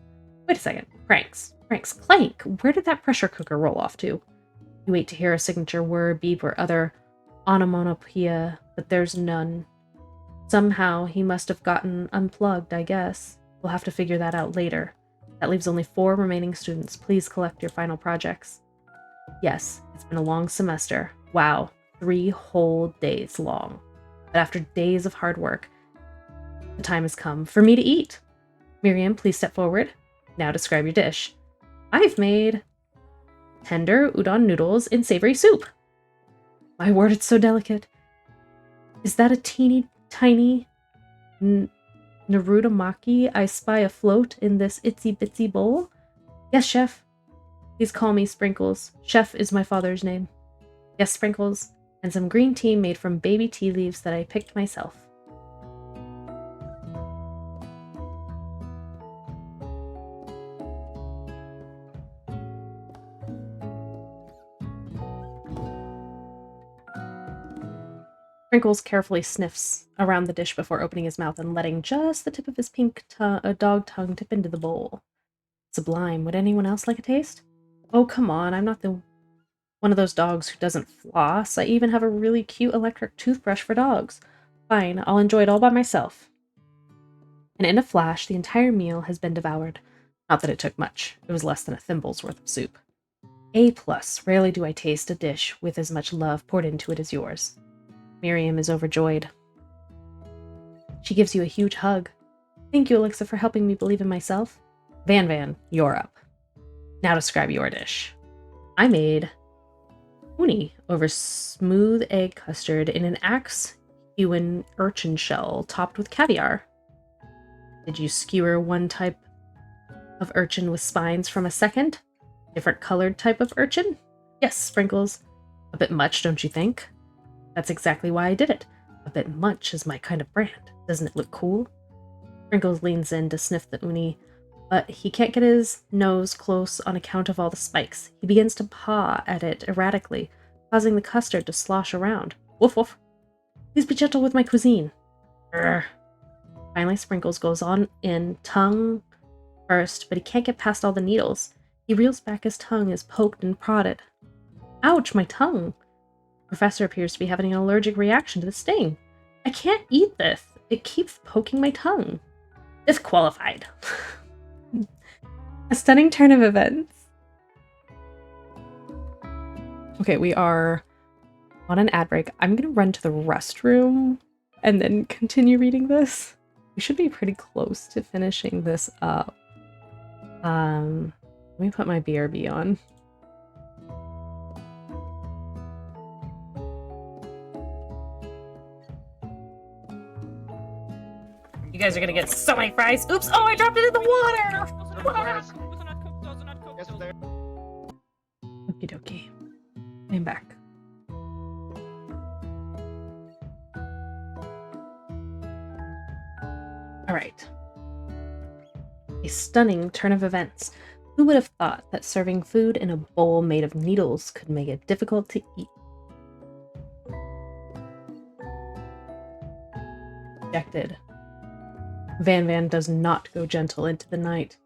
Wait a second. Pranks. Clank! Where did that pressure cooker roll off to? You wait to hear a signature word, beep, or other onomatopoeia, but there's none. Somehow, he must have gotten unplugged, I guess. We'll have to figure that out later. That leaves only 4 remaining students. Please collect your final projects. Yes, it's been a long semester. Wow, 3 whole days long. But after days of hard work, the time has come for me to eat. Miriam, please step forward. Now describe your dish. I've made tender udon noodles in savory soup. My word, it's so delicate. Is that a teeny tiny Narutomaki I spy afloat in this itsy bitsy bowl? Yes, chef. Please call me Sprinkles. Chef is my father's name. Yes, Sprinkles. And some green tea made from baby tea leaves that I picked myself. Sprinkles carefully sniffs around the dish before opening his mouth and letting just the tip of his pink dog tongue dip into the bowl. Sublime. Would anyone else like a taste? Oh, come on. I'm not one of those dogs who doesn't floss. I even have a really cute electric toothbrush for dogs. Fine, I'll enjoy it all by myself. And in a flash, the entire meal has been devoured. Not that it took much. It was less than a thimble's worth of soup. A+. Rarely do I taste a dish with as much love poured into it as yours. Miriam is overjoyed. She gives you a huge hug. Thank you, Alexa, for helping me believe in myself. Van Van, you're up. Now describe your dish. I made uni over smooth egg custard in an axe-hewn urchin shell topped with caviar. Did you skewer one type of urchin with spines from a second? Different colored type of urchin? Yes, Sprinkles. A bit much, don't you think? That's exactly why I did it. A bit much is my kind of brand. Doesn't it look cool? Sprinkles leans in to sniff the uni, but he can't get his nose close on account of all the spikes. He begins to paw at it erratically, causing the custard to slosh around. Woof woof. Please be gentle with my cuisine. Urgh. Finally, Sprinkles goes on in, tongue first, but he can't get past all the needles. He reels back his tongue as poked and prodded. Ouch, my tongue! The professor appears to be having an allergic reaction to the sting. I can't eat this. It keeps poking my tongue. Disqualified. A stunning turn of events. Okay, we are on an ad break. I'm going to run to the restroom and then continue reading this. We should be pretty close to finishing this up. Let me put my BRB on. You guys are gonna get so many fries. Oops! Oh, I dropped it in the water! Okie dokie. I'm back. Alright. A stunning turn of events. Who would have thought that serving food in a bowl made of needles could make it difficult to eat? Rejected. Van Van does not go gentle into the night.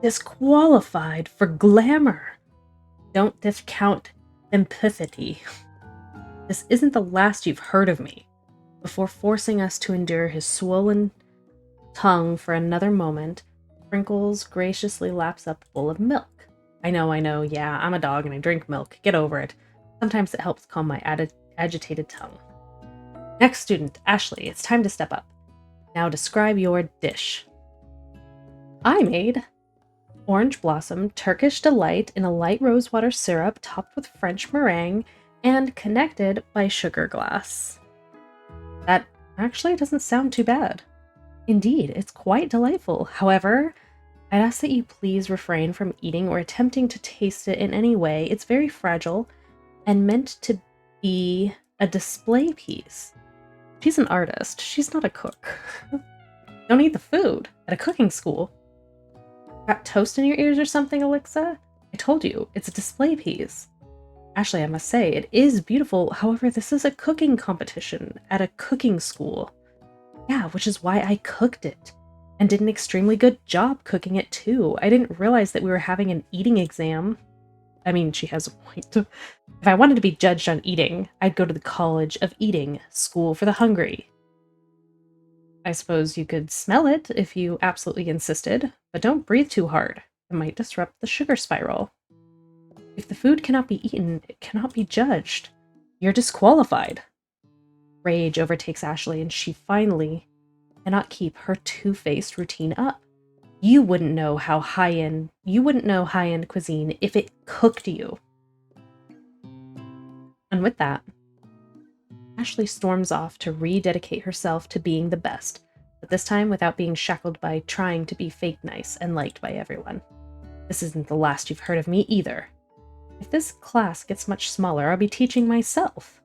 Disqualified for glamour. Don't discount empathy. This isn't the last you've heard of me. Before forcing us to endure his swollen tongue for another moment, Sprinkles graciously laps up a bowl of milk. I know, yeah, I'm a dog and I drink milk. Get over it. Sometimes it helps calm my agitated tongue. Next student, Ashley, it's time to step up. Now describe your dish. I made Orange Blossom Turkish Delight in a light rosewater syrup topped with French meringue and connected by sugar glass. That actually doesn't sound too bad. Indeed, it's quite delightful. However, I'd ask that you please refrain from eating or attempting to taste it in any way. It's very fragile and meant to be a display piece. She's an artist. She's not a cook. Don't eat the food at a cooking school. Got toast in your ears or something, Alexa? I told you, it's a display piece. Ashley, I must say, it is beautiful. However, this is a cooking competition at a cooking school. Yeah, which is why I cooked it. And did an extremely good job cooking it too. I didn't realize that we were having an eating exam. I mean, she has a point. If I wanted to be judged on eating, I'd go to the College of Eating, School for the Hungry. I suppose you could smell it if you absolutely insisted, but don't breathe too hard. It might disrupt the sugar spiral. If the food cannot be eaten, it cannot be judged. You're disqualified. Rage overtakes Ashley, and she finally cannot keep her two-faced routine up. You wouldn't know high-end cuisine if it cooked you. And with that, Ashley storms off to rededicate herself to being the best, but this time without being shackled by trying to be fake nice and liked by everyone. This isn't the last you've heard of me either. If this class gets much smaller, I'll be teaching myself.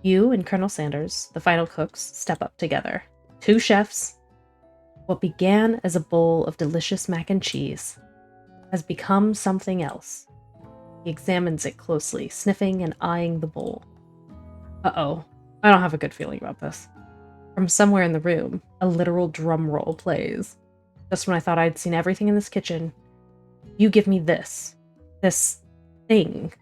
You and Colonel Sanders, the final cooks, step up together. 2 chefs. What began as a bowl of delicious mac and cheese has become something else. He examines it closely, sniffing and eyeing the bowl. Uh-oh, I don't have a good feeling about this. From somewhere in the room, a literal drum roll plays. Just when I thought I'd seen everything in this kitchen, you give me this thing,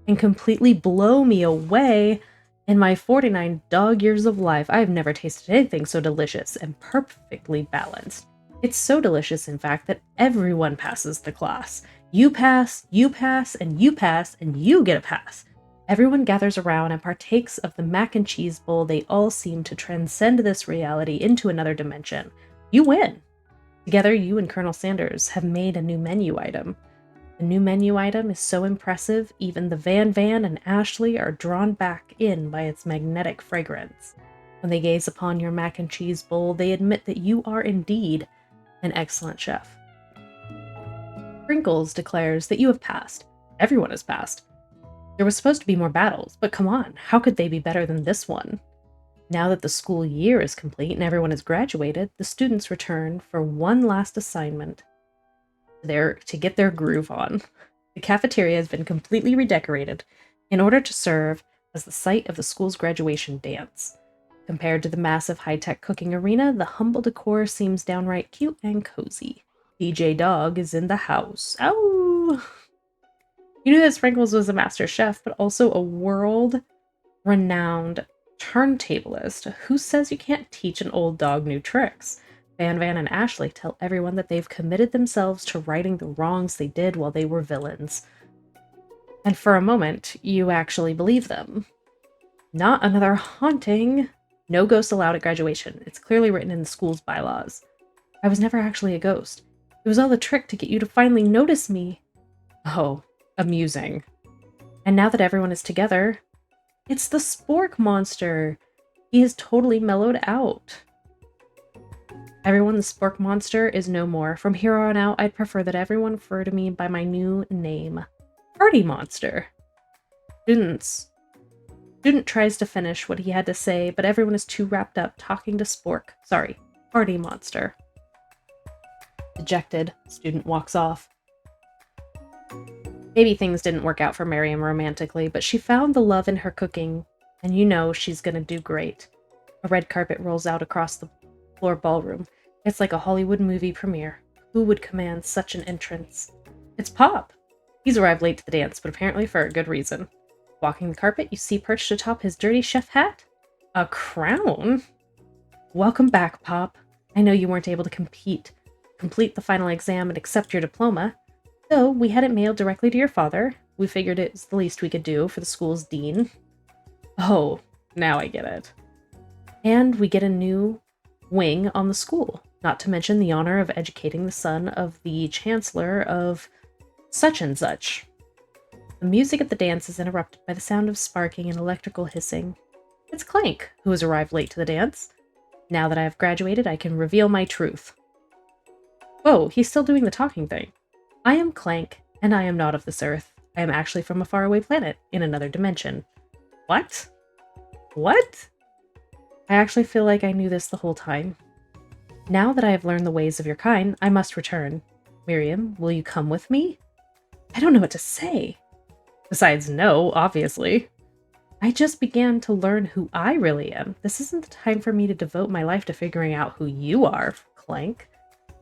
and completely blow me away. In my 49 dog years of life, I have never tasted anything so delicious and perfectly balanced. It's so delicious, in fact, that everyone passes the class. You pass, and you pass, and you get a pass. Everyone gathers around and partakes of the mac and cheese bowl. They all seem to transcend this reality into another dimension. You win! Together, you and Colonel Sanders have made a new menu item. The new menu item is so impressive, even the Van and Ashley are drawn back in by its magnetic fragrance. When they gaze upon your mac and cheese bowl, they admit that you are indeed an excellent chef. Sprinkles declares that you have passed. Everyone has passed. There was supposed to be more battles, but come on, how could they be better than this one? Now that the school year is complete and everyone has graduated, the students return for one last assignment. To get their groove on. The cafeteria has been completely redecorated in order to serve as the site of the school's graduation dance. Compared to the massive high-tech cooking arena, the humble decor seems downright cute and cozy. DJ Dog is in the house. Ow! You knew that Sprinkles was a master chef, but also a world-renowned turntablist. Who says you can't teach an old dog new tricks? Van and Ashley tell everyone that they've committed themselves to righting the wrongs they did while they were villains. And for a moment, you actually believe them. Not another haunting. No ghosts allowed at graduation. It's clearly written in the school's bylaws. I was never actually a ghost. It was all a trick to get you to finally notice me. Oh, amusing. And now that everyone is together, it's the Spork monster. He is totally mellowed out. Everyone, the Spork monster is no more. From here on out, I'd prefer that everyone refer to me by my new name, Party Monster. Student tries to finish what he had to say, but everyone is too wrapped up talking to Party Monster. Dejected, student walks off. Maybe things didn't work out for Miriam romantically, but she found the love in her cooking, and you know she's gonna do great. A red carpet rolls out across the floor ballroom. It's like a Hollywood movie premiere. Who would command such an entrance? It's Pop! He's arrived late to the dance, but apparently for a good reason. Walking the carpet, you see perched atop his dirty chef hat a crown. Welcome back, Pop. I know you weren't able to complete the final exam and accept your diploma, so we had it mailed directly to your father. We figured it was the least we could do for the school's dean. Oh, now I get it. And we get a new wing on the school, not to mention the honor of educating the son of the chancellor of such and such. The music at the dance is interrupted by the sound of sparking and electrical hissing. It's Clank, who has arrived late to the dance. Now that I have graduated, I can reveal my truth. Whoa, he's still doing the talking thing. I am Clank, and I am not of this earth. I am actually from a faraway planet, in another dimension. What? What? I actually feel like I knew this the whole time. Now that I have learned the ways of your kind, I must return. Miriam, will you come with me? I don't know what to say. Besides, no, obviously. I just began to learn who I really am. This isn't the time for me to devote my life to figuring out who you are, Clank.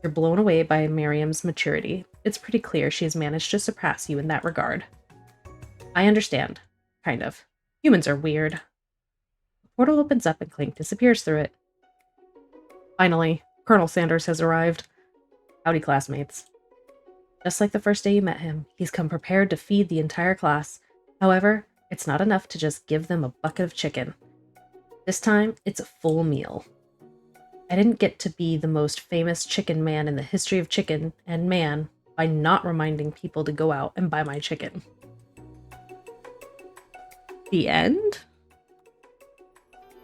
You're blown away by Miriam's maturity. It's pretty clear she has managed to surpass you in that regard. I understand. Kind of. Humans are weird. The portal opens up and Clank disappears through it. Finally, Colonel Sanders has arrived. Howdy, classmates. Just like the first day you met him, he's come prepared to feed the entire class. However, it's not enough to just give them a bucket of chicken. This time, it's a full meal. I didn't get to be the most famous chicken man in the history of chicken and man by not reminding people to go out and buy my chicken. The end?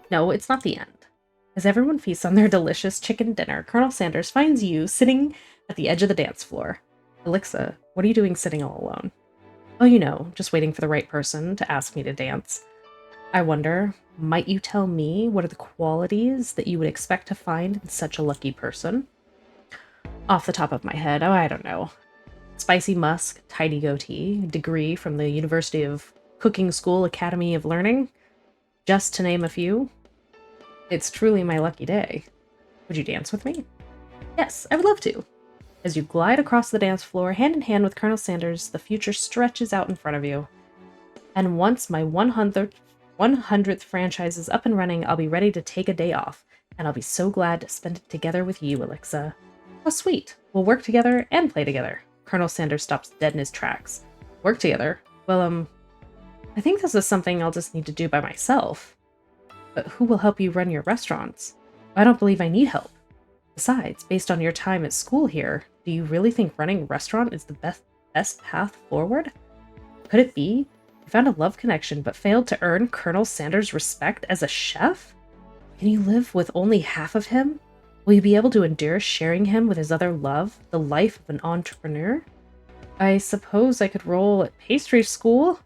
No, it's not the end. As everyone feasts on their delicious chicken dinner, Colonel Sanders finds you sitting at the edge of the dance floor. Alexa, what are you doing sitting all alone? Oh, you know, just waiting for the right person to ask me to dance. I wonder, might you tell me what are the qualities that you would expect to find in such a lucky person? Off the top of my head, oh, I don't know. Spicy musk, tidy goatee, degree from the University of Cooking School Academy of Learning, just to name a few. It's truly my lucky day. Would you dance with me? Yes, I would love to. As you glide across the dance floor, hand in hand with Colonel Sanders, the future stretches out in front of you. And once my 100th franchise is up and running, I'll be ready to take a day off, and I'll be so glad to spend it together with you, Alexa. How sweet. We'll work together and play together. Colonel Sanders stops dead in his tracks. Work together? Well, I think this is something I'll just need to do by myself. But who will help you run your restaurants? I don't believe I need help. Besides, based on your time at school here, do you really think running a restaurant is the best path forward? Could it be you found a love connection but failed to earn Colonel Sanders' respect as a chef? Can you live with only half of him? Will you be able to endure sharing him with his other love, the life of an entrepreneur? I suppose I could roll at pastry school?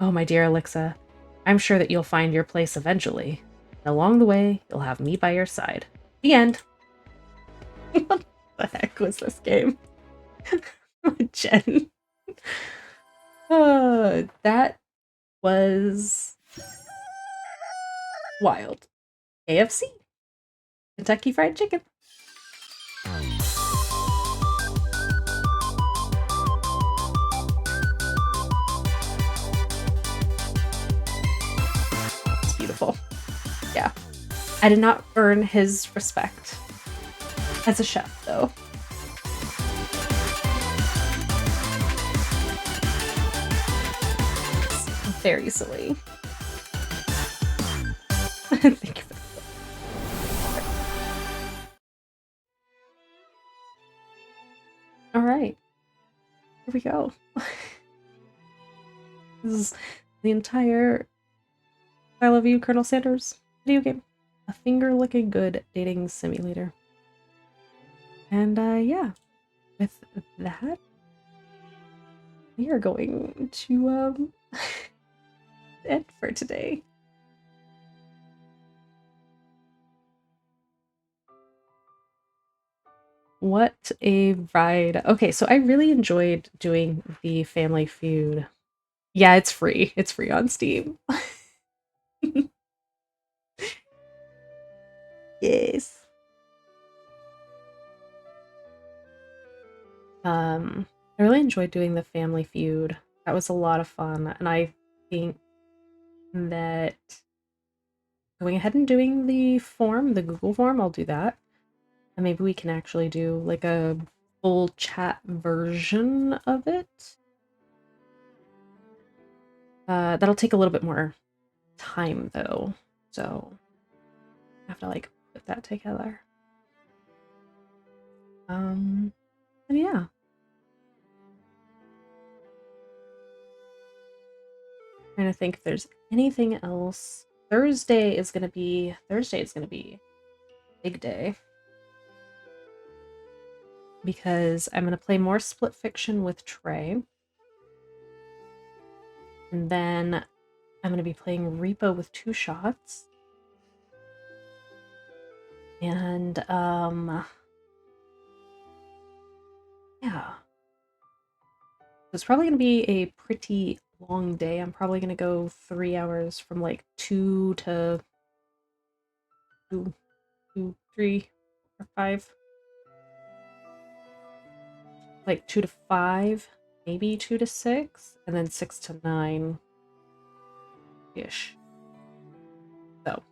Oh, my dear Alexa, I'm sure that you'll find your place eventually. And along the way, you'll have me by your side. The end. What the heck was this game? Jen. That was wild. KFC. Kentucky Fried Chicken. It's beautiful. Yeah. I did not earn his respect as a chef, though. It's very silly. Thank you for that. All right. Here we go. This is the entire I Love You, Colonel Sanders video game. A finger-licking good dating simulator. And yeah, with that, we are going to end for today. What a ride. Okay, so I really enjoyed doing the Family Feud. Yeah, it's free. It's free on Steam. Yes. I really enjoyed doing the Family Feud. That was a lot of fun, and I think that going ahead and doing the form, the Google form, I'll do that. And maybe we can actually do like a full chat version of it. That'll take a little bit more time though, so I have to like put that together. And yeah. Trying to think if there's anything else. Thursday is gonna be big day. Because I'm gonna play more Split Fiction with Trey. And then I'm gonna be playing Repo with 2 shots. And yeah. It's probably gonna be a pretty long day. I'm probably gonna go 3 hours from like 2 to 2, 3 or 5. Like 2 to 5, maybe 2 to 6, and then 6 to 9 ish. So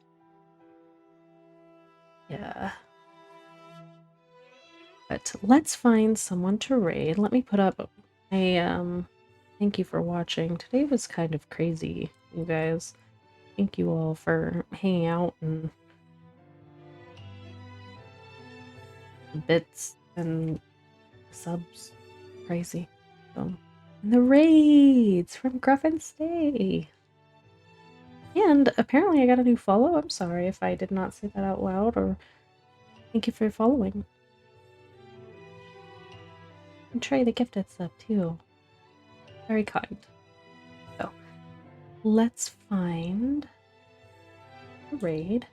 yeah. But let's find someone to raid. Let me put up a thank you for watching. Today was kind of crazy, you guys. Thank you all for hanging out and bits and subs. Crazy. So, and the raids from Gruff and Stay. And apparently I got a new follow. I'm sorry if I did not say that out loud, or thank you for following. And Trey the gifted sub too. Very kind. So let's find a raid.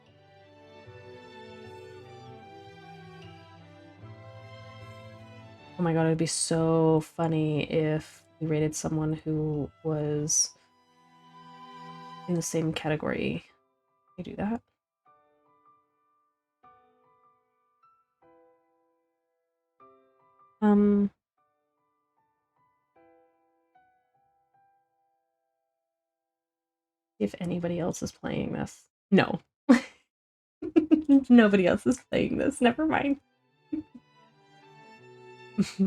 Oh my god, it would be so funny if we raided someone who was in the same category. Can you do that? If anybody else is playing this. No. Nobody else is playing this. Never mind.